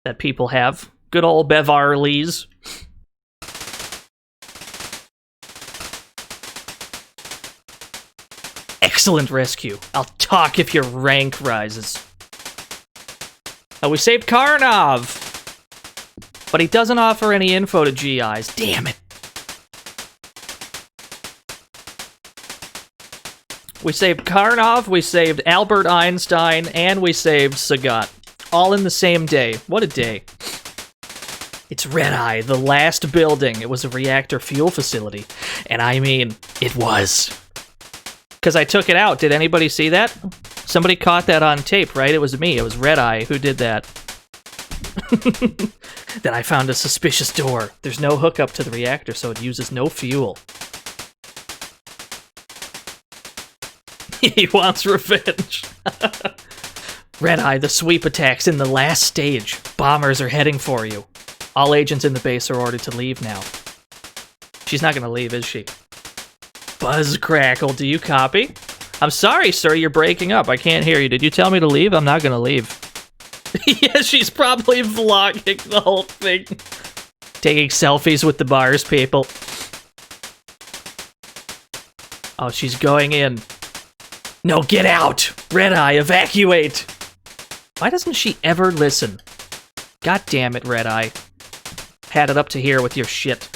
[SPEAKER 2] that people have. Good old Bevarleys. Excellent rescue. I'll talk if your rank rises. Oh, we saved Karnov! But he doesn't offer any info to GIs. Damn it. We saved Karnov, we saved Albert Einstein, and we saved Sagat. All in the same day. What a day. It's Red Eye, the last building. It was a reactor fuel facility. And I mean, it was. Because I took it out. Did anybody see that? Somebody caught that on tape, right? It was me. It was Red Eye who did that. Then I found a suspicious door. There's no hookup to the reactor, so it uses no fuel. He wants revenge. Red Eye, the sweep attack's in the last stage. Bombers are heading for you. All agents in the base are ordered to leave now. She's not gonna leave, is she? Buzzcrackle, do you copy? I'm sorry, sir, you're breaking up. I can't hear you. Did you tell me to leave? I'm not gonna leave. Yeah, she's probably vlogging the whole thing. Taking selfies with the bars people. Oh, she's going in. No, get out! Red Eye, evacuate! Why doesn't she ever listen? God damn it, Red Eye. Had it up to here with your shit.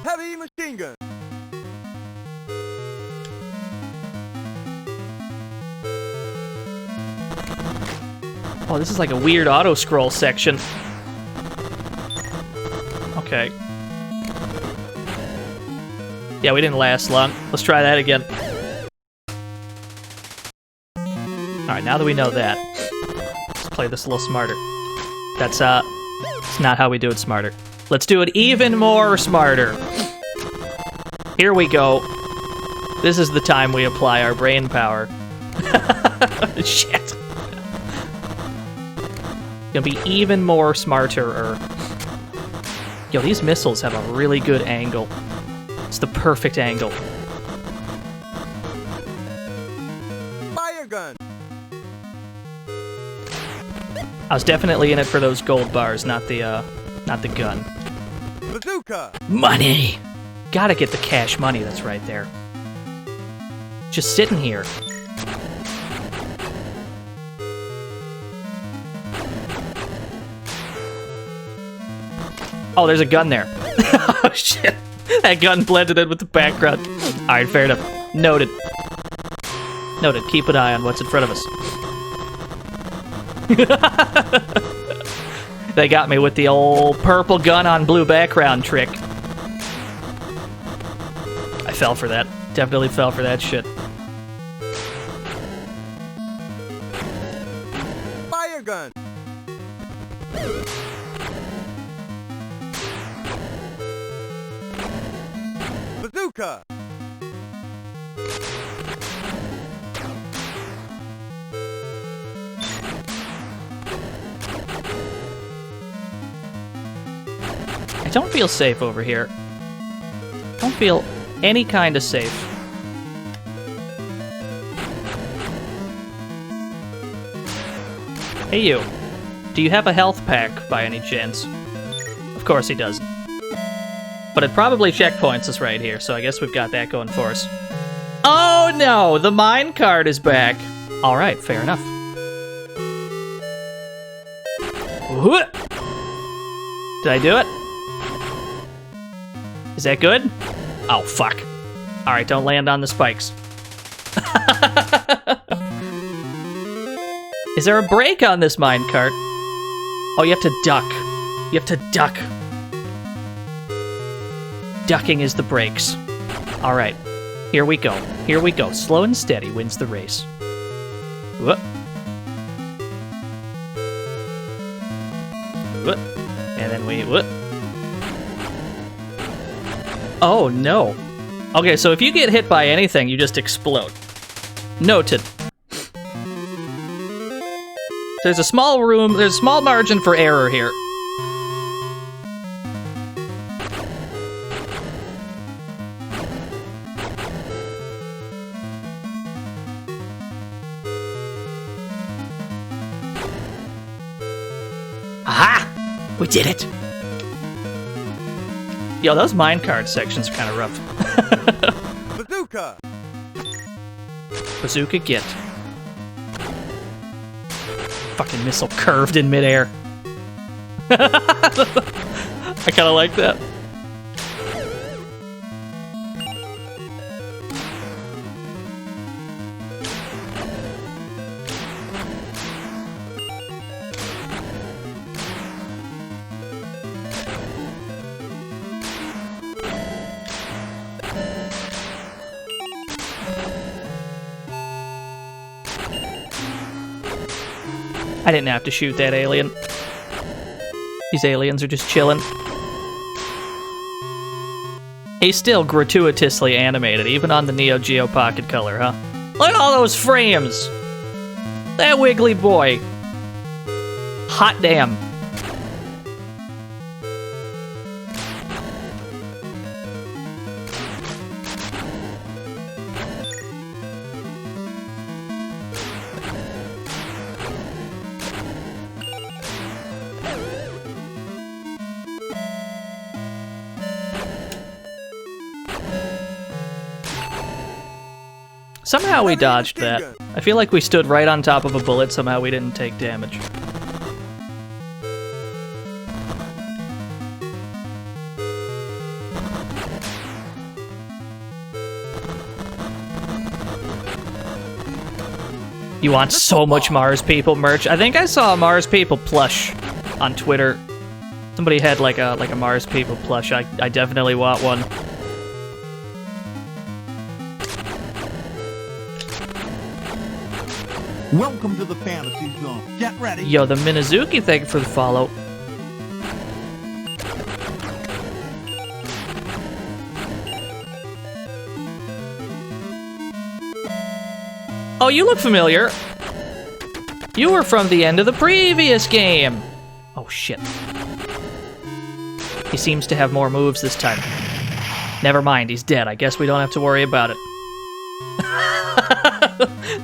[SPEAKER 1] Heavy machine gun.
[SPEAKER 2] Oh, this is like a weird auto-scroll section. Okay. Yeah, we didn't last long. Let's try that again. Alright, now that we know that, let's play this a little smarter. That's, it's not how we do it smarter. Let's do it even more smarter. Here we go. This is the time we apply our brain power. Shit. Gonna be even more smarter. Yo, these missiles have a really good angle. It's the perfect angle.
[SPEAKER 1] Fire gun.
[SPEAKER 2] I was definitely in it for those gold bars, not the gun.
[SPEAKER 1] Bazooka.
[SPEAKER 2] Money! Gotta get the cash money that's right there. Just sitting here. Oh, there's a gun there. Oh, shit. That gun blended in with the background. Alright, fair enough. Noted. Noted. Keep an eye on what's in front of us. They got me with the old purple gun on blue background trick. I fell for that. Definitely fell for that shit.
[SPEAKER 1] Fire gun. Bazooka.
[SPEAKER 2] I don't feel safe over here. Don't feel any kind of safe. Hey you, do you have a health pack by any chance? Of course he doesn't. But it probably checkpoints us right here, so I guess we've got that going for us. Oh no, the minecart is back. Alright, fair enough. Whoop. Did I do it? Is that good? Oh, fuck. Alright, don't land on the spikes. Is there a brake on this minecart? Oh, you have to duck. You have to duck. Ducking is the brakes. Alright, here we go. Here we go. Slow and steady wins the race. Whoop. Whoop. And then we... Whoop. Oh, no. Okay, so if you get hit by anything, you just explode. Noted. There's a small room, there's a small margin for error here. Aha! We did it! Yo, those minecart sections are kind of rough.
[SPEAKER 1] Bazooka.
[SPEAKER 2] Bazooka get. Fucking missile curved in midair. I kind of like that. I didn't have to shoot that alien. These aliens are just chilling. He's still gratuitously animated, even on the Neo Geo Pocket Color, huh? Look at all those frames! That wiggly boy! Hot damn. Somehow we dodged that. I feel like we stood right on top of a bullet, somehow we didn't take damage. You want so much Mars People merch? I think I saw a Mars People plush on Twitter. Somebody had like a Mars People plush. I definitely want one.
[SPEAKER 1] Welcome to the fantasy zone. Get ready.
[SPEAKER 2] Yo, the Minazuki, thank you for the follow. Oh, you look familiar. You were from the end of the previous game. Oh, shit. He seems to have more moves this time. Never mind, he's dead. I guess we don't have to worry about it.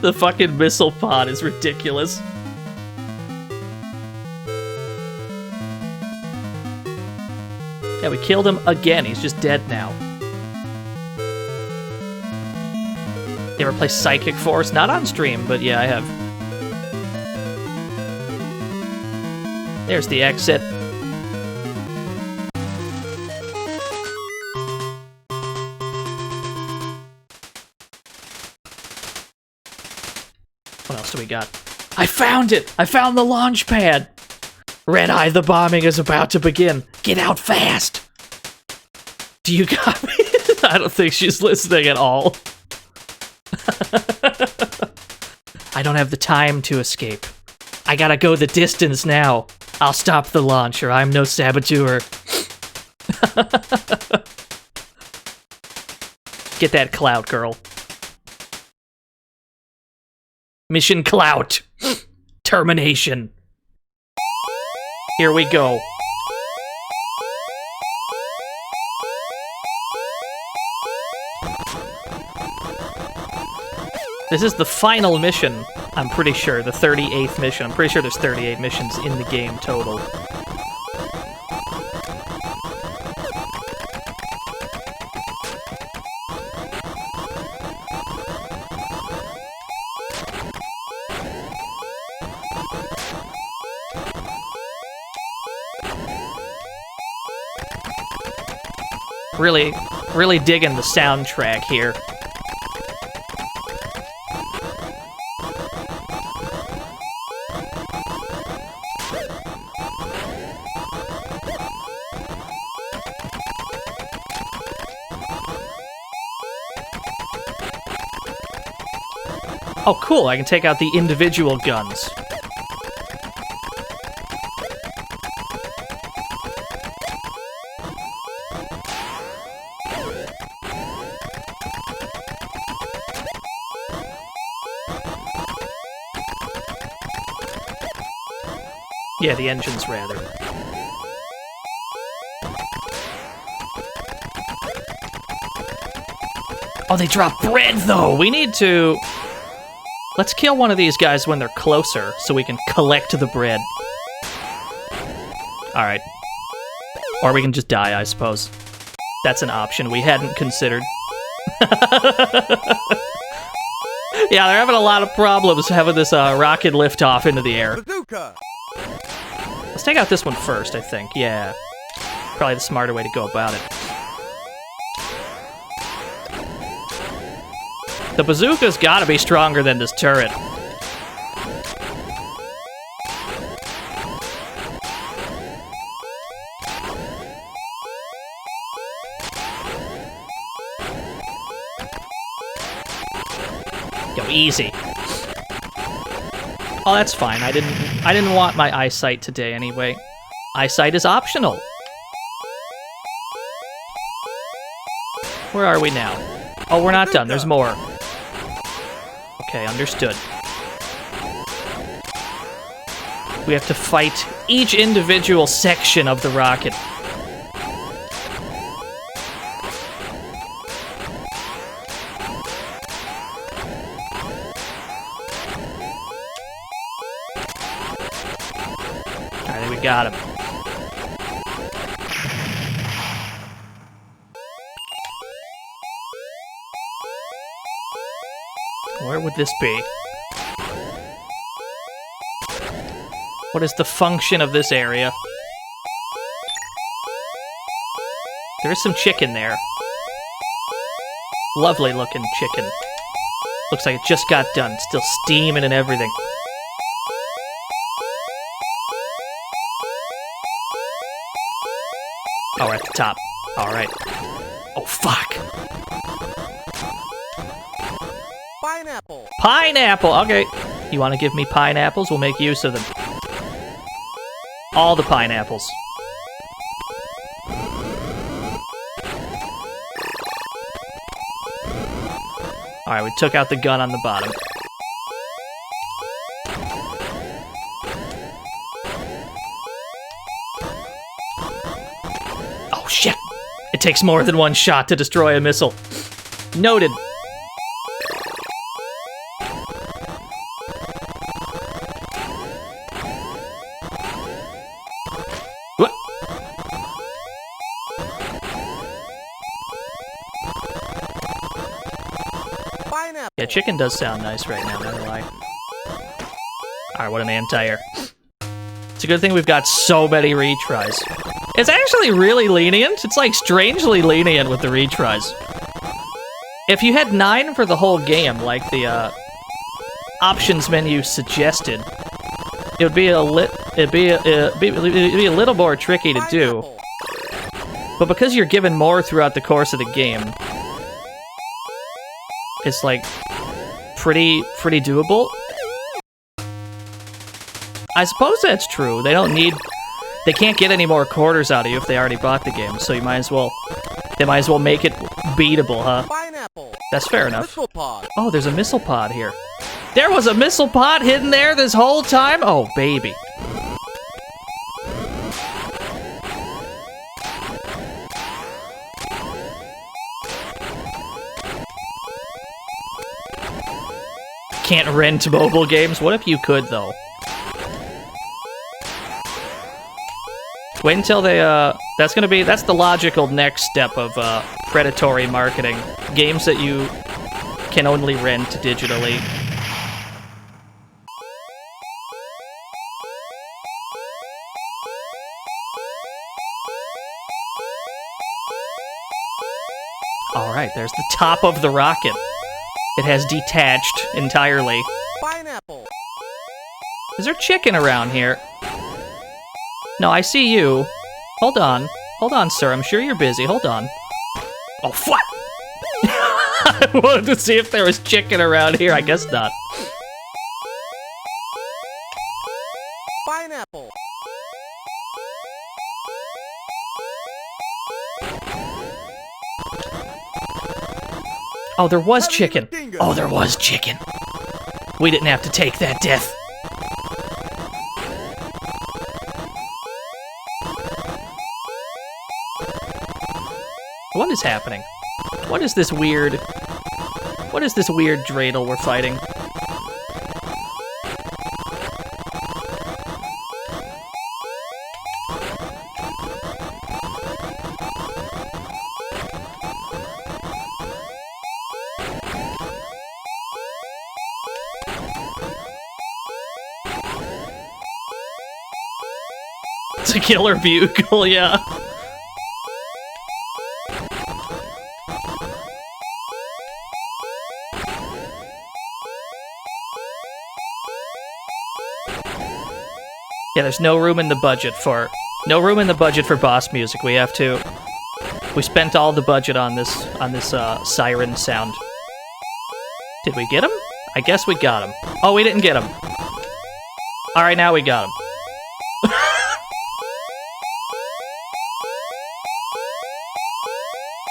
[SPEAKER 2] The fucking missile pod is ridiculous. Yeah, we killed him again. He's just dead now. You ever play Psychic Force? Not on stream, but yeah, I have. There's the exit. What else do we got? I found it! I found the launch pad! Red Eye, the bombing is about to begin. Get out fast! Do you got me? I don't think she's listening at all. I don't have the time to escape. I gotta go the distance now. I'll stop the launcher. I'm no saboteur. Get that clout, girl. Mission clout. Termination. Here we go. This is the final mission, I'm pretty sure, the 38th mission. I'm pretty sure there's 38 missions in the game total. Really digging the soundtrack here. Oh, cool, I can take out the individual guns. Yeah, the engines, rather. Oh, they drop bread, though! We need to... Let's kill one of these guys when they're closer, so we can collect the bread. Alright. Or we can just die, I suppose. That's an option we hadn't considered. Yeah, they're having a lot of problems having this rocket lift off into the air. Let's take out this one first, I think. Yeah. Probably the smarter way to go about it. The bazooka's gotta be stronger than this turret. Go easy. Oh, that's fine. I didn't want my eyesight today anyway. Eyesight is optional. Where are we now? Oh, we're not done. There's more. Okay, understood. We have to fight each individual section of the rocket. Alright, we got him. Where would this be? What is the function of this area? There is some chicken there. Lovely looking chicken. Looks like it just got done. Still steaming and everything. Oh, we're at the top. Alright. Oh, fuck.
[SPEAKER 4] Pineapple.
[SPEAKER 2] Pineapple! Okay. You want to give me pineapples? We'll make use of them. All the pineapples. Alright, we took out the gun on the bottom. Oh, shit! It takes more than one shot to destroy a missile. Noted. What?
[SPEAKER 4] Pineapple.
[SPEAKER 2] Yeah, chicken does sound nice right now, not gonna lie. Alright, what an anti-air. It's a good thing we've got so many retries. It's actually really lenient. It's like strangely lenient with the retries. If you had 9 for the whole game, like the options menu suggested, it would be it'd be a little more tricky to do. But because you're given more throughout the course of the game, it's like pretty doable. I suppose that's true. They can't get any more quarters out of you if they already bought the game, so they might as well make it beatable, huh?
[SPEAKER 4] Pineapple.
[SPEAKER 2] That's fair enough.
[SPEAKER 4] Missile pod.
[SPEAKER 2] Oh, there's a missile pod here. There was a missile pod hidden there this whole time? Oh, baby. Can't rent mobile games? What if you could, though? Wait until they, that's the logical next step of, predatory marketing. Games that you can only rent digitally. Alright, there's the top of the rocket. It has detached entirely.
[SPEAKER 4] Pineapple.
[SPEAKER 2] Is there chicken around here? No, I see you. Hold on. Hold on, sir. I'm sure you're busy. Hold on. Oh, what? I wanted to see if there was chicken around here. I guess not.
[SPEAKER 4] Pineapple.
[SPEAKER 2] Oh, there was chicken. Oh, there was chicken. We didn't have to take that death. What is happening? What is this weird dreidel we're fighting? It's a killer bugle, yeah. Yeah, there's no room in the budget for boss music. We spent all the budget on this siren sound. Did we get him? I guess we got him. Oh, we didn't get him. All right, now we got him.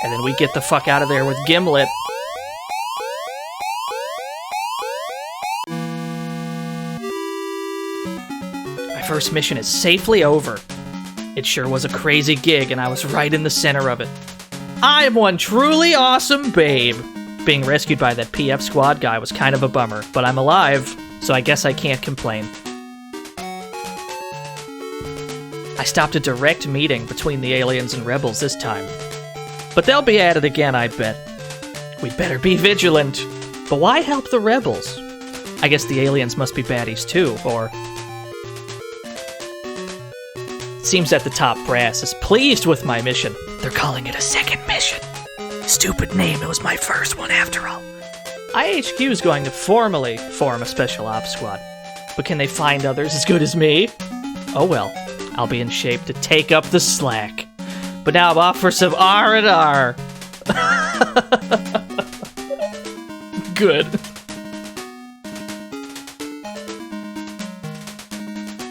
[SPEAKER 2] And then we get the fuck out of there with Gimlet. First mission is safely over. It sure was a crazy gig, and I was right in the center of it. I am one truly awesome babe. Being rescued by that PF squad guy was kind of a bummer, but I'm alive, so I guess I can't complain. I stopped a direct meeting between the aliens and rebels this time. But they'll be at it again, I bet. We'd better be vigilant. But why help the rebels? I guess the aliens must be baddies too, or... Seems that the top brass is pleased with my mission. They're calling it a second mission. Stupid name, it was my first one after all. IHQ is going to formally form a special ops squad. But can they find others as good as me? Oh well, I'll be in shape to take up the slack. But now I'm off for some R&R. Good.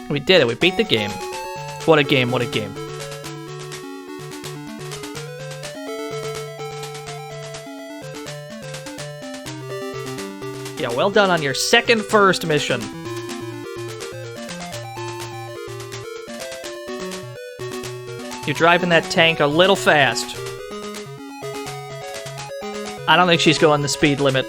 [SPEAKER 2] We did it, we beat the game. What a game, what a game. Yeah, well done on your first mission. You're driving that tank a little fast. I don't think she's going the speed limit.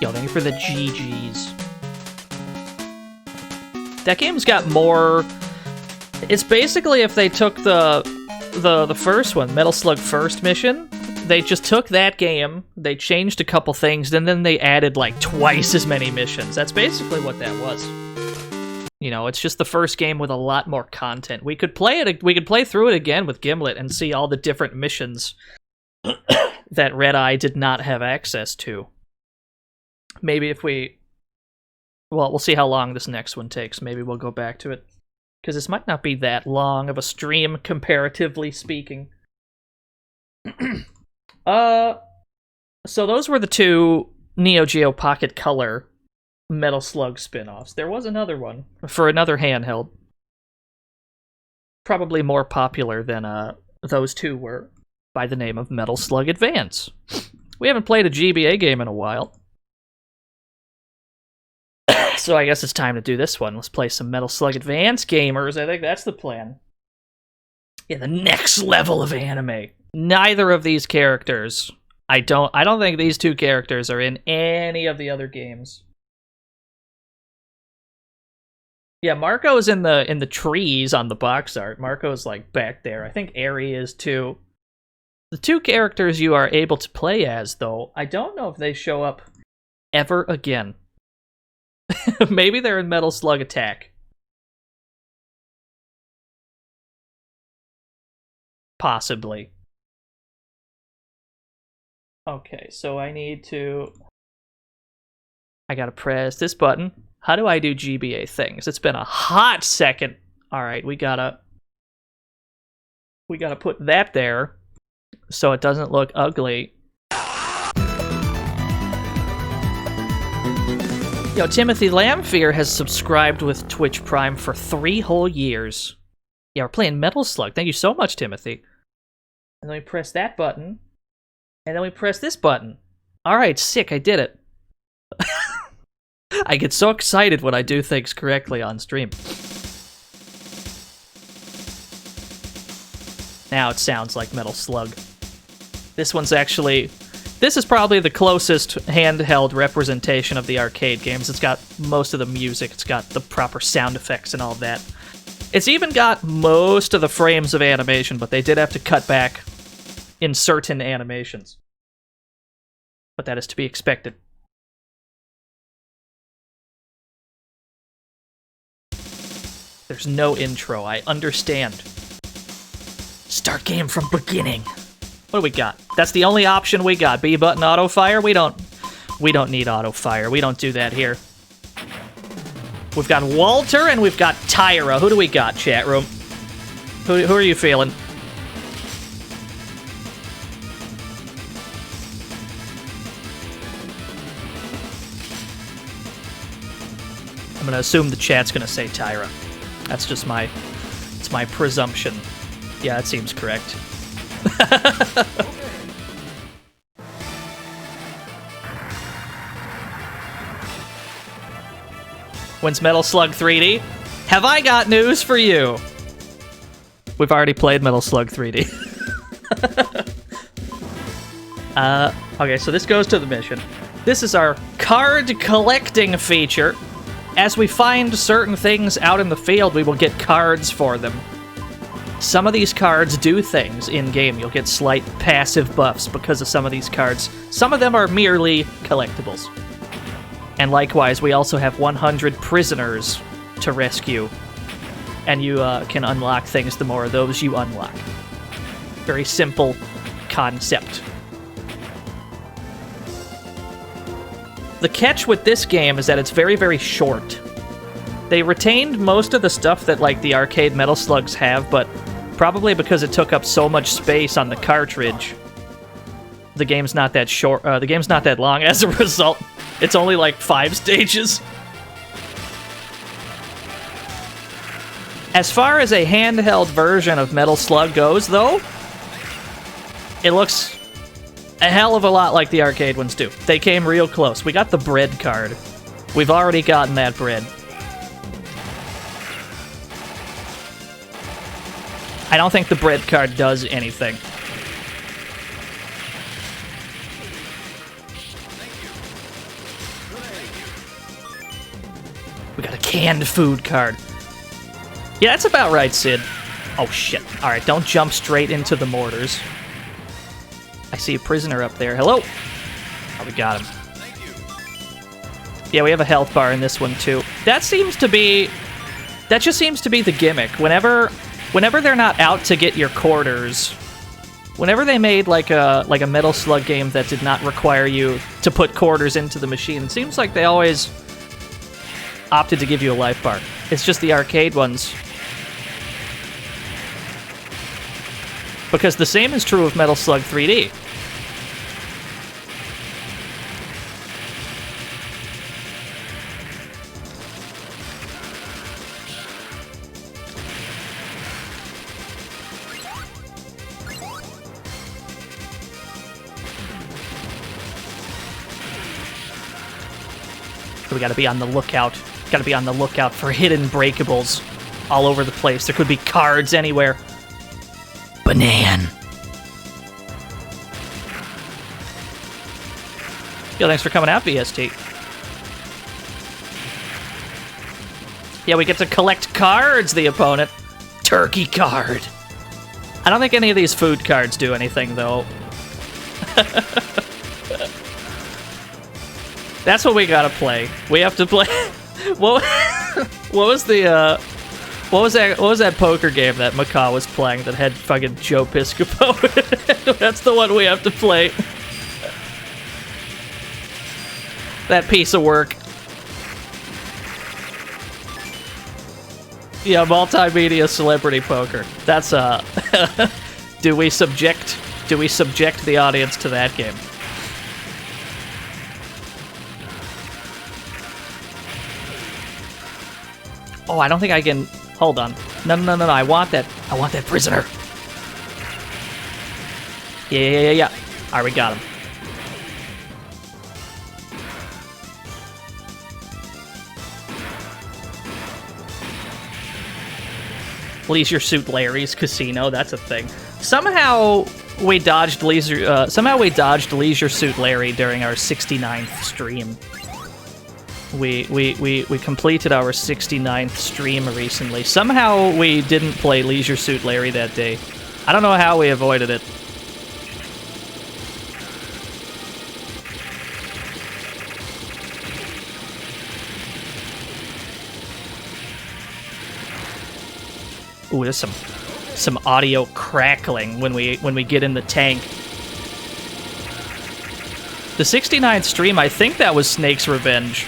[SPEAKER 2] Yo, thank you for the GGs. That game's got more... It's basically if they took the first one, Metal Slug First Mission, they just took that game, they changed a couple things, and then they added like twice as many missions. That's basically what that was. You know, it's just the first game with a lot more content. We could play through it again with Gimlet and see all the different missions that Red Eye did not have access to. Maybe if we... Well, we'll see how long this next one takes. Maybe we'll go back to it. Because this might not be that long of a stream, comparatively speaking. So those were the two Neo Geo Pocket Color Metal Slug spin-offs. There was another one for another handheld. Probably more popular than those two were, by the name of Metal Slug Advance. We haven't played a GBA game in a while. So I guess it's time to do this one. Let's play some Metal Slug Advance, gamers. I think that's the plan. Yeah, the next level of anime. Neither of these characters... I don't think these two characters are in any of the other games. Yeah, Marco's in the trees on the box art. Marco's like back there. I think Eri is too. The two characters you are able to play as, though, I don't know if they show up ever again. Maybe they're in Metal Slug Attack. Possibly. Okay, so I gotta press this button. How do I do GBA things? It's been a hot second. Alright, we gotta put that there so it doesn't look ugly. Yo, Timothy Lamfear has subscribed with Twitch Prime for 3 whole years. Yeah, we're playing Metal Slug. Thank you so much, Timothy. And then we press that button. And then we press this button. Alright, sick, I did it. I get so excited when I do things correctly on stream. Now it sounds like Metal Slug. This one's actually... This is probably the closest handheld representation of the arcade games. It's got most of the music, it's got the proper sound effects and all that. It's even got most of the frames of animation, but they did have to cut back in certain animations. But that is to be expected. There's no intro, I understand. Start game from beginning. What do we got? That's the only option we got. B button auto fire? We don't need auto fire. We don't do that here. We've got Walter and we've got Tyra. Who do we got, chat room? Who are you feeling? I'm gonna assume the chat's gonna say Tyra. That's just it's my presumption. Yeah, that seems correct. When's Metal Slug 3D? Have I got news for you? We've already played Metal Slug 3D. Okay, so this goes to the mission. This is our card collecting feature. As we find certain things out in the field, we will get cards for them. some of these cards do things in-game. You'll get slight passive buffs because of some of these cards. Some of them are merely collectibles. And likewise, we also have 100 prisoners to rescue. And you can unlock things the more of those you unlock. Very simple concept. The catch with this game is that it's very, very short. They retained most of the stuff that, like, the arcade Metal Slugs have, but probably because it took up so much space on the cartridge, the game's not that short. The game's not that long. As a result, it's only like 5 stages. As far as a handheld version of Metal Slug goes, though, it looks a hell of a lot like the arcade ones do. They came real close. We got the bread card. We've already gotten that bread. I don't think the bread card does anything. We got a canned food card. Yeah, that's about right, Sid. Oh, shit. Alright, don't jump straight into the mortars. I see a prisoner up there. Hello! Oh, we got him. Yeah, we have a health bar in this one, too. That seems to be... That just seems to be the gimmick. Whenever they're not out to get your quarters, whenever they made like a Metal Slug game that did not require you to put quarters into the machine, it seems like they always opted to give you a life bar. It's just the arcade ones. Because the same is true of Metal Slug 3D. We gotta be on the lookout. Gotta be on the lookout for hidden breakables all over the place. There could be cards anywhere. Banan. Yo, thanks for coming out, BST. Yeah, we get to collect cards, the opponent. Turkey card. I don't think any of these food cards do anything, though. That's what we gotta play. We have to play... what was the, What was that poker game that Macaw was playing that had fucking Joe Piscopo? That's the one we have to play. That piece of work. Yeah, multimedia celebrity poker. That's do we subject the audience to that game? Oh, I don't think I can. Hold on. No. I want that prisoner. Yeah. All right, we got him. Leisure Suit Larry's Casino. That's a thing. Somehow we dodged Leisure Suit Larry during our 69th stream. We completed our 69th stream recently. Somehow we didn't play Leisure Suit Larry that day. I don't know how we avoided it. Ooh, there's some audio crackling when we get in the tank. The 69th stream, I think that was Snake's Revenge.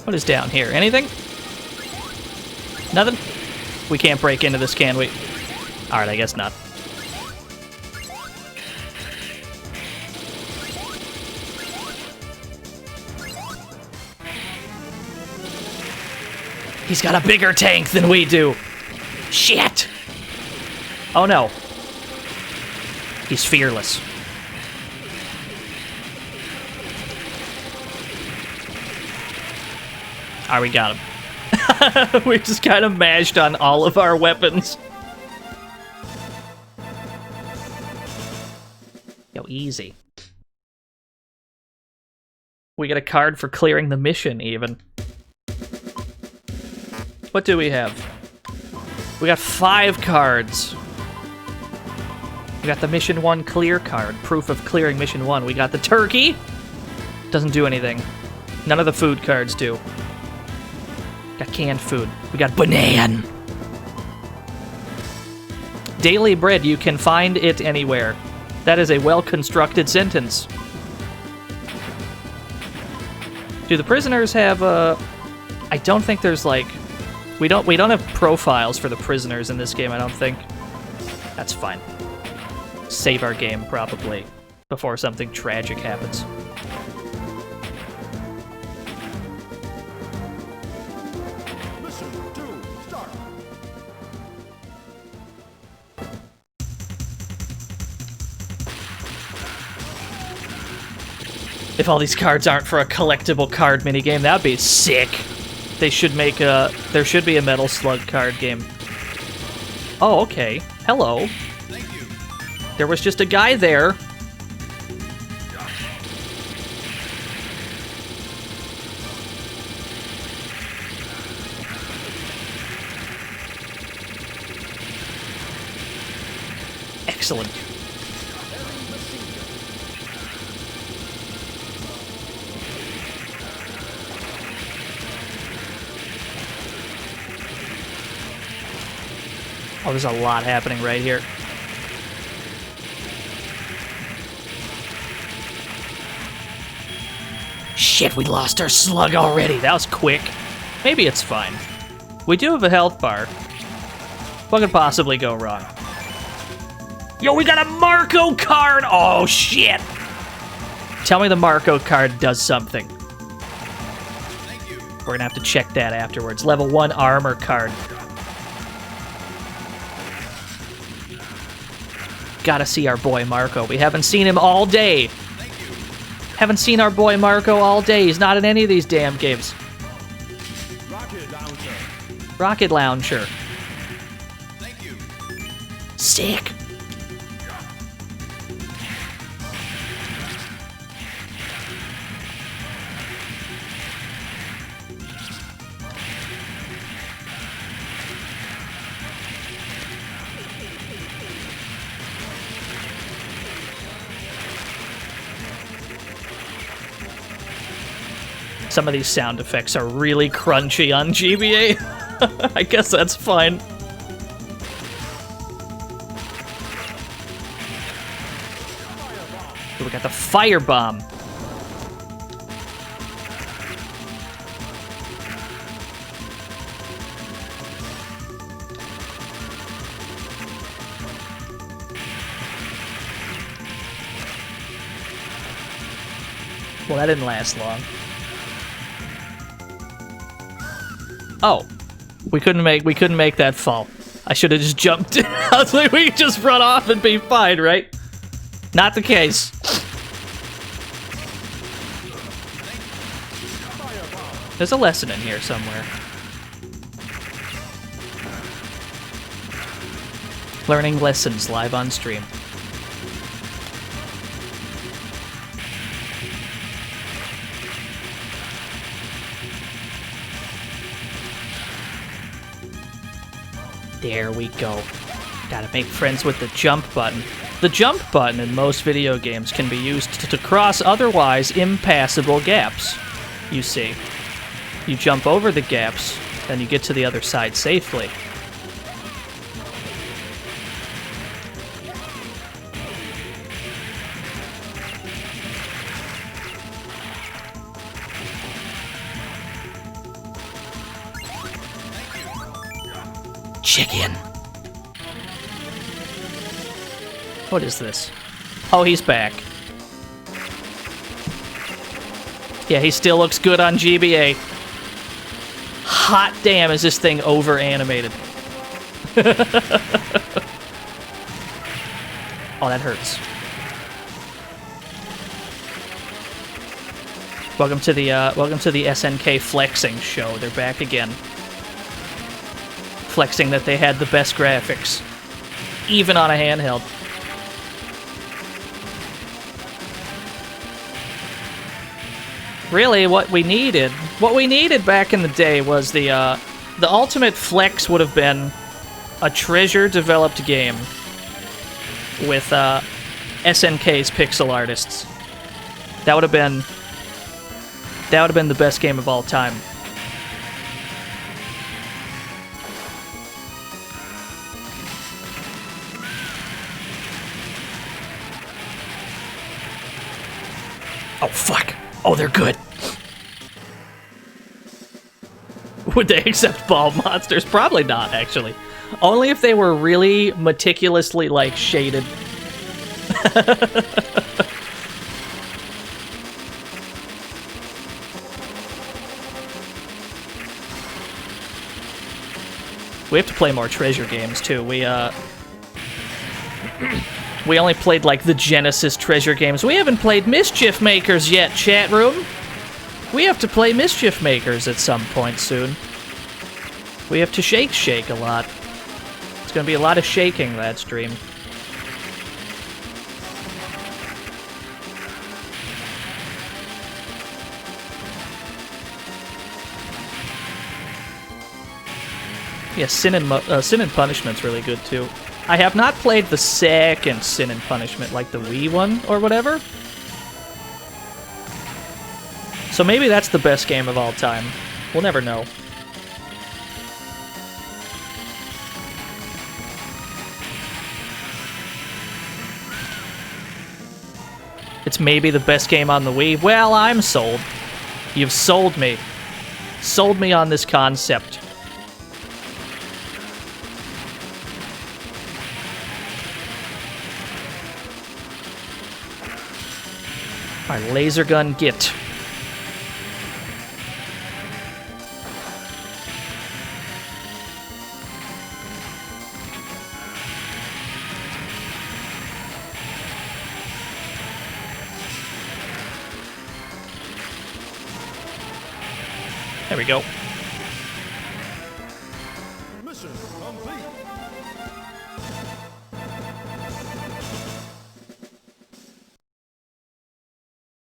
[SPEAKER 2] What is down here? Anything? Nothing? We can't break into this, can we? Alright, I guess not. He's got a bigger tank than we do. Shit! Oh no. He's fearless. Alright, we got him. We just kind of mashed on all of our weapons. Yo, easy. We get a card for clearing the mission, even. What do we have? We got 5 cards. We got the Mission 1 clear card, proof of clearing Mission 1. We got the turkey. Doesn't do anything. None of the food cards do. Got canned food. We got banana. Daily bread, you can find it anywhere. That is a well-constructed sentence. Do the prisoners have I don't think there's like we don't have profiles for the prisoners in this game, I don't think. That's fine. Save our game probably before something tragic happens.
[SPEAKER 1] Mission 2, start.
[SPEAKER 2] If all these cards aren't for a collectible card minigame, that'd be sick. They should make a... There should be a Metal Slug card game. Oh, okay. Hello.
[SPEAKER 1] Thank you.
[SPEAKER 2] There was just a guy there. Excellent. Oh, there's a lot happening right here. Shit, we lost our slug already. That was quick. Maybe it's fine. We do have a health bar. What could possibly go wrong? Yo, we got a Marco card! Oh, shit! Tell me the Marco card does something.
[SPEAKER 1] Thank you.
[SPEAKER 2] We're gonna have to check that afterwards. Level 1 armor card. Gotta see our boy Marco. We haven't seen him all day. Haven't seen our boy Marco all day. He's not in any of these damn games.
[SPEAKER 1] Rocket launcher.
[SPEAKER 2] Rocket launcher.
[SPEAKER 1] Thank you.
[SPEAKER 2] Sick. Some of these sound effects are really crunchy on GBA. I guess that's fine. We got the firebomb. Well, that didn't last long. Oh, we couldn't make that fall. I should have just jumped. I was like, we could just run off and be fine, right? Not the case. There's a lesson in here somewhere. Learning lessons live on stream. There we go. Gotta make friends with the jump button. The jump button in most video games can be used to cross otherwise impassable gaps. You see. You jump over the gaps, then you get to the other side safely. Chicken. What is this? Oh, he's back. Yeah, he still looks good on GBA. Hot damn, is this thing over animated? Oh, that hurts. Welcome to the SNK flexing show. They're back again. Flexing that they had the best graphics, even on a handheld. Really, what we needed back in the day was the ultimate flex would have been a Treasure-developed game with SNK's pixel artists. That would have been the best game of all time. Oh fuck! Oh, they're good. Would they accept ball monsters? Probably not, actually. Only if they were really meticulously, like, shaded. We have to play more Treasure games, too. We only played, like, the Genesis Treasure games. We haven't played Mischief Makers yet, chat room. We have to play Mischief Makers at some point soon. We have to shake a lot. It's gonna be a lot of shaking that stream. Yeah, Sin and Punishment's really good, too. I have not played the second Sin and Punishment, like the Wii one or whatever. So maybe that's the best game of all time. We'll never know. It's maybe the best game on the Wii. Well, I'm sold. You've sold me. Sold me on this concept. Alright, laser gun, get. There we go.
[SPEAKER 1] Mission complete.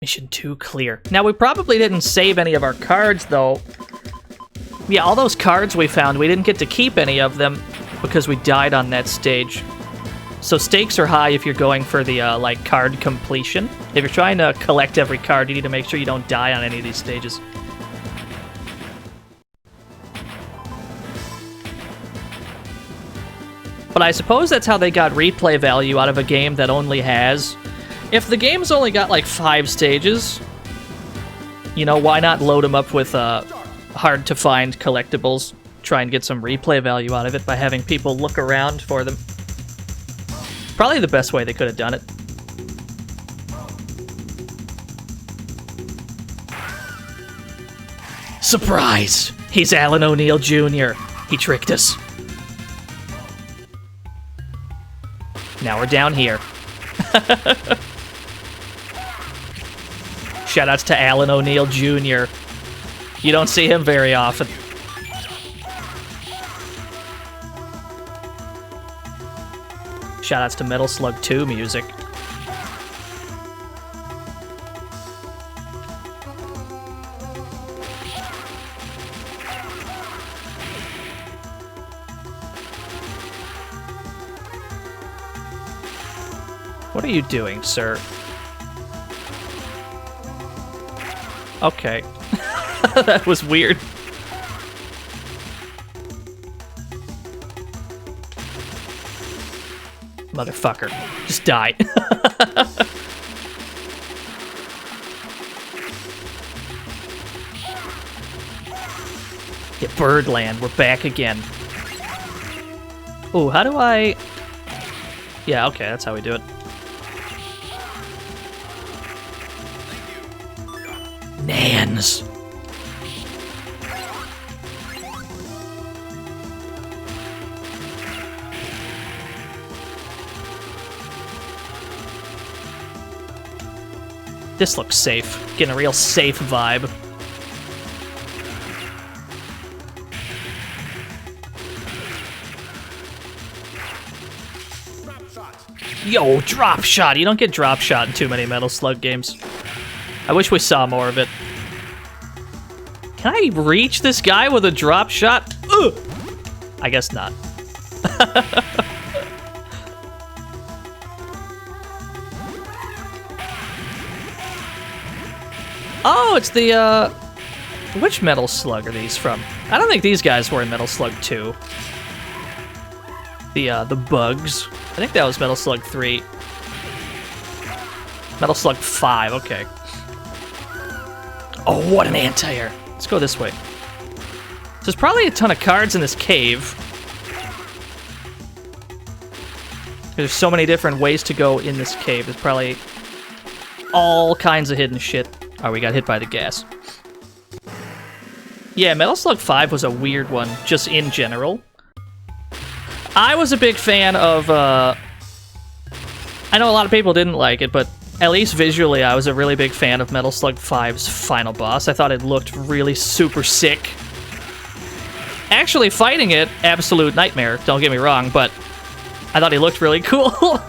[SPEAKER 2] Mission 2 clear. Now, we probably didn't save any of our cards, though. Yeah, all those cards we found, we didn't get to keep any of them because we died on that stage. So stakes are high if you're going for the, like, card completion. If you're trying to collect every card, you need to make sure you don't die on any of these stages. But I suppose that's how they got replay value out of a game that only has... If the game's only got, like, 5 stages, you know, why not load them up with hard-to-find collectibles? Try and get some replay value out of it by having people look around for them. Probably the best way they could have done it. Surprise! He's Alan O'Neill Jr. He tricked us. Now we're down here. Shoutouts to Alan O'Neill Jr. You don't see him very often. Shoutouts to Metal Slug 2 music. What are you doing, sir? Okay. That was weird. Motherfucker. Just die. Yeah, Birdland. We're back again. Ooh, how do I... Yeah, okay, that's how we do it. Nans. This looks safe. Getting a real safe vibe. Yo, drop shot! You don't get drop shot in too many Metal Slug games. I wish we saw more of it. Can I reach this guy with a drop shot? Ugh! I guess not. Oh, it's the, which Metal Slug are these from? I don't think these guys were in Metal Slug 2. The bugs. I think that was Metal Slug 3. Metal Slug 5, okay. Oh, what an anti-air. Let's go this way. So there's probably a ton of cards in this cave. There's so many different ways to go in this cave. There's probably all kinds of hidden shit. Oh, we got hit by the gas. Yeah, Metal Slug 5 was a weird one, just in general. I was a big fan of, I know a lot of people didn't like it, but at least visually, I was a really big fan of Metal Slug 5's final boss. I thought it looked really super sick. Actually, fighting it, absolute nightmare, don't get me wrong, but I thought he looked really cool.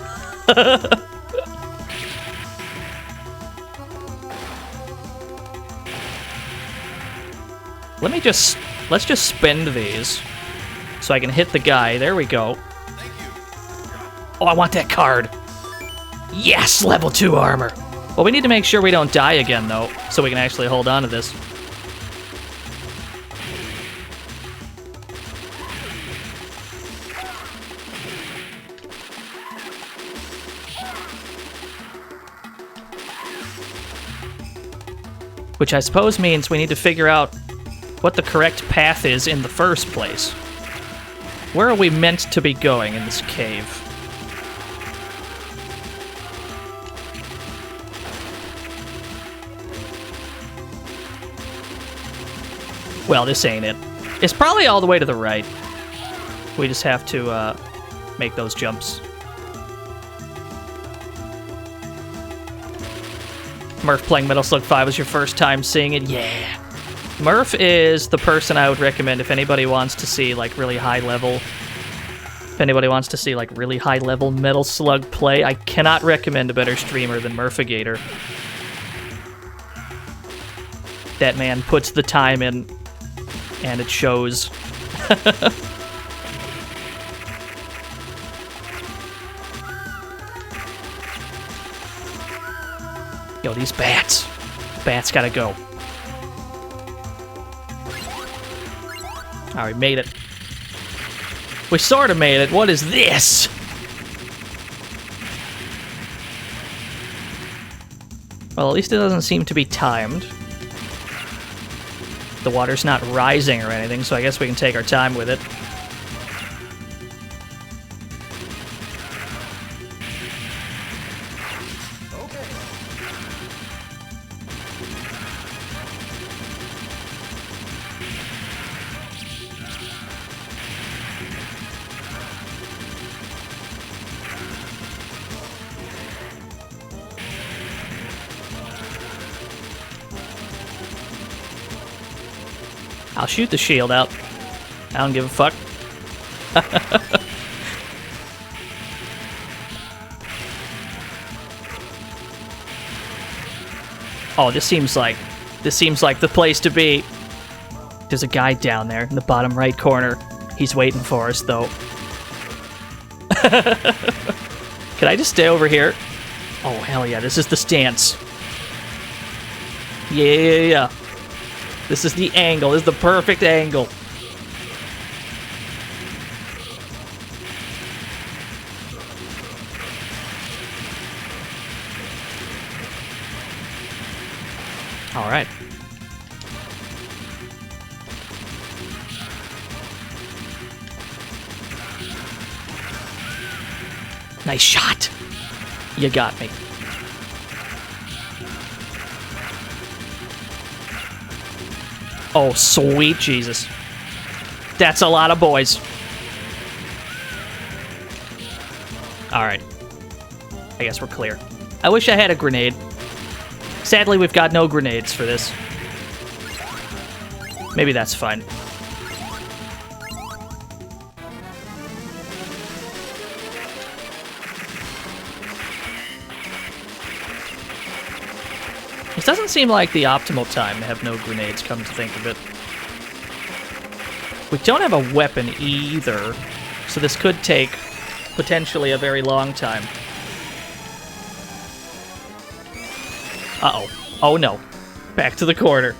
[SPEAKER 2] Let's just spend these so I can hit the guy. There we go. Oh, I want that card. Yes, level 2 armor. Well, we need to make sure we don't die again, though, so we can actually hold on to this. Which I suppose means we need to figure out what the correct path is in the first place. Where are we meant to be going in this cave? Well, this ain't it. It's probably all the way to the right. We just have to make those jumps. Murph playing Metal Slug 5 was your first time seeing it? Yeah. Murph is the person I would recommend if anybody wants to see, like, really high level... If anybody wants to see, like, really high level Metal Slug play, I cannot recommend a better streamer than Murphigator. That man puts the time in, and it shows. Yo, these bats. Bats gotta go. Alright, we made it. We sort of made it. What is this? Well, at least it doesn't seem to be timed. The water's not rising or anything, so I guess we can take our time with it. I'll shoot the shield out. I don't give a fuck. Oh, this seems like the place to be. There's a guy down there in the bottom right corner. He's waiting for us, though. Can I just stay over here? Oh, hell yeah, this is the stance. Yeah. This is the angle. This is the perfect angle. All right. Nice shot. You got me. Oh, sweet Jesus. That's a lot of boys. Alright. I guess we're clear. I wish I had a grenade. Sadly, we've got no grenades for this. Maybe that's fine. This doesn't seem like the optimal time to have no grenades, come to think of it. We don't have a weapon either, so this could take potentially a very long time. Uh-oh. Oh no. Back to the corner.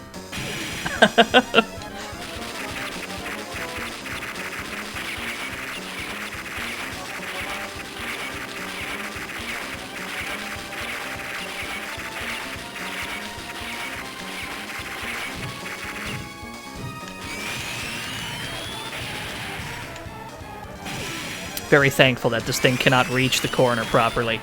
[SPEAKER 2] Very thankful that this thing cannot reach the corner properly.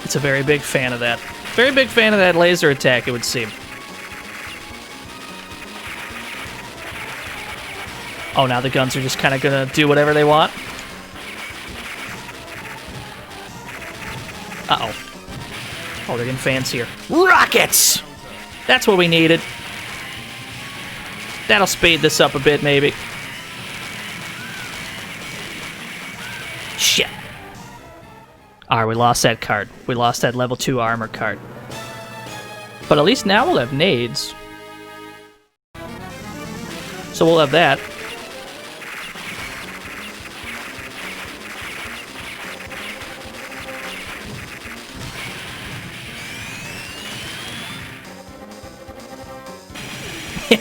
[SPEAKER 2] It's a very big fan of that. Very big fan of that laser attack, it would seem. Oh, now the guns are just kind of gonna do whatever they want. Uh-oh. Oh, they're getting fancier. Rockets! That's what we needed. That'll speed this up a bit, maybe. Shit. Alright, we lost that card. We lost that level 2 armor card. But at least now we'll have nades. So we'll have that.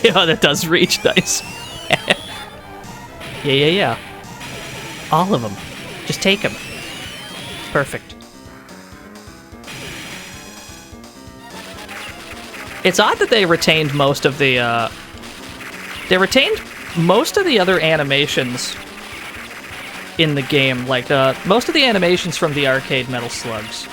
[SPEAKER 2] Yeah, that does reach. Nice. Yeah. All of them. Just take them. Perfect. It's odd that they retained most of the, they retained most of the other animations in the game, like, most of the animations from the arcade Metal Slugs.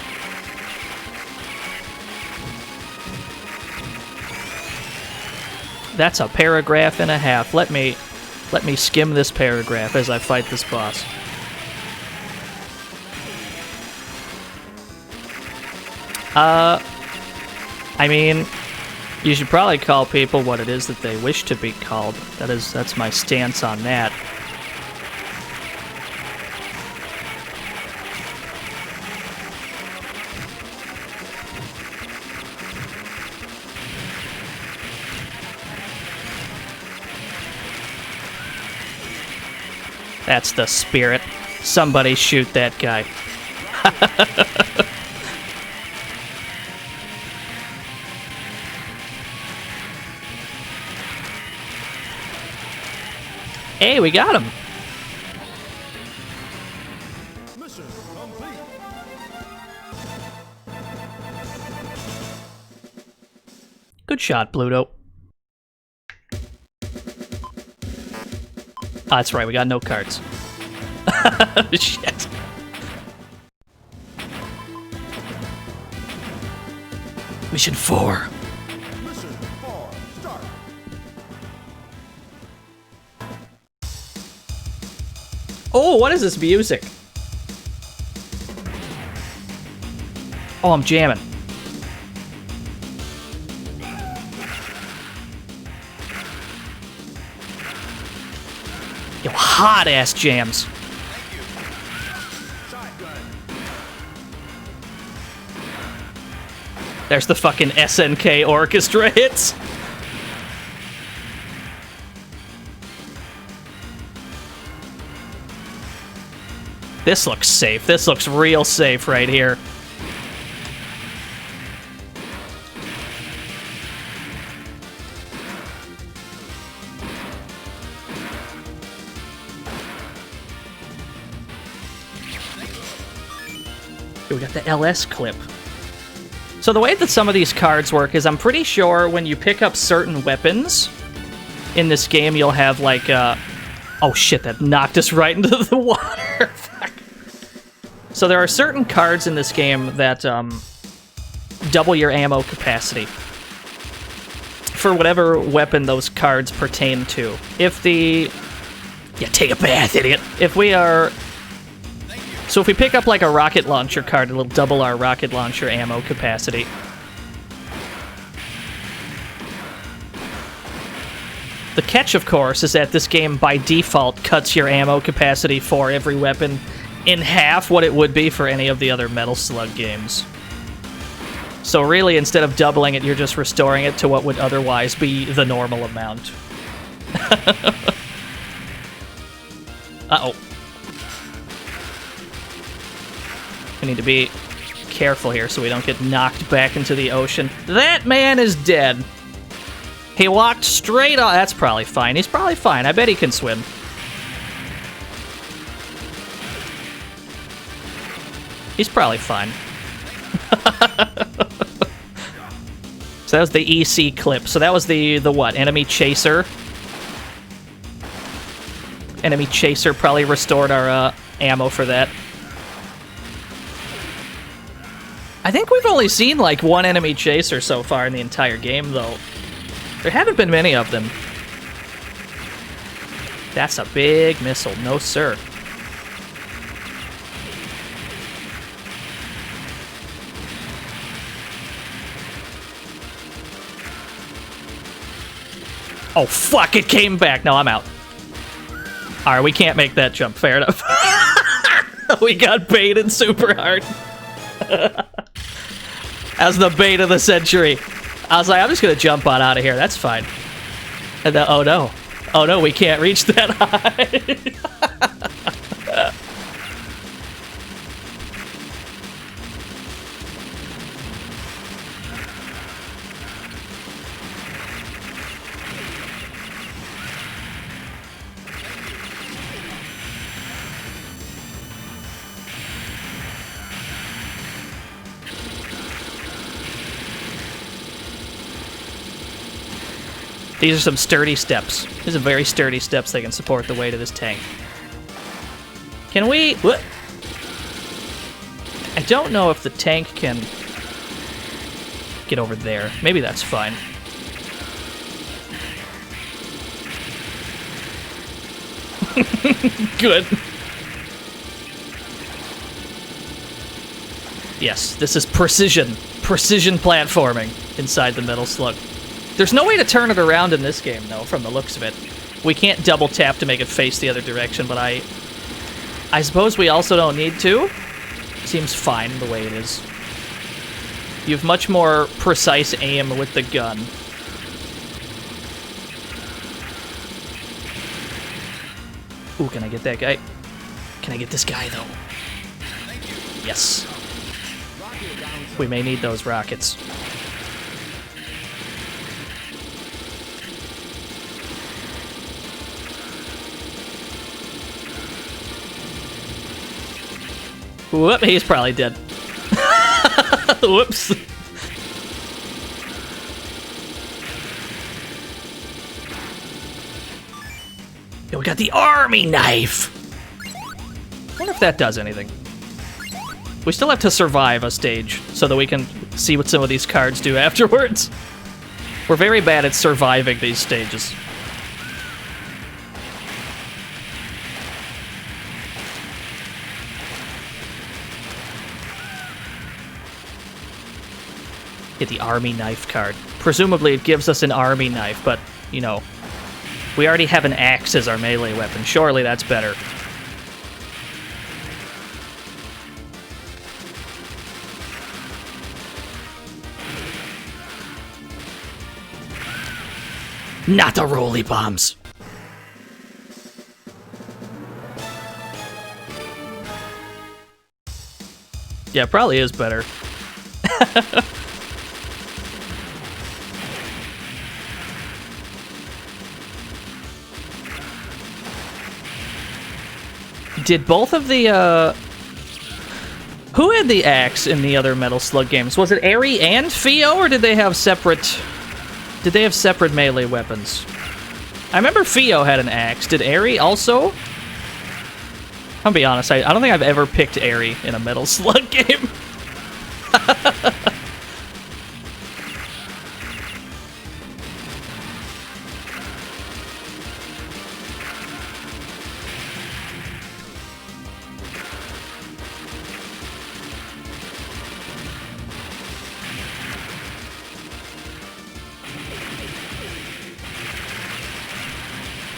[SPEAKER 2] That's a paragraph and a half. Let me skim this paragraph as I fight this boss. I mean, you should probably call people what it is that they wish to be called. That's my stance on that. That's the spirit. Somebody shoot that guy. Hey, we got him.
[SPEAKER 1] Mission complete.
[SPEAKER 2] Good shot, Bluto. Ah, that's right, we got no cards. Shit. Mission 4.
[SPEAKER 1] Mission 4. Start.
[SPEAKER 2] Oh, what is this music? Oh, I'm jamming. Yo, hot-ass jams. There's the fucking SNK orchestra hits. This looks safe. This looks real safe right here. Here we got the LS clip. So the way that some of these cards work is I'm pretty sure when you pick up certain weapons in this game, you'll have like, oh shit, that knocked us right into the water. Fuck. So there are certain cards in this game that double your ammo capacity for whatever weapon those cards pertain to. If the... Yeah, take a bath, idiot. If we are... So if we pick up like a rocket launcher card, it'll double our rocket launcher ammo capacity. The catch, of course, is that this game by default cuts your ammo capacity for every weapon in half what it would be for any of the other Metal Slug games. So really, instead of doubling it, you're just restoring it to what would otherwise be the normal amount. Uh-oh. We need to be careful here so we don't get knocked back into the ocean. That man is dead. He walked straight on. That's probably fine. He's probably fine. I bet he can swim. He's probably fine. So that was the EC clip. So that was the what? Enemy chaser. Enemy chaser probably restored our ammo for that. I think we've only seen like one enemy chaser so far in the entire game, though. There haven't been many of them. That's a big missile. No, sir. Oh, fuck, it came back. No, I'm out. Alright, we can't make that jump. Fair enough. We got baited super hard. As the bait of the century. I was like, I'm just gonna jump on out of here. That's fine. And then, oh no. Oh no, we can't reach that high. These are some sturdy steps. These are very sturdy steps that can support the weight of this tank. Can we... What? I don't know if the tank can get over there. Maybe that's fine. Good. Yes, this is precision. Precision platforming inside the Metal Slug. There's no way to turn it around in this game, though, from the looks of it. We can't double tap to make it face the other direction, but I suppose we also don't need to. Seems fine the way it is. You have much more precise aim with the gun. Ooh, can I get that guy? Can I get this guy, though? Yes. We may need those rockets. Whoop, he's probably dead. Whoops. Yo, we got the army knife! I wonder if that does anything. We still have to survive a stage so that we can see what some of these cards do afterwards. We're very bad at surviving these stages. Get the army knife card. Presumably it gives us an army knife, but, you know, we already have an axe as our melee weapon. Surely that's better. Not the rolly bombs. Yeah, it probably is better. Did both of the, Who had the axe in the other Metal Slug games? Was it Aerie and Fio, or did they have separate... Did they have separate melee weapons? I remember Fio had an axe. Did Aerie also? I'll be honest, I don't think I've ever picked Aerie in a Metal Slug game.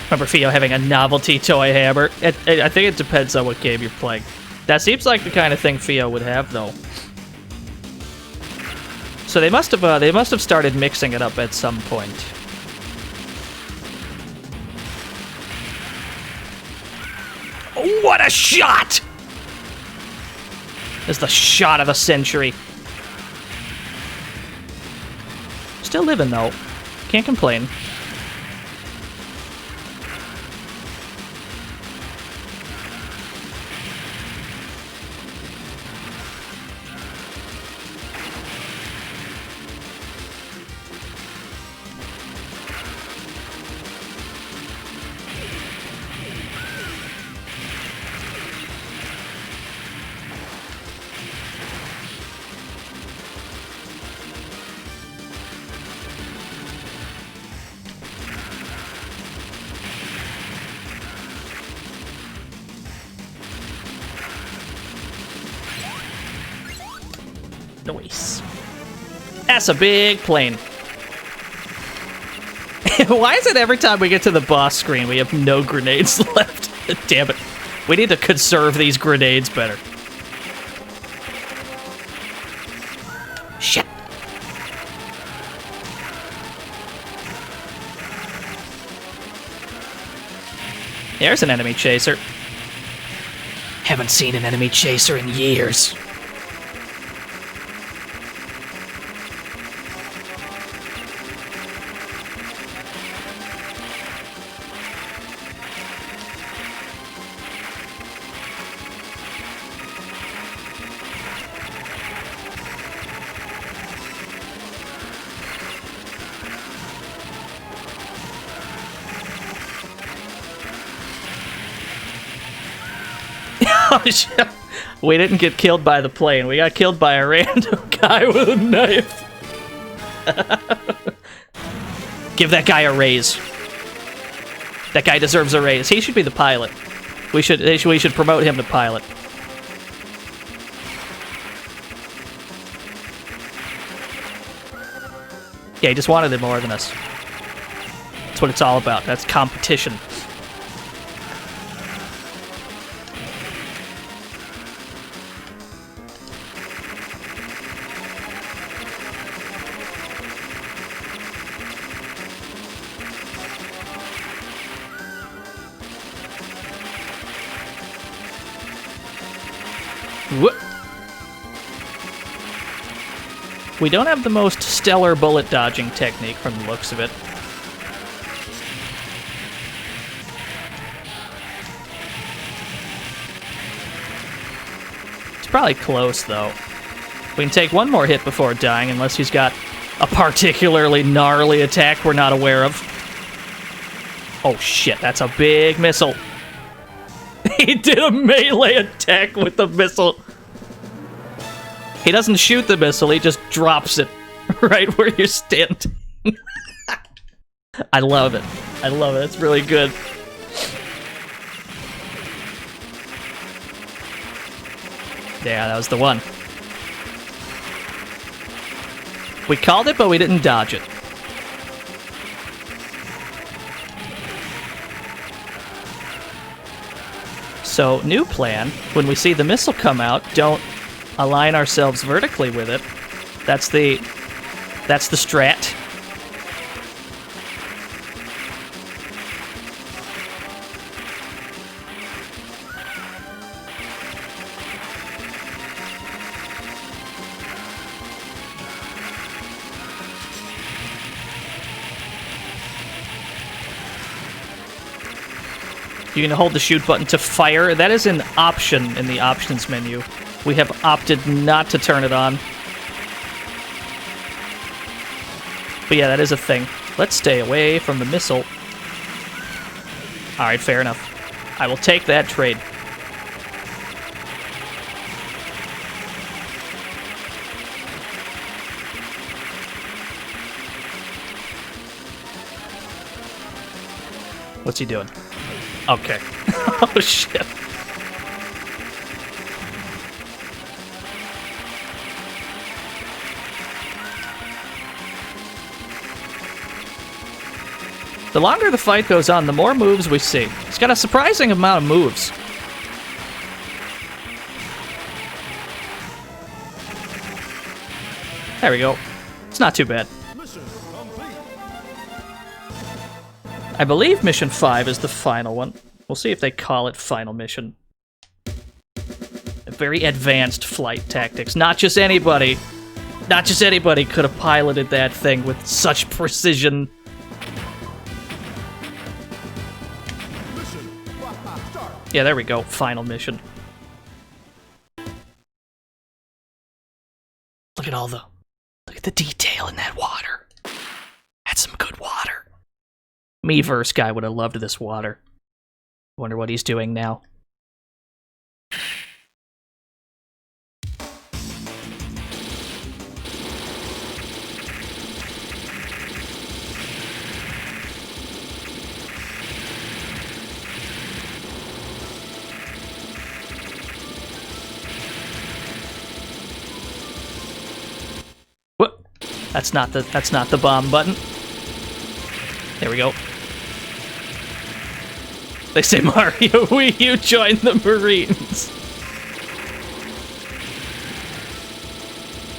[SPEAKER 2] Remember Fio having a novelty toy hammer. I think it depends on what game you're playing. That seems like the kind of thing Fio would have, though. So they must have started mixing it up at some point. Oh, what a shot! It's the shot of the century. Still living, though. Can't complain. Nice. That's a big plane. Why is it every time we get to the boss screen we have no grenades left? Damn it. We need to conserve these grenades better. Shit. There's an enemy chaser. Haven't seen an enemy chaser in years. Oh, shit. We didn't get killed by the plane. We got killed by a random guy with a knife. Give that guy a raise. That guy deserves a raise. He should be the pilot. We should promote him to pilot. Yeah, he just wanted it more than us. That's what it's all about. That's competition. Whoop. We don't have the most stellar bullet dodging technique from the looks of it. It's probably close, though. We can take one more hit before dying, unless he's got a particularly gnarly attack we're not aware of. Oh shit, that's a big missile. He did a melee attack with the missile. He doesn't shoot the missile, he just drops it right where you're standing. I love it. I love it. It's really good. Yeah, that was the one. We called it, but we didn't dodge it. So, new plan, when we see the missile come out, don't align ourselves vertically with it. That's the strat. You can hold the shoot button to fire. That is an option in the options menu. We have opted not to turn it on. But yeah, that is a thing. Let's stay away from the missile. Alright, fair enough. I will take that trade. What's he doing? Okay. Oh, shit. The longer the fight goes on, the more moves we see. He's got a surprising amount of moves. There we go. It's not too bad. I believe Mission 5 is the final one. We'll see if they call it Final Mission. Very advanced flight tactics. Not just anybody could have piloted that thing with such precision. Yeah, there we go. Final mission. Look at the detail in that water. That's some good water. Meverse guy would have loved this water. Wonder what he's doing now. What? That's not the bomb button. There we go. They say, Mario, will you join the Marines?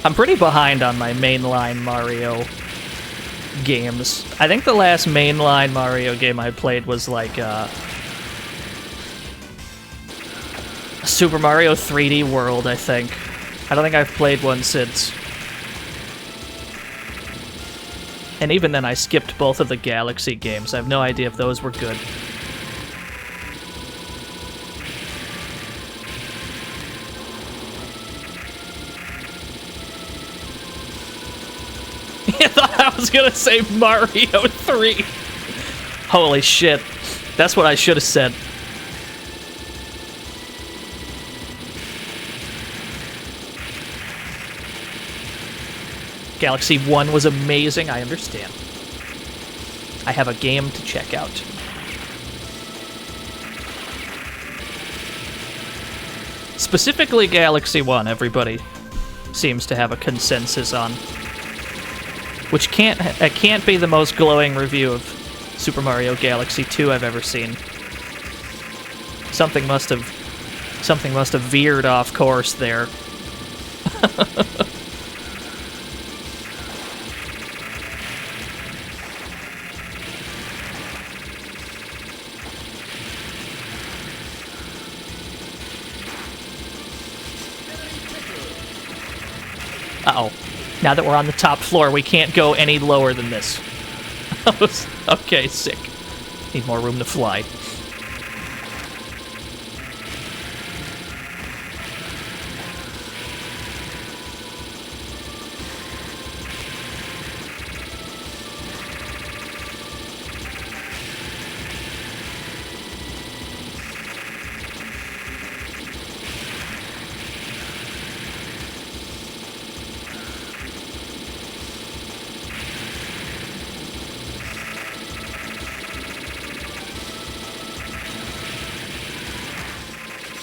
[SPEAKER 2] I'm pretty behind on my mainline Mario games. I think the last mainline Mario game I played was like Super Mario 3D World, I think. I don't think I've played one since. And even then I skipped both of the Galaxy games. I have no idea if those were good. I thought I was gonna say Mario 3. Holy shit. That's what I should have said. Galaxy 1 was amazing, I understand. I have a game to check out. Specifically Galaxy 1, everybody seems to have a consensus on. Which can't be the most glowing review of Super Mario Galaxy 2 I've ever seen. Something must have veered off course there. Uh-oh. Now that we're on the top floor, we can't go any lower than this. Okay, sick. Need more room to fly.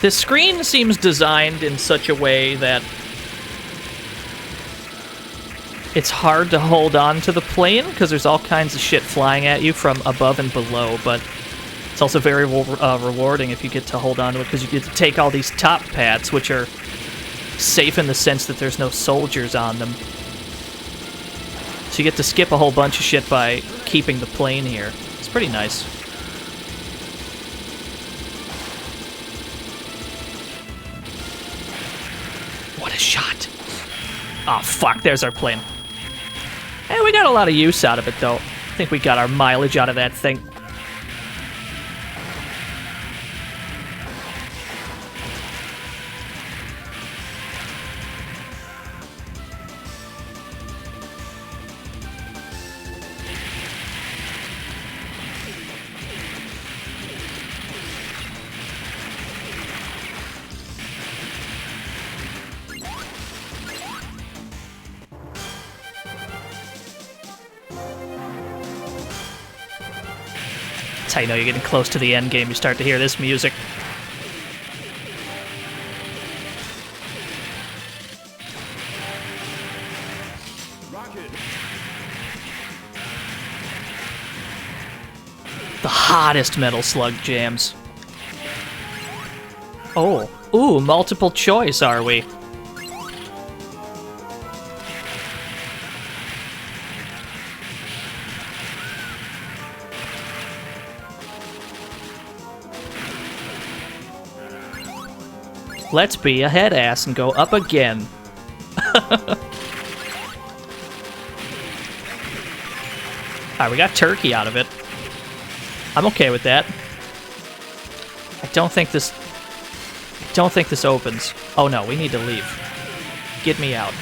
[SPEAKER 2] The screen seems designed in such a way that it's hard to hold on to the plane because there's all kinds of shit flying at you from above and below, but it's also very rewarding if you get to hold on to it because you get to take all these top pads, which are safe in the sense that there's no soldiers on them. So you get to skip a whole bunch of shit by keeping the plane here. It's pretty nice. What a shot. Oh, fuck, there's our plane. Hey, we got a lot of use out of it, though. I think we got our mileage out of that thing. That's how you know you're getting close to the end game. You start to hear this music. The hottest Metal Slug jams. Oh, ooh, multiple choice, are we? Let's be a head ass and go up again. Alright, we got turkey out of it. I'm okay with that. I don't think this opens. Oh no, we need to leave. Get me out.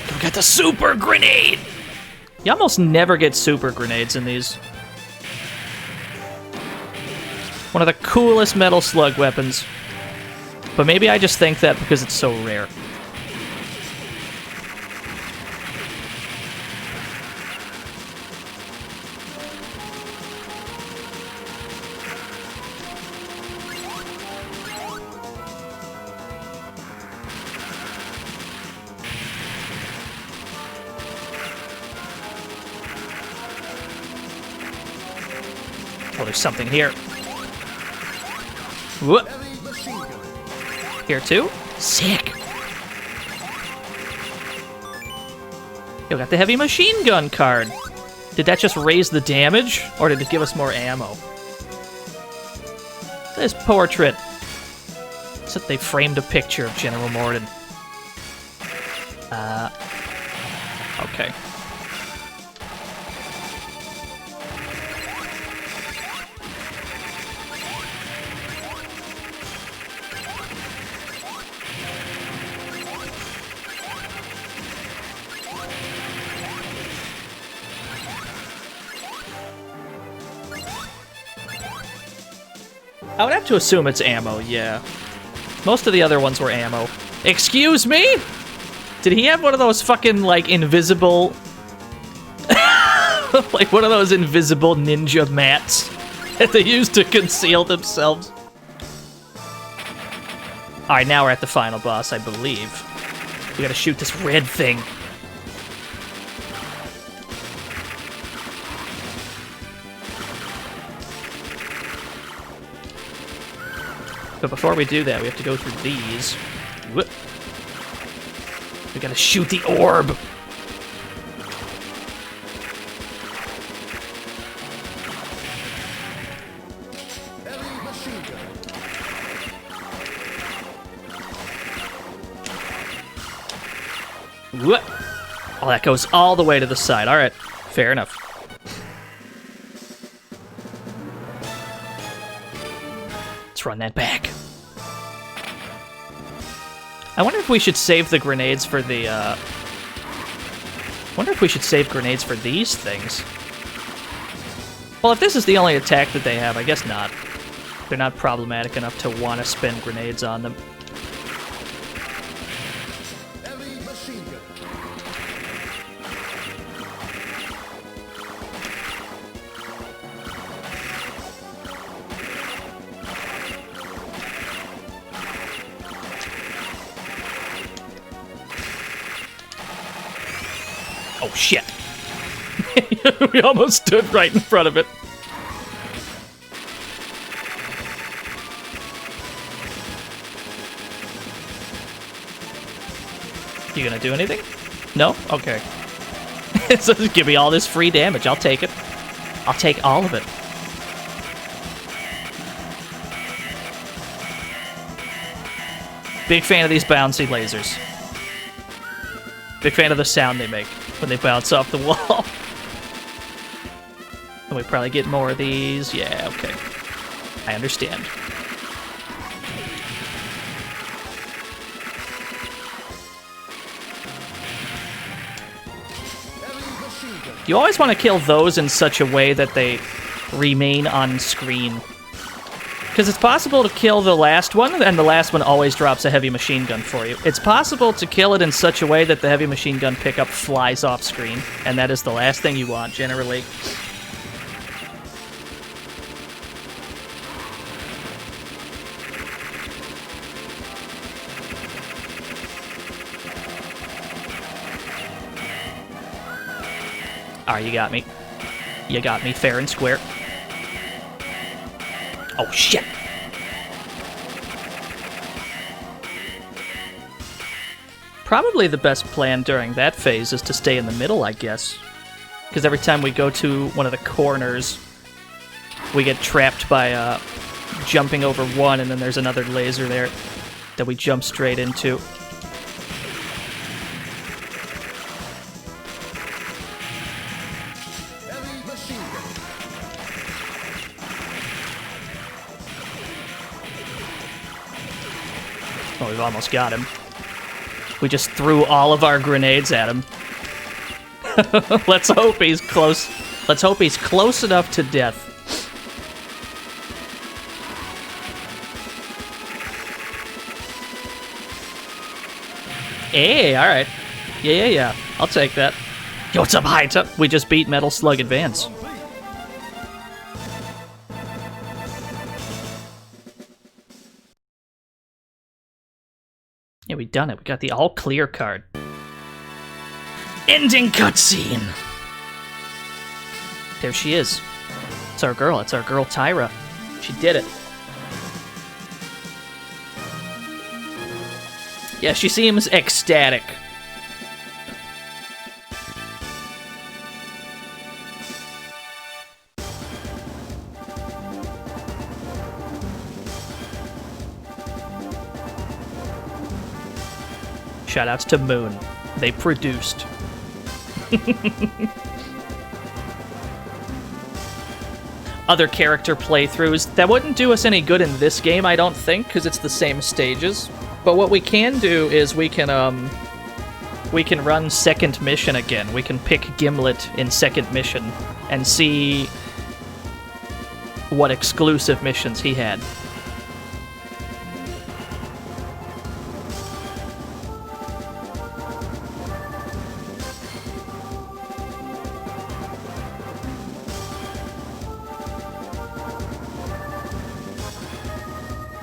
[SPEAKER 2] Go get the super grenade! You almost never get super grenades in these. One of the coolest Metal Slug weapons. But maybe I just think that because it's so rare. Oh, there's something here. Whoop. Here too? Sick. Yo, got the heavy machine gun card. Did that just raise the damage, or did it give us more ammo? This portrait. Except they framed a picture of General Morden. Okay. I would have to assume it's ammo, yeah. Most of the other ones were ammo. Excuse me? Did he have one of those fucking, like, invisible... like, one of those invisible ninja mats that they use to conceal themselves? Alright, now we're at the final boss, I believe. We gotta shoot this red thing. But before we do that, we have to go through these. Whoop. We gotta shoot the orb! Whoop. Oh, that goes all the way to the side. Alright, fair enough. Let's run that back. I wonder if we should save the grenades for the, wonder if we should save grenades for these things. Well, if this is the only attack that they have, I guess not. They're not problematic enough to want to spend grenades on them. Oh, shit. We almost stood right in front of it. You gonna do anything? No? Okay. So just give me all this free damage. I'll take it. I'll take all of it. Big fan of these bouncy lasers. Big fan of the sound they make when they bounce off the wall. And we probably get more of these. Yeah, okay. I understand. You always want to kill those in such a way that they remain on screen. Because it's possible to kill the last one, and the last one always drops a heavy machine gun for you. It's possible to kill it in such a way that the heavy machine gun pickup flies off screen, and that is the last thing you want, generally. Alright, you got me. You got me fair and square. Oh, shit! Probably the best plan during that phase is to stay in the middle, I guess. Because every time we go to one of the corners, we get trapped by jumping over one, and then there's another laser there that we jump straight into. Oh, we've almost got him. We just threw all of our grenades at him. Let's hope he's close. Let's hope he's close enough to death. Hey, alright. Yeah. I'll take that. Yo, what's up, high top? We just beat Metal Slug Advance. Yeah, we done it. We got the all clear card. Ending cutscene. There she is. It's our girl. It's our girl Tyra. She did it. Yeah, she seems ecstatic. Shoutouts to Moon. They produced. Other character playthroughs. That wouldn't do us any good in this game, I don't think, because it's the same stages. But what we can do is we can run second mission again. We can pick Gimlet in second mission and see what exclusive missions he had.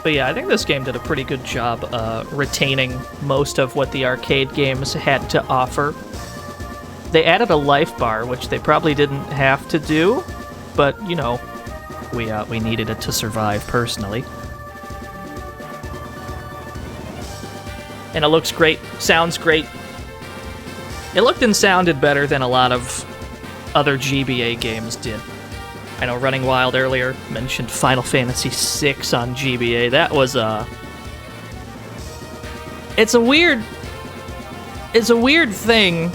[SPEAKER 2] But yeah, I think this game did a pretty good job retaining most of what the arcade games had to offer. They added a life bar, which they probably didn't have to do, but, you know, we needed it to survive personally. And it looks great, sounds great. It looked and sounded better than a lot of other GBA games did. I know Running Wild earlier mentioned Final Fantasy VI on GBA. That was It's a weird thing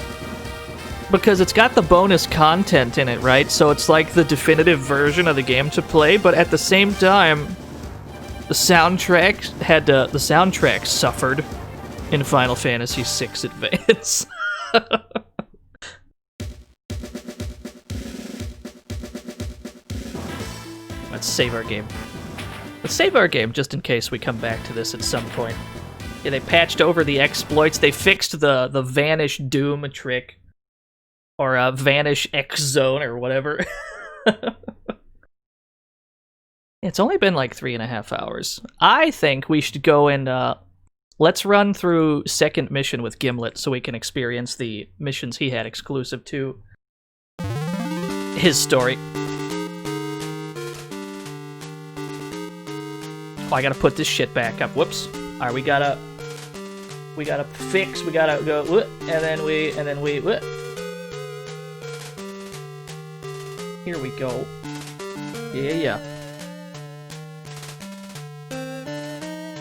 [SPEAKER 2] because it's got the bonus content in it, right? So it's like the definitive version of the game to play, but at the same time, the soundtrack suffered in Final Fantasy VI Advance. Let's save our game. Let's save our game just in case we come back to this at some point. Yeah, they patched over the exploits. They fixed the Vanish Doom trick. Or Vanish X Zone or whatever. It's only been like 3.5 hours. I think we should go and let's run through second mission with Gimlet so we can experience the missions he had exclusive to his story. Oh, I gotta put this shit back up. Whoops. Alright, we gotta fix, we gotta go, and then we, here we go. Yeah.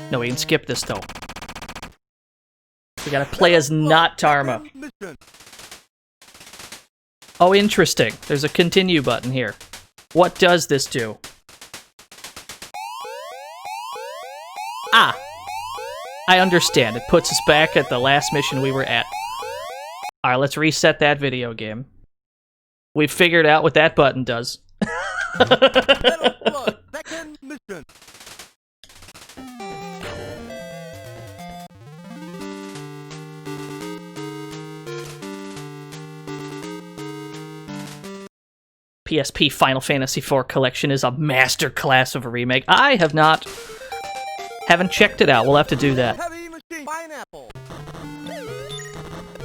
[SPEAKER 2] No, we can skip this though. We gotta play as not Tarma. Oh, interesting. There's a continue button here. What does this do? Ah! I understand. It puts us back at the last mission we were at. Alright, let's reset that video game. We figured out what that button does.
[SPEAKER 4] Metal slug, second mission.
[SPEAKER 2] PSP Final Fantasy IV Collection is a masterclass of a remake. I haven't checked it out. We'll have to do that.
[SPEAKER 4] Heavy machine. Pineapple.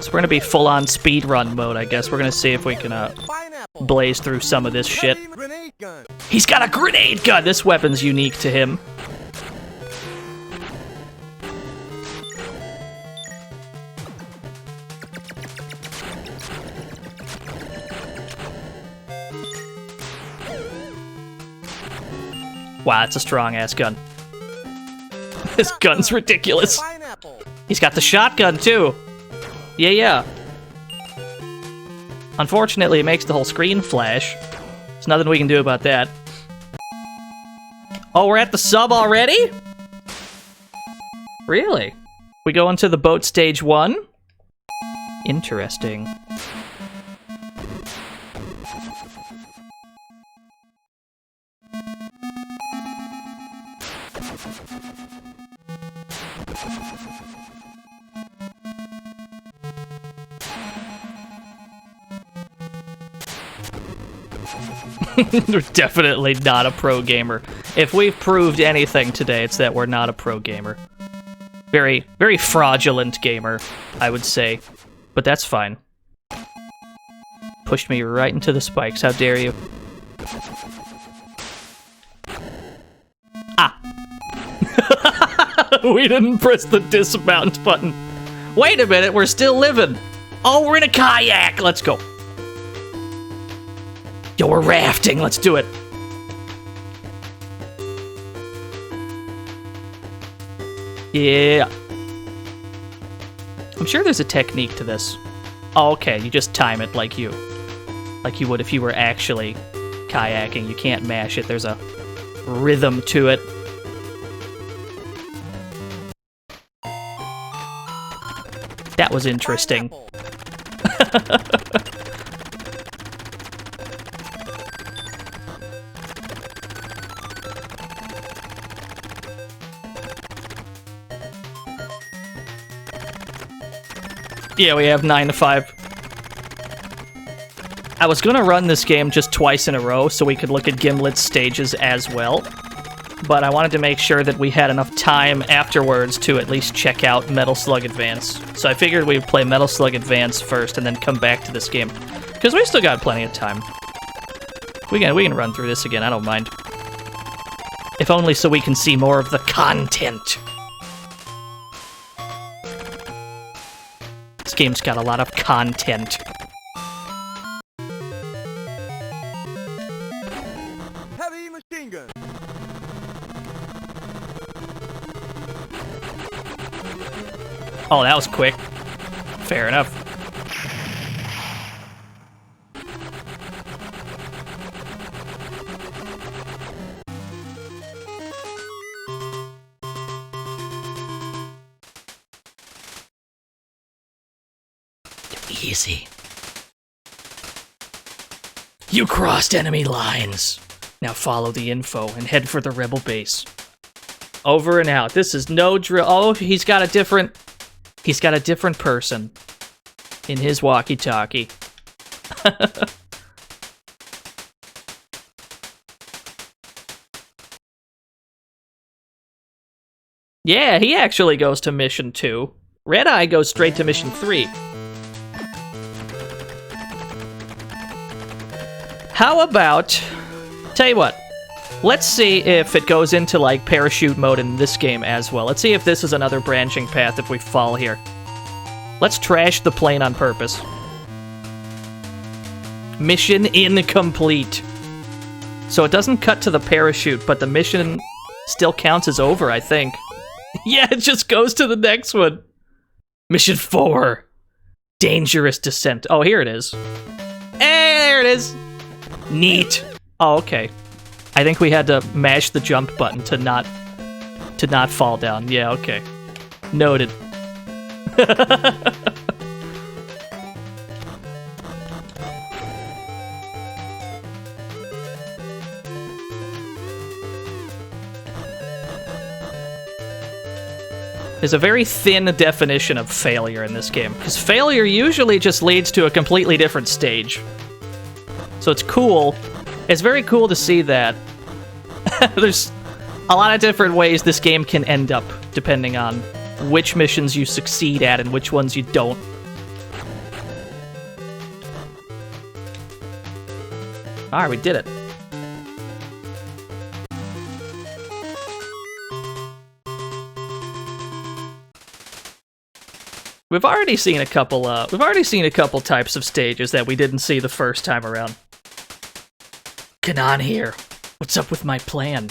[SPEAKER 2] So we're gonna be full-on speedrun mode, I guess. We're gonna see if we can
[SPEAKER 4] Pineapple.
[SPEAKER 2] blaze through some of this shit.
[SPEAKER 4] Heavy grenade gun.
[SPEAKER 2] He's got a grenade gun! This weapon's unique to him. Wow, it's a strong-ass gun. This gun's ridiculous.
[SPEAKER 4] Pineapple.
[SPEAKER 2] He's got the shotgun, too. Yeah. Unfortunately, it makes the whole screen flash. There's nothing we can do about that. Oh, we're at the sub already? Really? We go into the boat stage 1? Interesting. We're definitely not a pro gamer. If we've proved anything today, it's that we're not a pro gamer. Very, very fraudulent gamer, I would say. But that's fine. Pushed me right into the spikes, how dare you. Ah! We didn't press the dismount button. Wait a minute, we're still living! Oh, we're in a kayak! Let's go. Yo, we're rafting. Let's do it. Yeah. I'm sure there's a technique to this. Oh, okay. You just time it like you would if you were actually kayaking. You can't mash it. There's a rhythm to it. That was interesting. Yeah, we have 9 to 5. I was gonna run this game just twice in a row so we could look at Gimlet's stages as well, but I wanted to make sure that we had enough time afterwards to at least check out Metal Slug Advance. So I figured we would play Metal Slug Advance first and then come back to this game, because we still got plenty of time. We can run through this again, I don't mind. If only so we can see more of the content. This game's got a lot of content.
[SPEAKER 4] Heavy machine gun.
[SPEAKER 2] Oh, that was quick. Fair enough. Easy. You crossed enemy lines. Now follow the info and head for the rebel base. Over and out. This is no drill. Oh, he's got a different person in his walkie-talkie. Yeah, he actually goes to mission 2. Red Eye goes straight to mission 3. How about, tell you what, let's see if it goes into like parachute mode in this game as well. Let's see if this is another branching path if we fall here. Let's trash the plane on purpose. Mission incomplete. So it doesn't cut to the parachute, but the mission still counts as over, I think. Yeah, it just goes to the next one. Mission 4. Dangerous descent. Oh, here it is. Hey, there it is. Neat. Oh, okay. I think we had to mash the jump button to not fall down. Yeah, okay. Noted. There's a very thin definition of failure in this game, because failure usually just leads to a completely different stage. So it's cool. It's very cool to see that there's a lot of different ways this game can end up, depending on which missions you succeed at and which ones you don't. Alright, we did it. We've already seen a couple types of stages that we didn't see the first time around. Kanan here. What's up with my plan?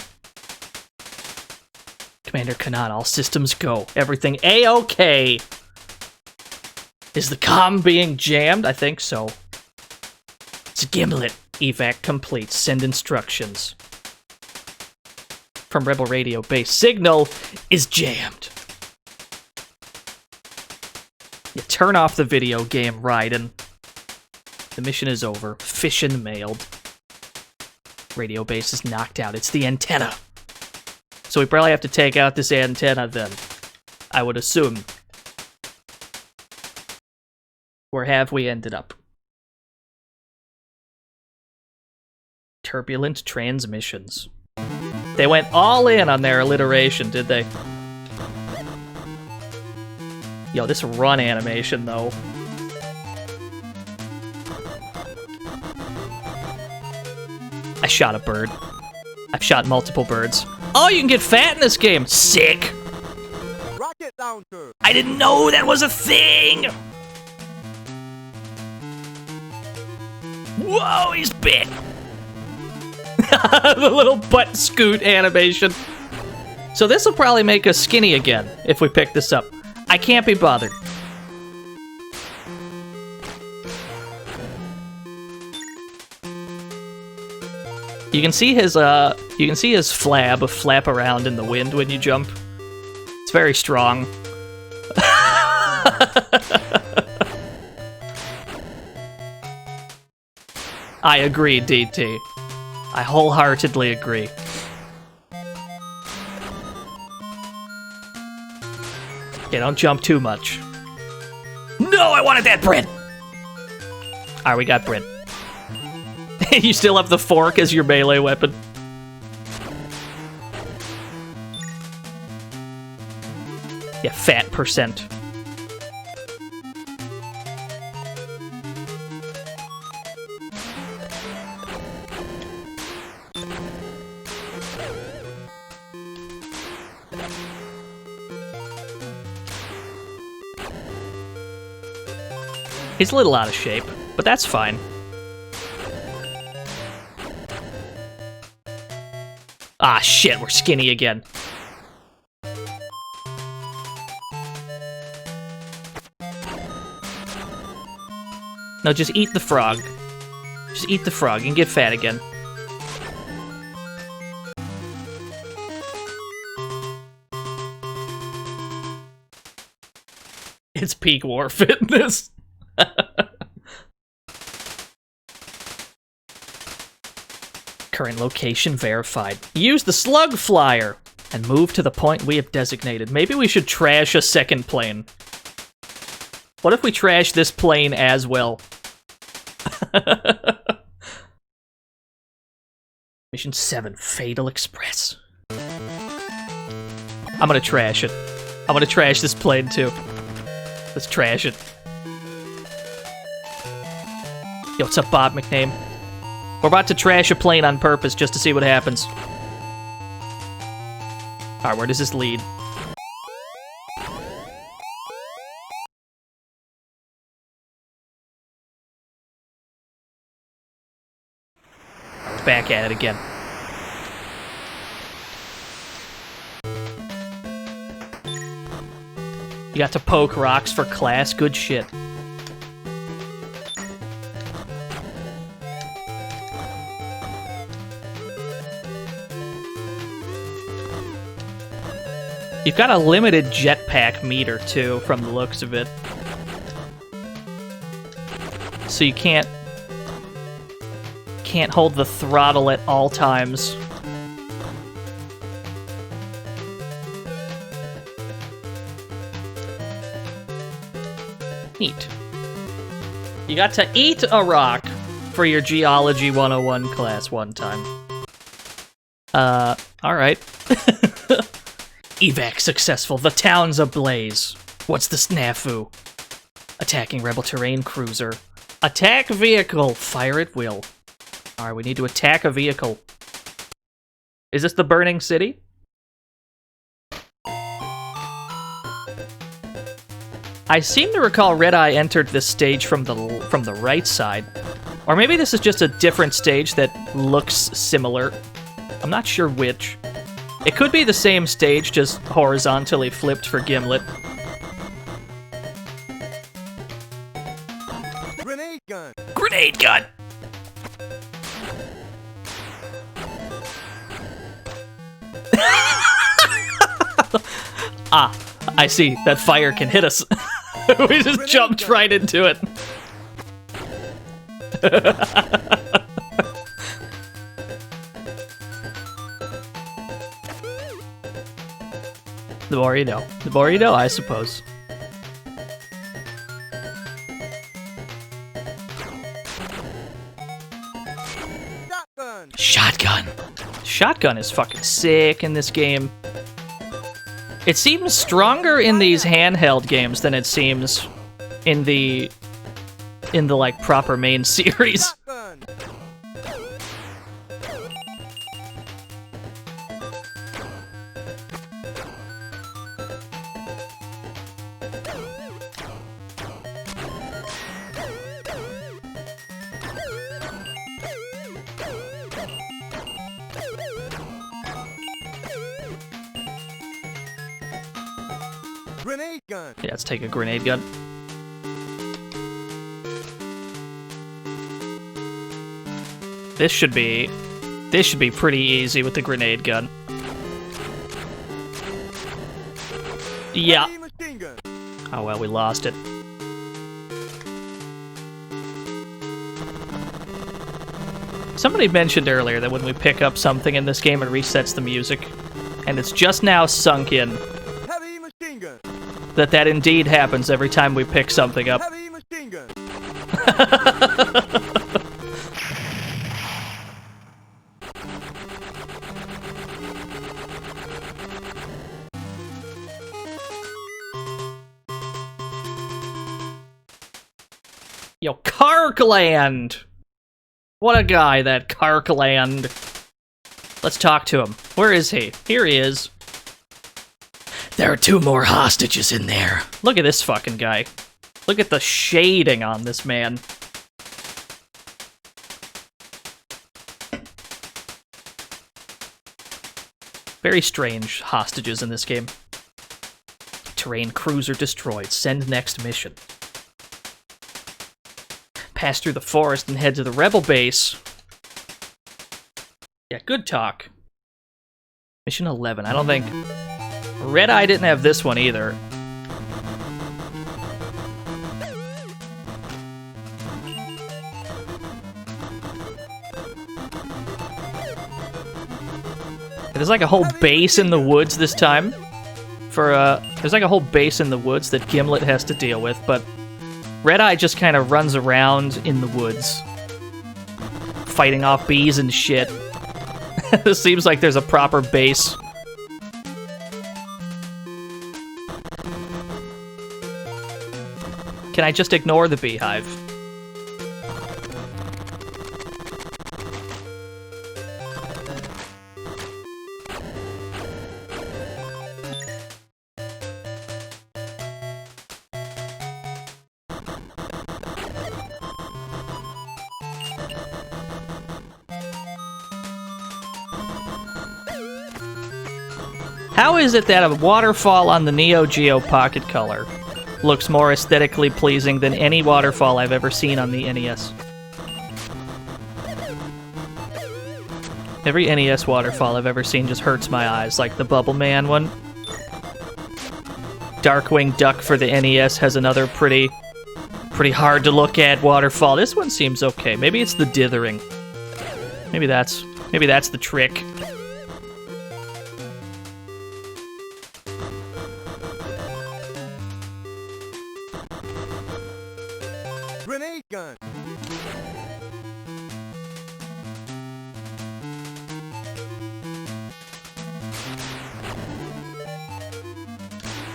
[SPEAKER 2] Commander Kanan, all systems go. Everything A-OK. Is the comm being jammed? I think so. It's a Gimlet. Evac complete. Send instructions. From Rebel Radio base. Signal is jammed. You turn off the video game, Raiden. The mission is over. Fission mailed. Radio base is knocked out. It's the antenna. So we probably have to take out this antenna then. I would assume. Where have we ended up? Turbulent transmissions. They went all in on their alliteration, did they? Yo, this run animation, though. I shot a bird. I've shot multiple birds. Oh, you can get fat in this game! Sick!
[SPEAKER 4] Rocket launcher.
[SPEAKER 2] I didn't know that was a thing! Whoa, he's big! The little butt scoot animation. So this will probably make us skinny again, if we pick this up. I can't be bothered. You can see his flap around in the wind when you jump. It's very strong. I agree, DT. I wholeheartedly agree. Yeah, don't jump too much. No, I wanted that bread! Alright, we got bread. You still have the fork as your melee weapon. Yeah, fat percent. He's a little out of shape, but that's fine. Ah, shit, we're skinny again. No, just eat the frog. Just eat the frog and get fat again. It's peak war fitness. Current location verified. Use the slug flyer and move to the point we have designated. Maybe we should trash a second plane. What if we trash this plane as well? Mission 7, Fatal Express. I'm gonna trash it. I'm gonna trash this plane too. Let's trash it. Yo, what's up, Bob McName? We're about to trash a plane on purpose just to see what happens. Alright, where does this lead? Back at it again. You got to poke rocks for class? Good shit. You've got a limited jetpack meter, too, from the looks of it. So you can't hold the throttle at all times. Neat. You got to eat a rock for your Geology 101 class one time. Alright. Evac successful. The town's ablaze. What's the snafu? Attacking rebel terrain cruiser. Attack vehicle. Fire at will. Alright, we need to attack a vehicle. Is this the burning city? I seem to recall Red Eye entered this stage from the right side. Or maybe this is just a different stage that looks similar. I'm not sure which. It could be the same stage, just horizontally flipped for Gimlet.
[SPEAKER 4] Grenade gun.
[SPEAKER 2] Grenade gun! Ah, I see. That fire can hit us. We just jumped right into it. The more you know. The more you know, I suppose.
[SPEAKER 4] Shotgun.
[SPEAKER 2] Shotgun. Shotgun is fucking sick in this game. It seems stronger in these handheld games than it seems in the like proper main series.
[SPEAKER 4] Shotgun. Grenade gun.
[SPEAKER 2] Yeah, let's take a grenade gun. This should be pretty easy with the grenade gun. Yeah.
[SPEAKER 4] Heavy machine gun.
[SPEAKER 2] Oh well, we lost it. Somebody mentioned earlier that when we pick up something in this game, it resets the music. And it's just now sunk in
[SPEAKER 4] Heavy machine gun.
[SPEAKER 2] that indeed happens every time we pick something up.
[SPEAKER 4] Heavy machine gun.
[SPEAKER 2] Yo, Karkland! What a guy, that Karkland. Let's talk to him. Where is he? Here he is. There are 2 more hostages in there. Look at this fucking guy. Look at the shading on this man. Very strange hostages in this game. Terrain cruiser destroyed. Send next mission. Pass through the forest and head to the rebel base. Yeah, good talk. Mission 11. I don't think... Red Eye didn't have this one either. There's like a whole base in the woods this time. There's like a whole base in the woods that Gimlet has to deal with, but Red Eye just kind of runs around in the woods, fighting off bees and shit. It seems like there's a proper base. Can I just ignore the beehive? How is it that a waterfall on the Neo Geo Pocket Color looks more aesthetically pleasing than any waterfall I've ever seen on the NES? Every NES waterfall I've ever seen just hurts my eyes, like the Bubble Man one. Darkwing Duck for the NES has another pretty hard to look at waterfall. This one seems okay. Maybe it's the dithering. Maybe that's the trick.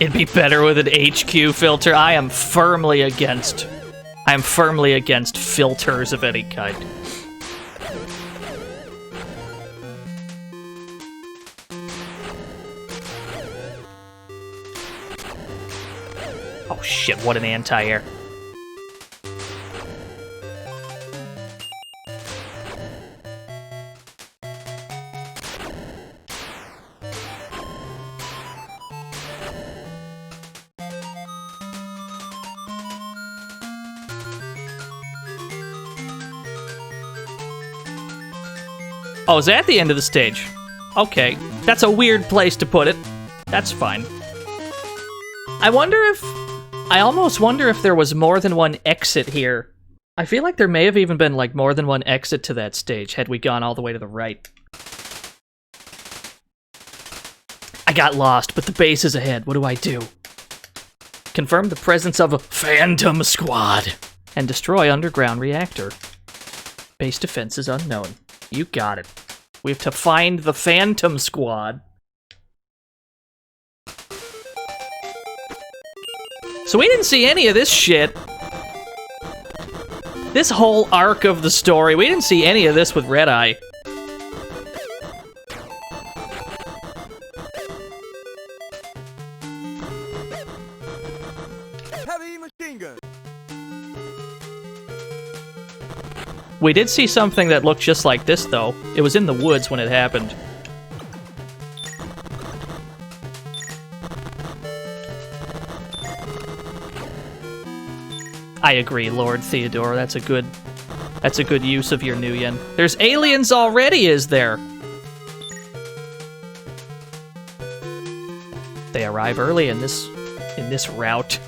[SPEAKER 2] It'd be better with an HQ filter. I am firmly against filters of any kind. Oh shit, what an anti-air. Oh, is that the end of the stage? Okay. That's a weird place to put it. That's fine. I almost wonder if there was more than one exit here. I feel like there may have even been, like, more than one exit to that stage, had we gone all the way to the right. I got lost, but the base is ahead. What do I do? Confirm the presence of a Phantom Squad. And destroy underground reactor. Base defense is unknown. You got it. We have to find the Phantom Squad. So we didn't see any of this shit. This whole arc of the story, we didn't see any of this with Red Eye.
[SPEAKER 4] Heavy machine gun.
[SPEAKER 2] We did see something that looked just like this, though. It was in the woods when it happened. I agree, Lord Theodore. That's a good use of your Nuyen. There's aliens already, is there? They arrive early in this route.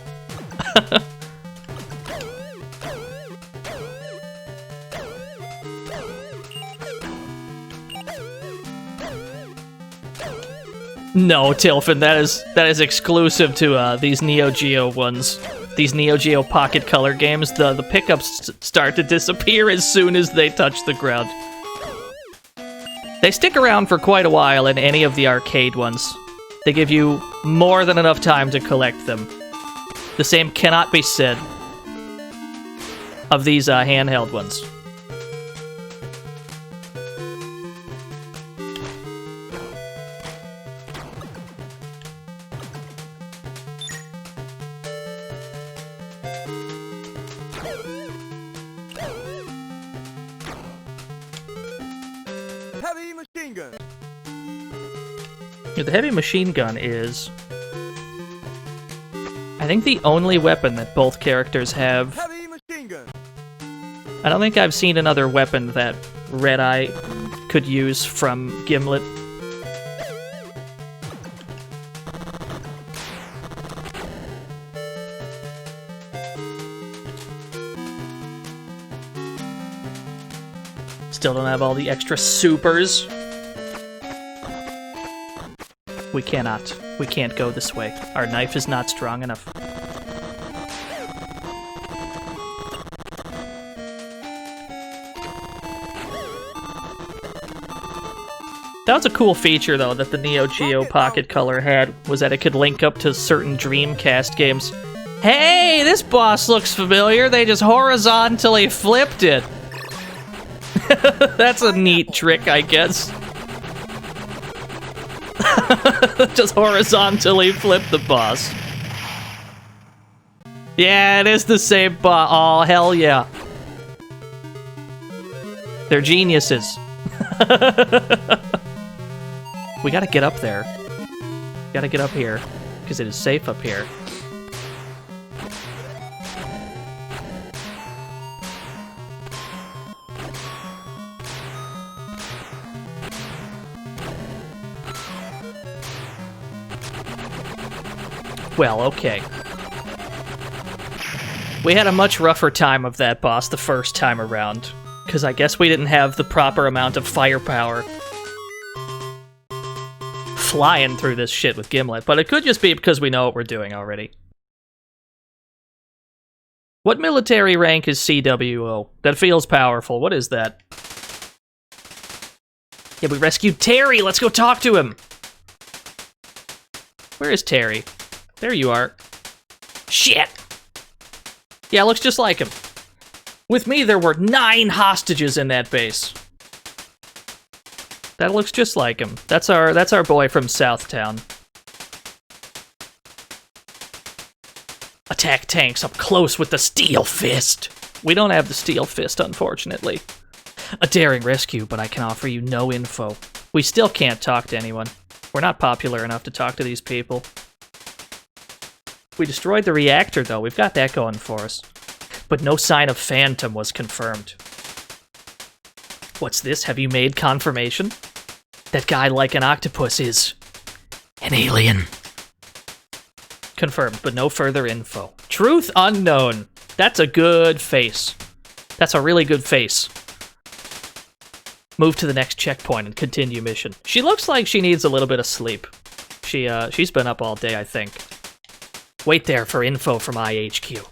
[SPEAKER 2] No, Tilfin, that is exclusive to these Neo Geo ones. These Neo Geo Pocket Color games, the pickups start to disappear as soon as they touch the ground. They stick around for quite a while in any of the arcade ones. They give you more than enough time to collect them. The same cannot be said of these handheld ones.
[SPEAKER 4] Heavy machine gun.
[SPEAKER 2] The heavy machine gun is, I think, the only weapon that both characters have.
[SPEAKER 4] Heavy machine gun.
[SPEAKER 2] I don't think I've seen another weapon that Red Eye could use from Gimlet. Still don't have all the extra supers. We cannot. We can't go this way. Our knife is not strong enough. That was a cool feature, though, that the Neo Geo Pocket Color had, was that it could link up to certain Dreamcast games. Hey, this boss looks familiar. They just horizontally flipped it. That's a neat trick, I guess. Just horizontally flip the boss. Yeah, it is the same boss. Oh, hell yeah. They're geniuses. We gotta get up there. Gotta get up here, because it is safe up here. Well, okay. We had a much rougher time of that boss the first time around, because I guess we didn't have the proper amount of firepower flying through this shit with Gimlet, but it could just be because we know what we're doing already. What military rank is CWO? That feels powerful. What is that? Yeah, we rescued Terry! Let's go talk to him! Where is Terry? There you are. Shit! Yeah, looks just like him. With me, there were 9 hostages in that base. That looks just like him. That's our boy from Southtown. Attack tanks up close with the steel fist. We don't have the steel fist, unfortunately. A daring rescue, but I can offer you no info. We still can't talk to anyone. We're not popular enough to talk to these people. We destroyed the reactor, though. We've got that going for us. But no sign of Phantom was confirmed. What's this? Have you made confirmation? That guy like an octopus is an alien. Confirmed, but no further info. Truth unknown. That's a good face. That's a really good face. Move to the next checkpoint and continue mission. She looks like she needs a little bit of sleep. She's been up all day, I think. Wait there for info from IHQ.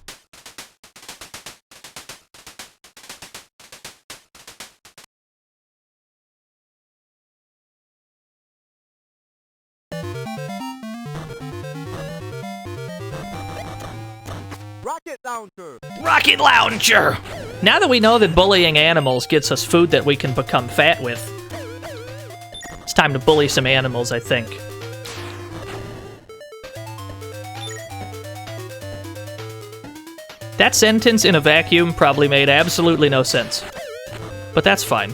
[SPEAKER 4] Rocket launcher.
[SPEAKER 2] Rocket launcher! Now that we know that bullying animals gets us food that we can become fat with, it's time to bully some animals, I think. That sentence in a vacuum probably made absolutely no sense. But that's fine.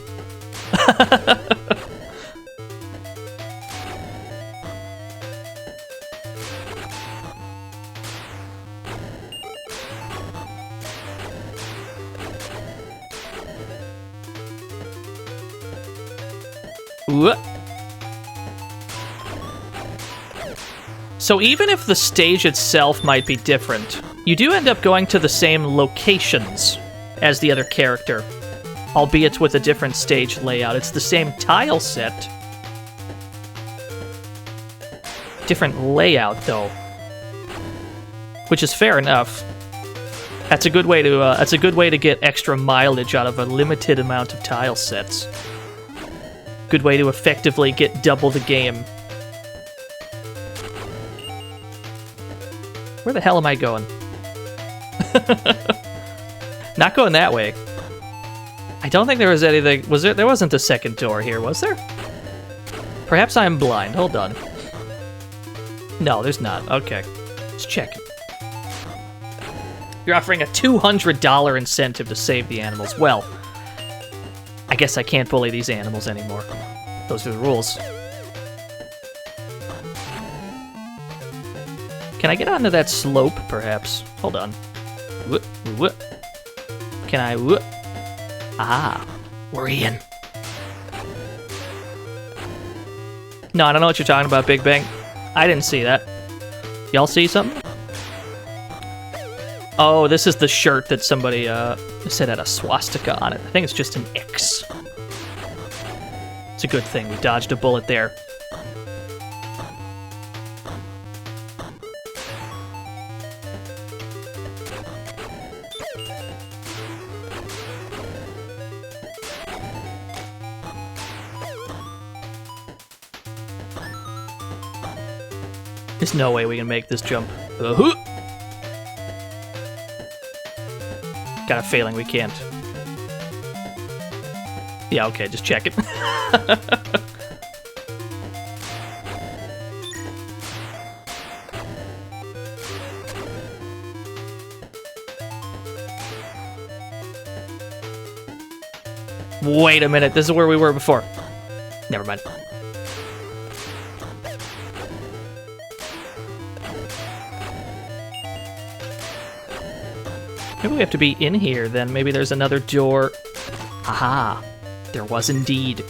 [SPEAKER 2] So even if the stage itself might be different, you do end up going to the same locations as the other character, albeit with a different stage layout. It's the same tile set. Different layout, though. Which is fair enough. That's a good way to get extra mileage out of a limited amount of tile sets. Good way to effectively get double the game. Where the hell am I going? Not going that way. I don't think there was anything... Was there? There wasn't a second door here, was there? Perhaps I'm blind. Hold on. No, there's not. Okay. Let's check. You're offering a $200 incentive to save the animals. Well, I guess I can't bully these animals anymore. Those are the rules. Can I get onto that slope, perhaps? Hold on. Can I... Ah, we're in. No, I don't know what you're talking about, Big Bang. I didn't see that. Y'all see something? Oh, this is the shirt that somebody said had a swastika on it. I think it's just an X. It's a good thing we dodged a bullet there. There's no way we can make this jump. Got a feeling we can't. Yeah, okay, just check it. Wait a minute, this is where we were before. Never mind. Maybe we have to be in here, then. Maybe there's another door. Aha. There was indeed.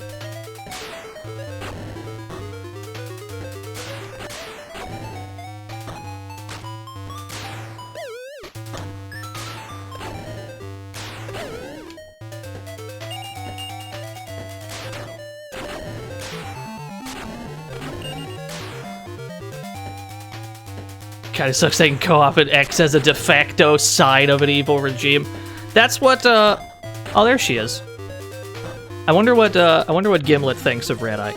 [SPEAKER 2] Kinda sucks they can co-op and X as a de facto side of an evil regime. That's what, oh, there she is. I wonder what Gimlet thinks of Red Eye.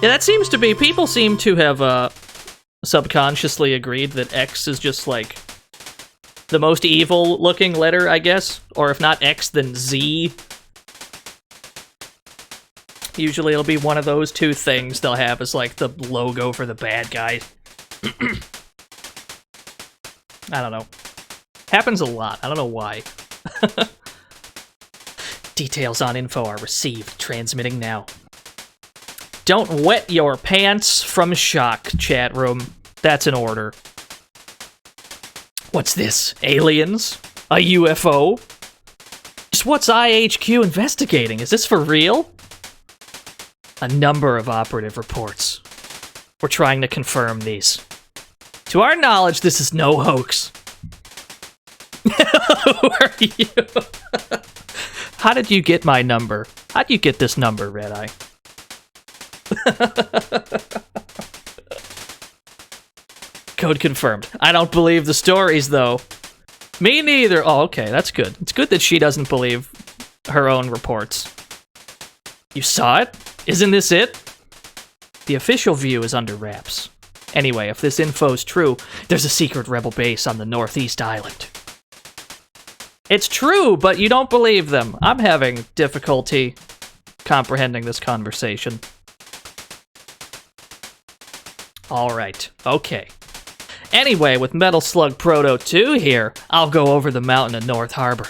[SPEAKER 2] Yeah, that seems to be, people seem to have, subconsciously agreed that X is just, like, the most evil-looking letter, I guess. Or if not X, then Z. Usually it'll be one of those two things they'll have as, like, the logo for the bad guy. I don't know. Happens a lot. I don't know why. Details on info are received. Transmitting now. Don't wet your pants from shock, chat room. That's an order. What's this? Aliens? A UFO? Just what's IHQ investigating? Is this for real? A number of operative reports. We're trying to confirm these. To our knowledge, this is no hoax. Who are you? How did you get my number? How'd you get this number, Red Eye? Code confirmed. I don't believe the stories, though. Me neither. Oh, okay, that's good. It's good that she doesn't believe her own reports. You saw it? Isn't this it? The official view is under wraps. Anyway, if this info's true, there's a secret rebel base on the northeast island. It's true, but you don't believe them. I'm having difficulty comprehending this conversation. Alright, okay. Anyway, with Metal Slug Proto 2 here, I'll go over the mountain at North Harbor.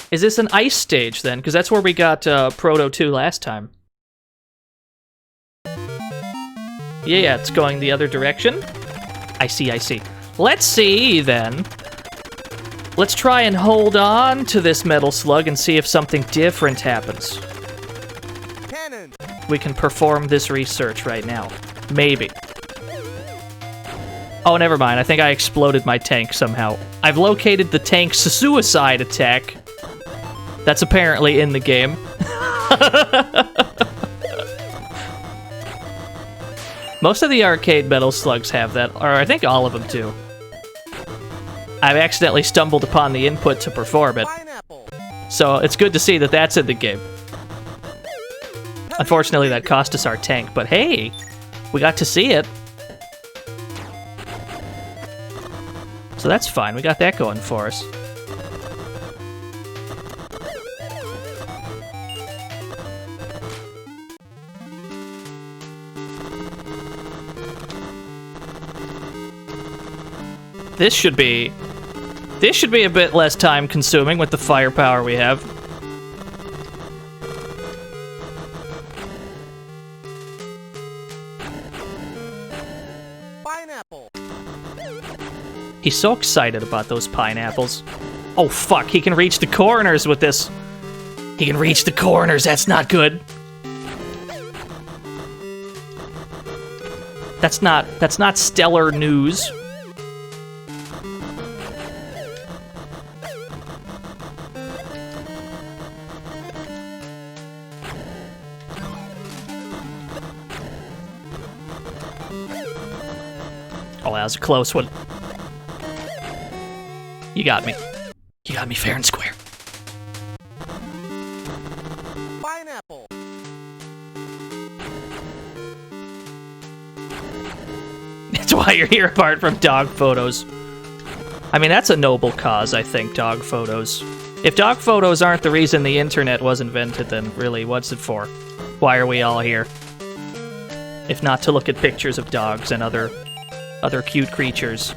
[SPEAKER 2] Is this an ice stage, then? Because that's where we got Proto 2 last time. Yeah, it's going the other direction. I see, I see. Let's see, then. Let's try and hold on to this Metal Slug and see if something different happens.
[SPEAKER 4] Cannon.
[SPEAKER 2] We can perform this research right now. Maybe. Oh, never mind. I think I exploded my tank somehow. I've located the tank's suicide attack. That's apparently in the game. Most of the arcade Metal Slugs have that, or I think all of them do. I've accidentally stumbled upon the input to perform it.
[SPEAKER 4] Pineapple.
[SPEAKER 2] So it's good to see that that's in the game. Unfortunately, that cost us our tank, but hey, we got to see it. So that's fine, we got that going for us. This should be a bit less time consuming with the firepower we have.
[SPEAKER 4] Pineapple.
[SPEAKER 2] He's so excited about those pineapples. Oh fuck, he can reach the corners with this. He can reach the corners, that's not good. That's not stellar news. Oh, that was a close one. You got me. You got me fair and square.
[SPEAKER 4] Pineapple.
[SPEAKER 2] That's why you're here apart from dog photos. I mean, that's a noble cause, I think, dog photos. If dog photos aren't the reason the internet was invented, then really, what's it for? Why are we all here? If not to look at pictures of dogs and other cute creatures.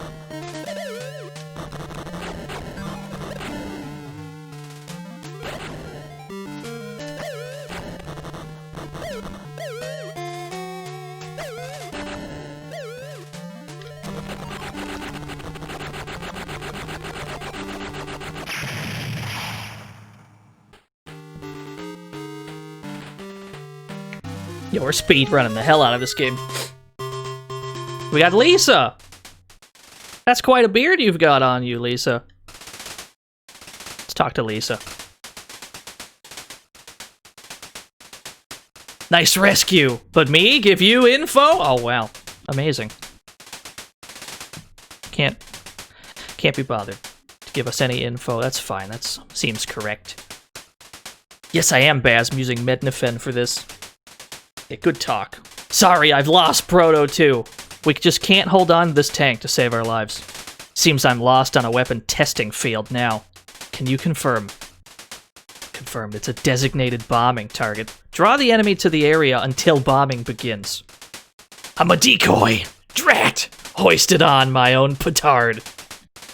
[SPEAKER 2] Yo, we're speed running the hell out of this game. We got Lisa! That's quite a beard you've got on you, Lisa. Let's talk to Lisa. Nice rescue! But me? Give you info? Oh, wow. Amazing. Can't be bothered to give us any info. That's fine. That seems correct. Yes, I am, Baz. I'm using Mednafen for this. Yeah, good talk. Sorry, I've lost Proto 2. We just can't hold on to this tank to save our lives. Seems I'm lost on a weapon testing field now. Can you confirm? Confirmed. It's a designated bombing target. Draw the enemy to the area until bombing begins. I'm a decoy! Drat! Hoisted on my own petard.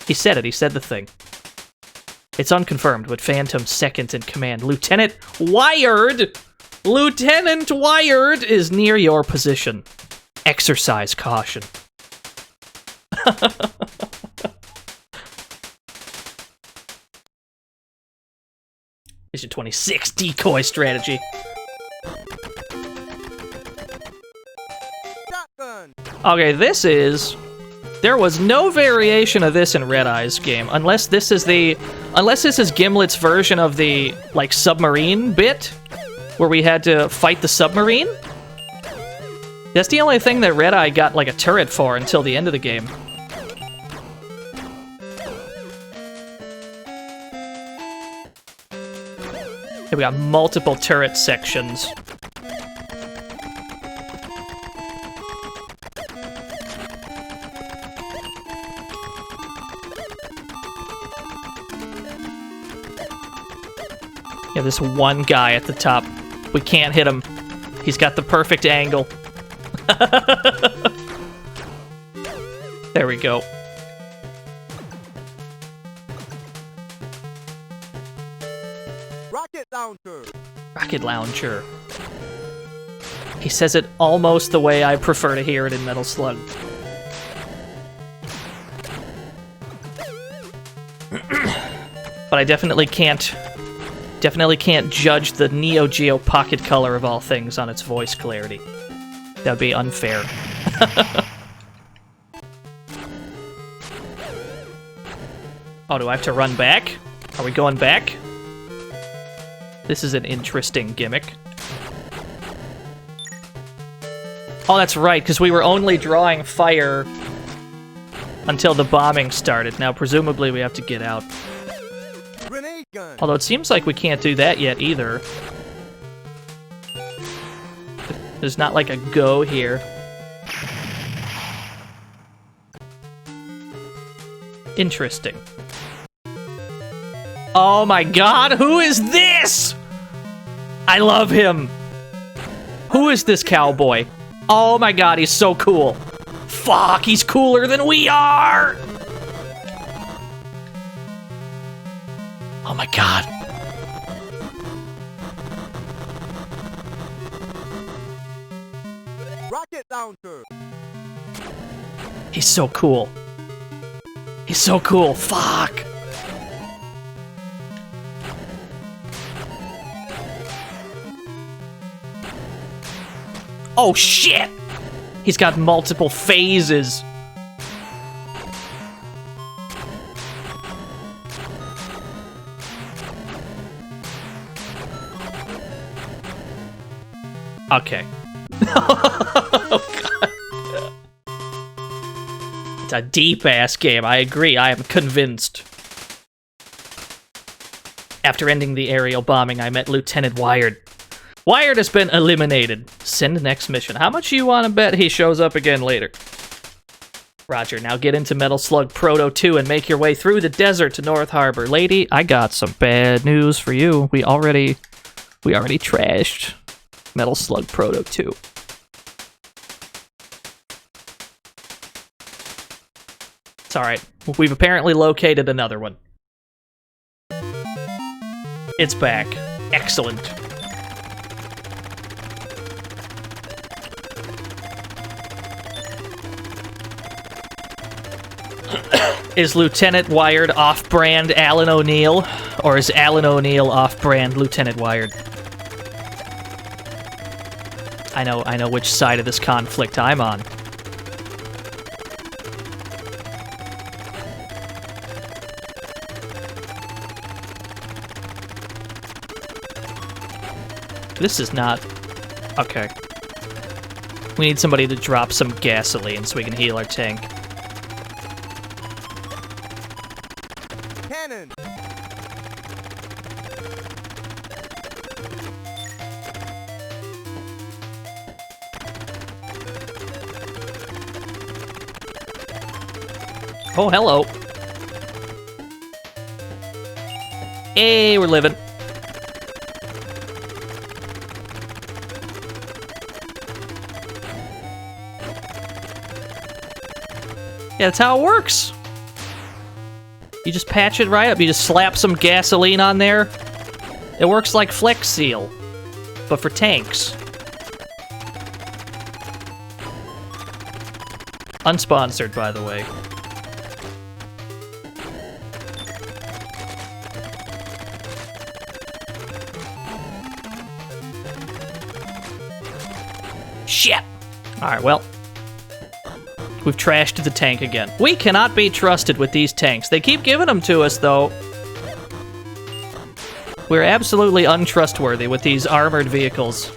[SPEAKER 2] He said it. He said the thing. It's unconfirmed, but Phantom's second in command, Lieutenant Wired! Lieutenant Wired is near your position. Exercise caution. Mission 26, decoy strategy.
[SPEAKER 4] Shotgun.
[SPEAKER 2] Okay, this is... There was no variation of this in Red Eye's game, unless this is Gimlet's version of the, like, submarine bit, where we had to fight the submarine. That's the only thing that Red Eye got, like, a turret for until the end of the game. Okay, we got multiple turret sections. Yeah, this one guy at the top. We can't hit him. He's got the perfect angle. There we go.
[SPEAKER 4] Rocket launcher.
[SPEAKER 2] Rocket launcher. He says it almost the way I prefer to hear it in Metal Slug. But I definitely can't judge the Neo Geo pocket color of all things on its voice clarity. That'd be unfair. Oh, do I have to run back? Are we going back? This is an interesting gimmick. Oh, that's right, because we were only drawing fire until the bombing started. Now, presumably, we have to get out.
[SPEAKER 4] Grenade gun.
[SPEAKER 2] Although it seems like we can't do that yet, either. There's not, like, a go here. Interesting. Oh my god, who is this? I love him. Who is this cowboy? Oh my god, he's so cool. Fuck, he's cooler than we are! Oh my god.
[SPEAKER 4] Rocket launcher.
[SPEAKER 2] He's so cool. He's so cool, fuck. Oh shit! He's got multiple phases. Okay. Oh, God. It's a deep-ass game, I agree, I am convinced. After ending the aerial bombing, I met Lieutenant Wired. Wired has been eliminated. Send next mission. How much you want to bet he shows up again later? Roger, now get into Metal Slug Proto 2 and make your way through the desert to North Harbor. Lady, I got some bad news for you. We already trashed Metal Slug Proto 2. It's alright. We've apparently located another one. It's back. Excellent. Is Lieutenant Wired off-brand Alan O'Neill, or is Alan O'Neill off-brand Lieutenant Wired? I know which side of this conflict I'm on. This is not... Okay. We need somebody to drop some gasoline so we can heal our tank.
[SPEAKER 4] Cannon.
[SPEAKER 2] Oh, hello. Hey, we're living. Yeah, that's how it works. You just patch it right up. You just slap some gasoline on there. It works like Flex Seal, but for tanks. Unsponsored, by the way. Shit! Alright, well. We've trashed the tank again. We cannot be trusted with these tanks. They keep giving them to us, though. We're absolutely untrustworthy with these armored vehicles.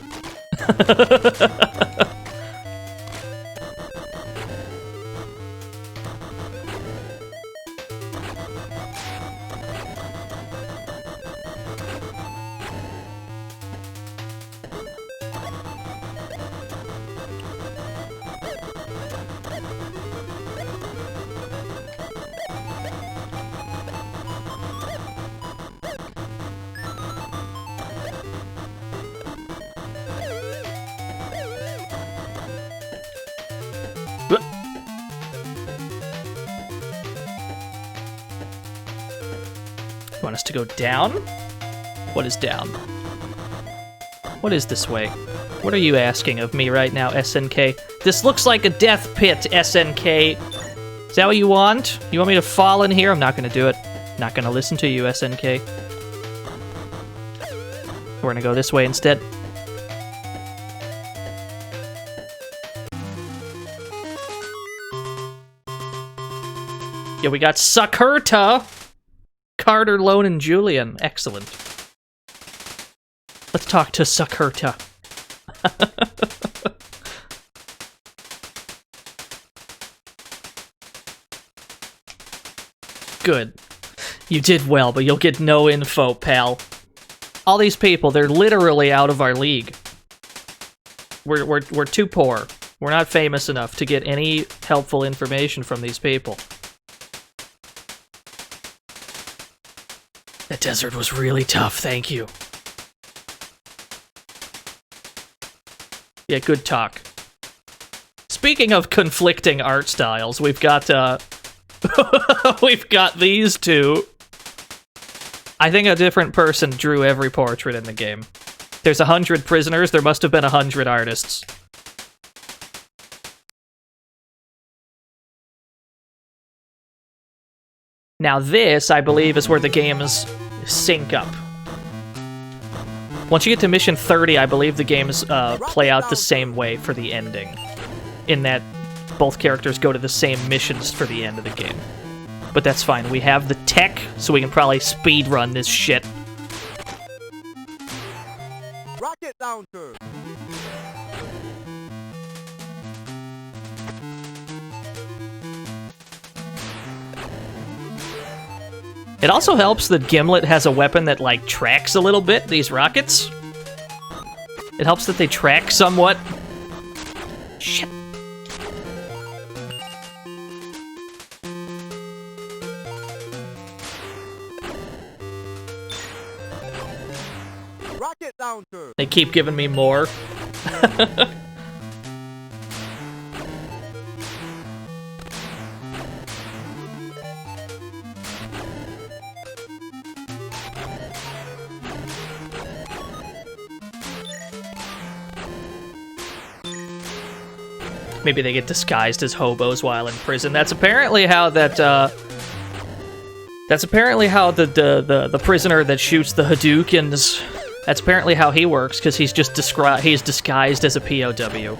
[SPEAKER 2] You want us to go down? What is down? What is this way? What are you asking of me right now, SNK? This looks like a death pit, SNK. Is that what you want? You want me to fall in here? I'm not gonna do it. Not gonna listen to you, SNK. We're gonna go this way instead. Yeah, we got Sakurta, Carter, Lone, and Julian. Excellent. Let's talk to Sakurta. Good. You did well, but you'll get no info, pal. All these people, they're literally out of our league. We're too poor. We're not famous enough to get any helpful information from these people. That desert was really tough, thank you. Yeah, good talk. Speaking of conflicting art styles, we've got, we've got these two. I think a different person drew every portrait in the game. There's 100 prisoners, there must have been 100 artists. Now this, I believe, is where the games sync up. Once you get to mission 30, I believe the games play out the same way for the ending. In that both characters go to the same missions for the end of the game. But that's fine, we have the tech, so we can probably speedrun this shit.
[SPEAKER 4] Rocket launcher.
[SPEAKER 2] It also helps that Gimlet has a weapon that, like, tracks a little bit, these rockets. It helps that they track somewhat. Shit.
[SPEAKER 4] Rocket launcher.
[SPEAKER 2] They keep giving me more. Maybe they get disguised as hobos while in prison. That's apparently how that, that's apparently how the prisoner that shoots the Hadoukens, that's apparently how he works, because he's just he's disguised as a POW.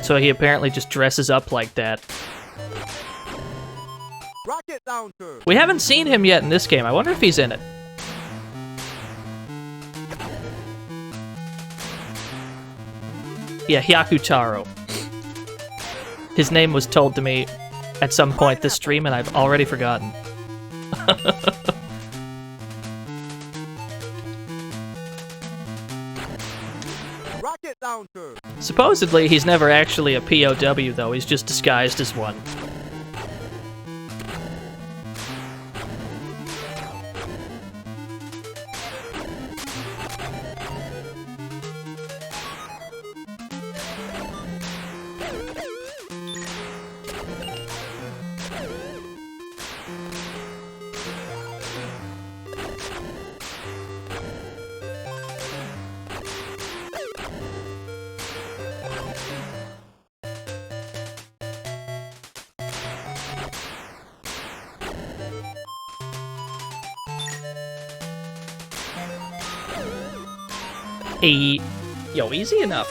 [SPEAKER 2] So he apparently just dresses up like that.
[SPEAKER 4] Rocket launcher.
[SPEAKER 2] We haven't seen him yet in this game. I wonder if he's in it. Yeah, Hyakutaro. His name was told to me at some point this stream, and I've already forgotten.
[SPEAKER 4] Rocket launcher.
[SPEAKER 2] Supposedly, he's never actually a POW, though. He's just disguised as one. Hey, yo, easy enough.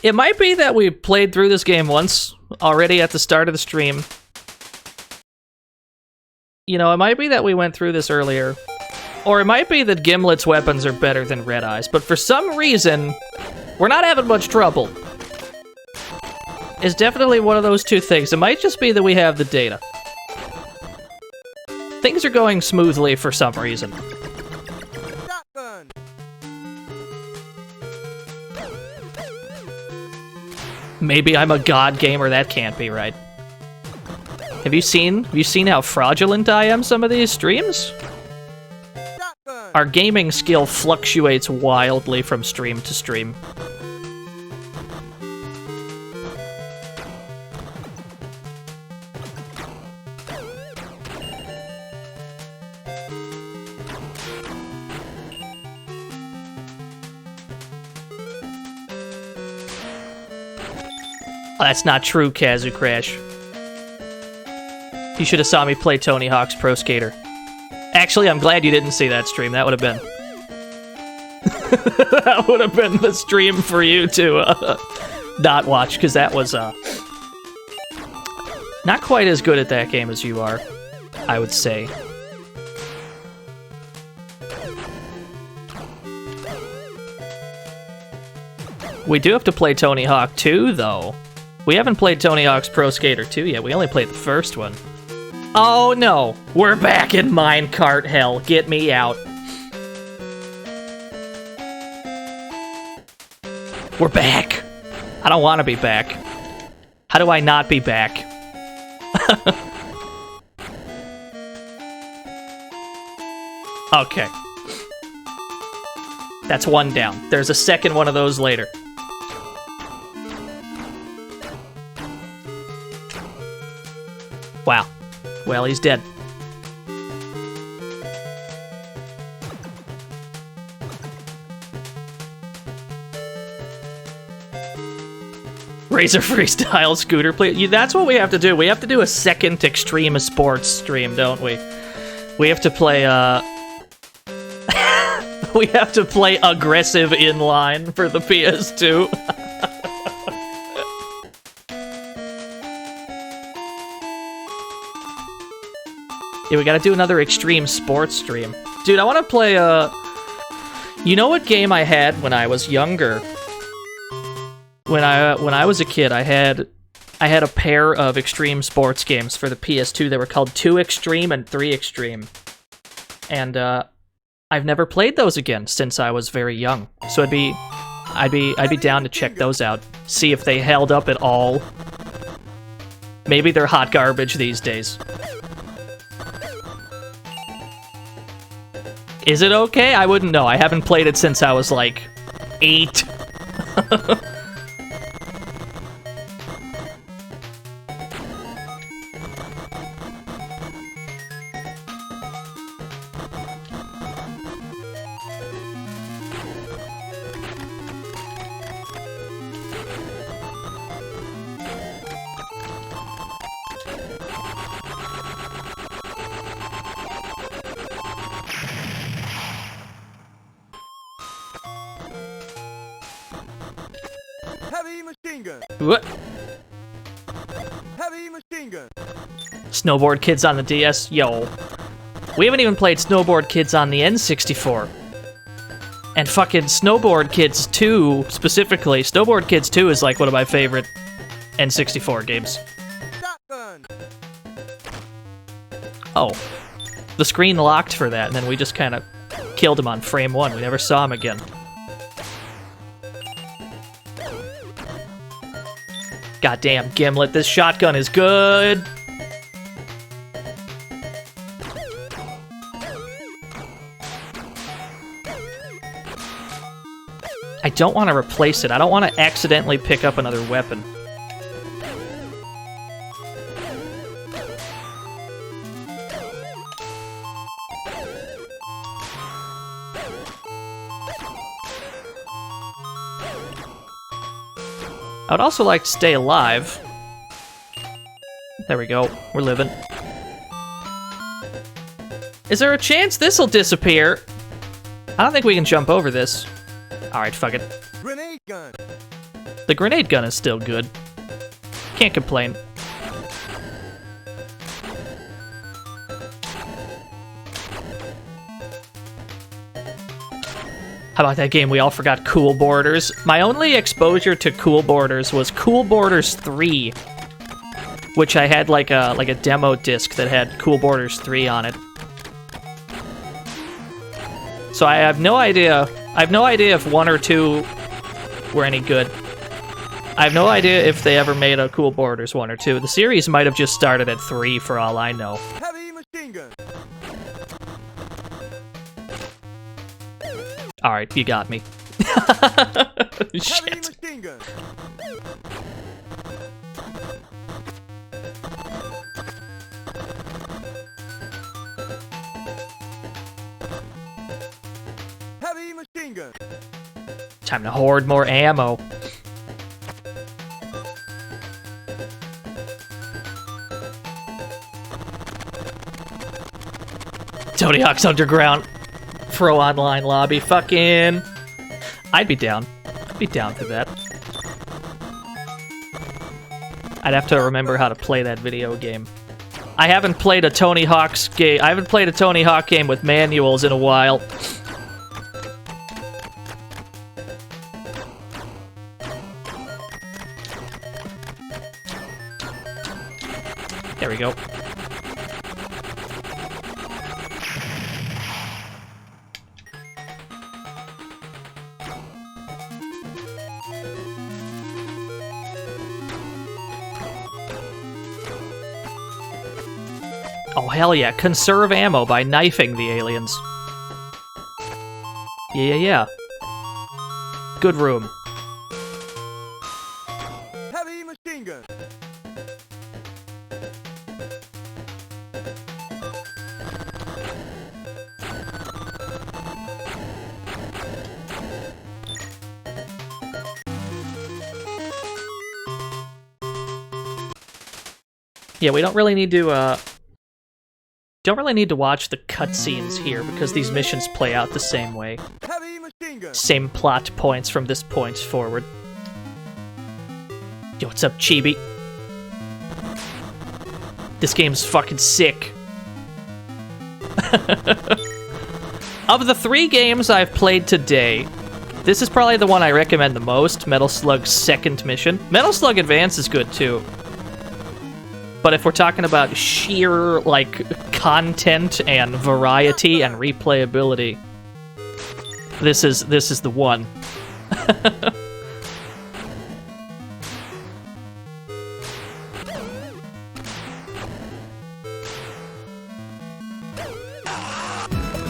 [SPEAKER 2] It might be that we played through this game once already at the start of the stream. You know, it might be that we went through this earlier. Or it might be that Gimlet's weapons are better than Red Eye's, but for some reason, we're not having much trouble. It's definitely one of those two things. It might just be that we have the data. Things are going smoothly for some reason.
[SPEAKER 4] Shotgun.
[SPEAKER 2] Maybe I'm a god gamer, that can't be right. Have you seen how fraudulent I am some of these streams?
[SPEAKER 4] Shotgun.
[SPEAKER 2] Our gaming skill fluctuates wildly from stream to stream. Oh, that's not true, Kazu Crash. You should have saw me play Tony Hawk's Pro Skater. Actually, I'm glad you didn't see that stream. That would have been... that would have been the stream for you to not watch, because that was not quite as good at that game as you are, I would say. We do have to play Tony Hawk 2, though. We haven't played Tony Hawk's Pro Skater 2 yet. We only played the first one. Oh no, we're back in minecart hell. Get me out. We're back. I don't want to be back. How do I not be back? Okay. That's one down. There's a second one of those later. Wow. Well, he's dead. Razor Freestyle Scooter, please. That's what we have to do. We have to do a second Extreme Sports stream, don't we? We have to play, we have to play Aggressive Inline for the PS2. Yeah, we gotta do another Extreme Sports stream. Dude, I wanna play, you know what game I had when I was younger? When I was a kid, I had a pair of Extreme Sports games for the PS2. They were called 2 Extreme and 3 Extreme. And, I've never played those again since I was very young. So I'd be down to check those out. See if they held up at all. Maybe they're hot garbage these days. Is it okay? I wouldn't know. I haven't played it since I was like 8.
[SPEAKER 4] Heavy machine gun.
[SPEAKER 2] What?
[SPEAKER 4] Heavy machine gun.
[SPEAKER 2] Snowboard Kids on the DS? Yo. We haven't even played Snowboard Kids on the N64. And fucking Snowboard Kids 2, specifically, Snowboard Kids 2 is like one of my favorite N64 games.
[SPEAKER 4] Shotgun.
[SPEAKER 2] Oh. The screen locked for that, and then we just kind of killed him on frame 1. We never saw him again. Goddamn, Gimlet, this shotgun is good! I don't want to replace it. I don't want to accidentally pick up another weapon. I would also like to stay alive. There we go. We're living. Is there a chance this'll disappear? I don't think we can jump over this. Alright, fuck it.
[SPEAKER 4] Grenade gun.
[SPEAKER 2] The grenade gun is still good. Can't complain. How about that game we all forgot, Cool Borders? My only exposure to Cool Borders was Cool Borders 3, which I had like a demo disc that had Cool Borders 3 on it. So I have no idea. I have no idea if 1 or 2 were any good. I have no idea if they ever made a Cool Borders 1 or 2. The series might have just started at 3 for all I know.
[SPEAKER 4] Heavy machine gun.
[SPEAKER 2] Alright, you got me.
[SPEAKER 4] Heavy
[SPEAKER 2] Shit.
[SPEAKER 4] machine gun. Heavy machine gun.
[SPEAKER 2] Time to hoard more ammo. Tony Hawk's Underground. Pro online lobby. Fucking. I'd be down. I'd be down for that. I'd have to remember how to play that video game. I haven't played a Tony Hawk's game. I haven't played a Tony Hawk game with manuals in a while. There we go. Oh, hell yeah. Conserve ammo by knifing the aliens. Yeah. Good room.
[SPEAKER 4] Heavy machine gun.
[SPEAKER 2] Yeah, we don't really need to, don't really need to watch the cutscenes here, because these missions play out the same way.
[SPEAKER 4] Heavy machine gun.
[SPEAKER 2] Same plot points from this point forward. Yo, what's up, Chibi? This game's fucking sick. Of the 3 games I've played today, this is probably the one I recommend the most, Metal Slug's second mission. Metal Slug Advance is good, too. But if we're talking about sheer, like, content and variety and replayability, this is the one.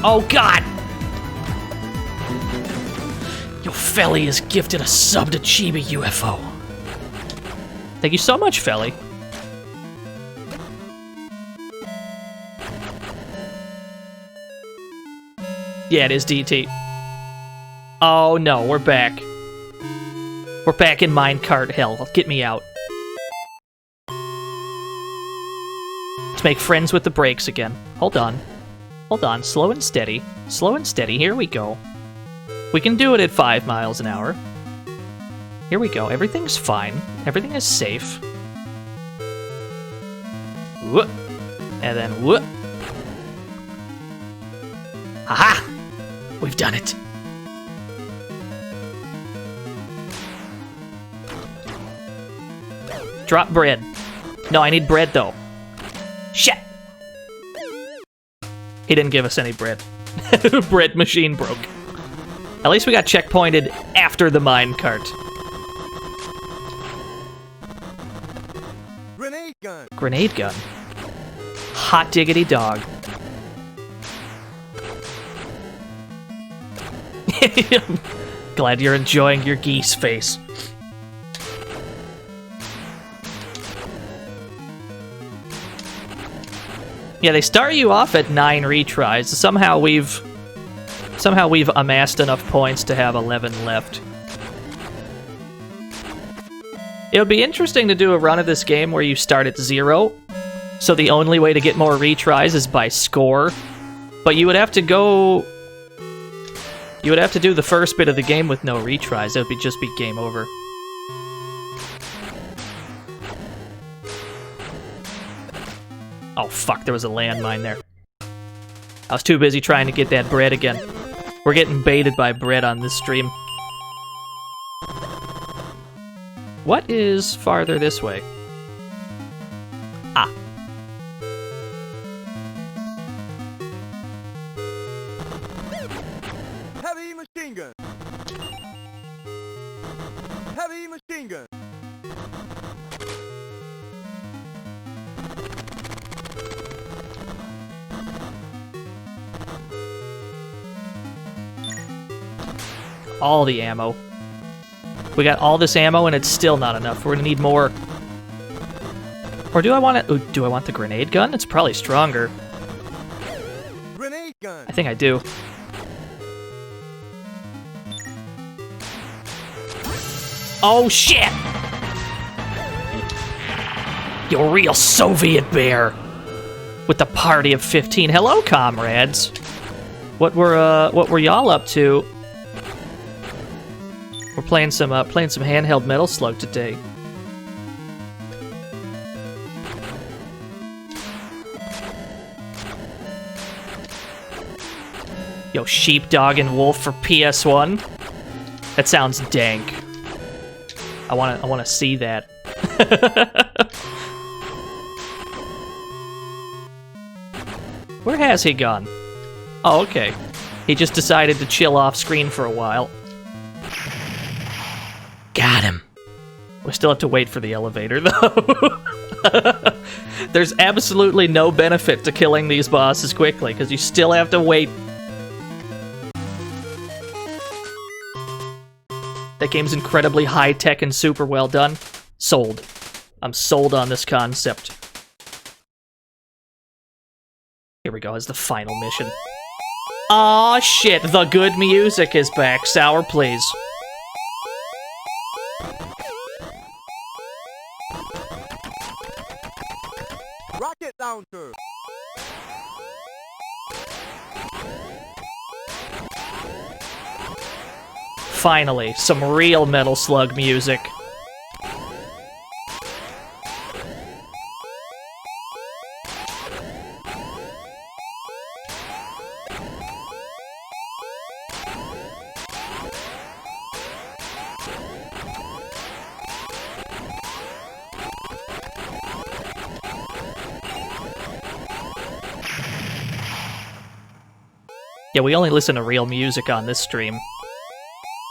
[SPEAKER 2] Oh, God! Yo, Felly has gifted a sub to Chibi UFO. Thank you so much, Felly. Yeah, it is DT. Oh no, we're back. We're back in minecart hell. Get me out. Let's make friends with the brakes again. Hold on. Hold on. Slow and steady. Slow and steady. Here we go. We can do it at 5 miles an hour. Here we go. Everything's fine. Everything is safe. Whoop. And then whoop. Aha! We've done it. Drop bread. No, I need bread, though. Shit! He didn't give us any bread. Bread machine broke. At least we got checkpointed after the minecart.
[SPEAKER 4] Grenade gun.
[SPEAKER 2] Grenade gun. Hot diggity dog. Glad you're enjoying your geese face. Yeah, they start you off at 9 retries. Somehow we've amassed enough points to have 11 left. It would be interesting to do a run of this game where you start at 0, so the only way to get more retries is by score. But you would have to go... You would have to do the first bit of the game with no retries. It would just be game over. Oh fuck, there was a landmine there. I was too busy trying to get that bread again. We're getting baited by bread on this stream. What is farther this way? Ah.
[SPEAKER 4] Heavy machine gun. Heavy machine gun.
[SPEAKER 2] All the ammo. We got all this ammo and it's still not enough. We're gonna need more. Or do I want it? Ooh, do I want the grenade gun? It's probably stronger.
[SPEAKER 4] Grenade gun.
[SPEAKER 2] I think I do. Oh shit! You're a real Soviet bear. With the party of 15. Hello, comrades. What were y'all up to? We're playing some handheld Metal Slug today. Yo, Sheepdog and Wolf for PS1. That sounds dank. I wanna see that. Where has he gone? Oh, okay. He just decided to chill off screen for a while. Got him. We still have to wait for the elevator, though. There's absolutely no benefit to killing these bosses quickly, because you still have to wait. That game's incredibly high-tech and super well done. Sold. I'm sold on this concept. Here we go, as the final mission. Aw, shit, the good music is back. Sour, please.
[SPEAKER 4] Rocket launcher.
[SPEAKER 2] Finally, some real Metal Slug music. Yeah, we only listen to real music on this stream.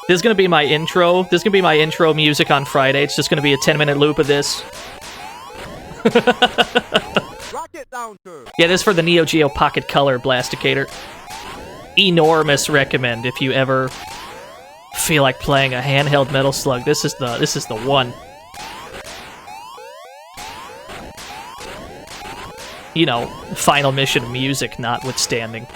[SPEAKER 2] This is gonna be my intro. This is gonna be my intro music on Friday. It's just gonna be a 10-minute loop of this.
[SPEAKER 4] Rocket launcher.
[SPEAKER 2] Yeah, this is for the Neo Geo Pocket Color Blasticator. Enormous recommend if you ever feel like playing a handheld Metal Slug. This is the one. You know, final mission music notwithstanding.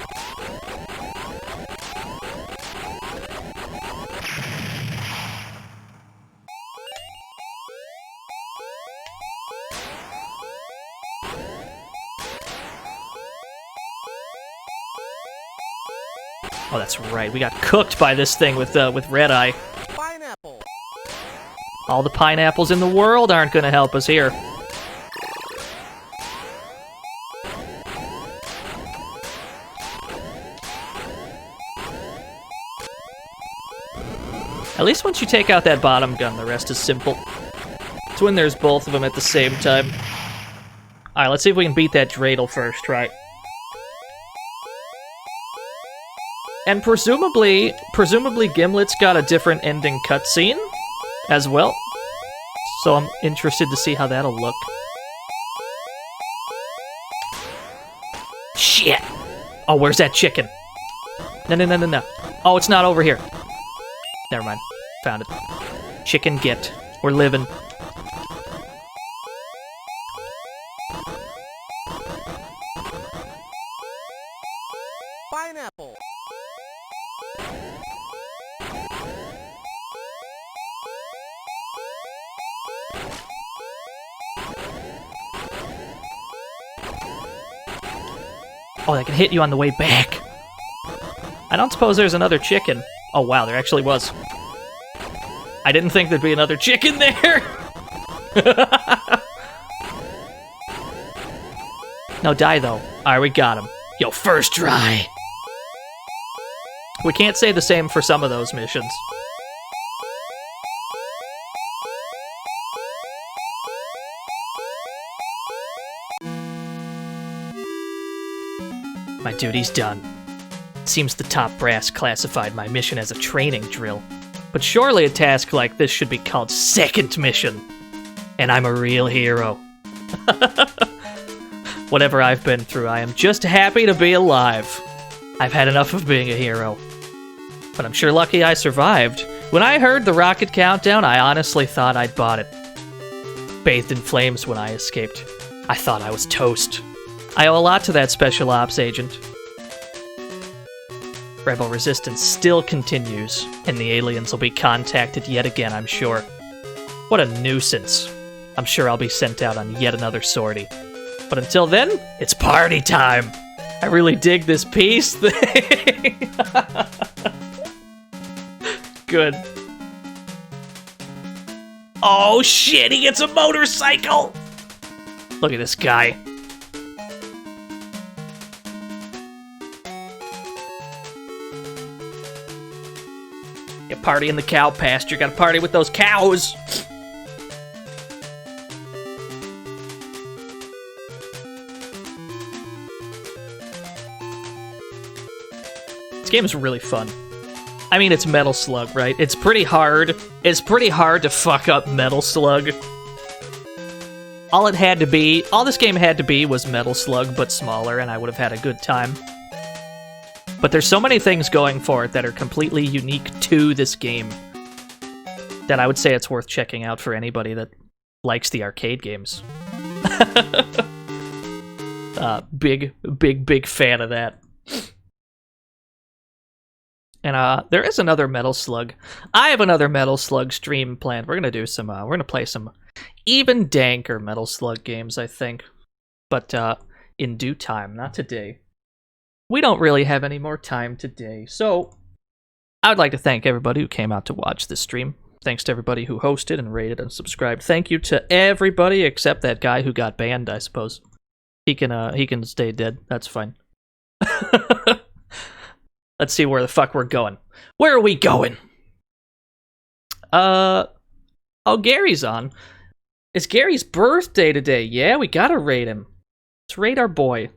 [SPEAKER 2] Oh, that's right. We got cooked by this thing with Red Eye.
[SPEAKER 4] Pineapple.
[SPEAKER 2] All the pineapples in the world aren't going to help us here. At least once you take out that bottom gun, the rest is simple. It's when there's both of them at the same time. Alright, let's see if we can beat that dreidel first, right? And presumably Gimlet's got a different ending cutscene as well. So I'm interested to see how that'll look. Shit! Oh, where's that chicken? No. Oh, it's not over here. Never mind. Found it. Chicken get. We're living.
[SPEAKER 4] Pineapple.
[SPEAKER 2] Oh, that can hit you on the way back. I don't suppose there's another chicken. Oh, wow, there actually was. I didn't think there'd be another chicken there. No, die, though. Alright, we got him. Yo, first try. We can't say the same for some of those missions. My duty's done. Seems the top brass classified my mission as a training drill. But surely a task like this should be called second mission. And I'm a real hero. Whatever I've been through, I am just happy to be alive. I've had enough of being a hero. But I'm sure lucky I survived. When I heard the rocket countdown, I honestly thought I'd bought it. Bathed in flames when I escaped. I thought I was toast. I owe a lot to that special ops agent. Rebel resistance still continues, and the aliens will be contacted yet again, I'm sure. What a nuisance. I'm sure I'll be sent out on yet another sortie. But until then, it's party time! I really dig this peace thing! Good. Oh shit, he gets a motorcycle! Look at this guy. You party in the cow pasture, gotta party with those cows! This game is really fun. I mean, it's Metal Slug, right? It's pretty hard. It's pretty hard to fuck up Metal Slug. All this game had to be was Metal Slug, but smaller, and I would have had a good time. But there's so many things going for it that are completely unique to this game that I would say it's worth checking out for anybody that likes the arcade games. Big fan of that. And there is another Metal Slug. I have another Metal Slug stream planned. We're gonna do some. We're gonna play some even danker Metal Slug games, I think. But in due time, not today. We don't really have any more time today, so I would like to thank everybody who came out to watch this stream. Thanks to everybody who hosted and rated and subscribed. Thank you to everybody except that guy who got banned, I suppose. He can stay dead. That's fine. Let's see where the fuck we're going. Where are we going? Oh, Gary's on. It's Gary's birthday today. Yeah, we gotta rate him. Let's rate our boy.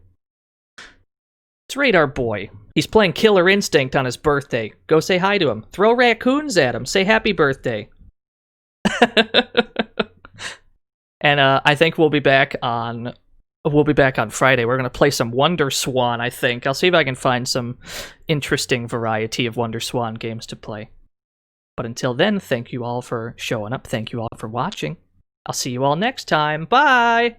[SPEAKER 2] Let's rate our boy. He's playing Killer Instinct on his birthday. Go say hi to him. Throw raccoons at him. Say happy birthday. And I think we'll be back on Friday. We're going to play some Wonder Swan, I think. I'll see if I can find some interesting variety of Wonder Swan games to play. But until then, thank you all for showing up. Thank you all for watching. I'll see you all next time. Bye!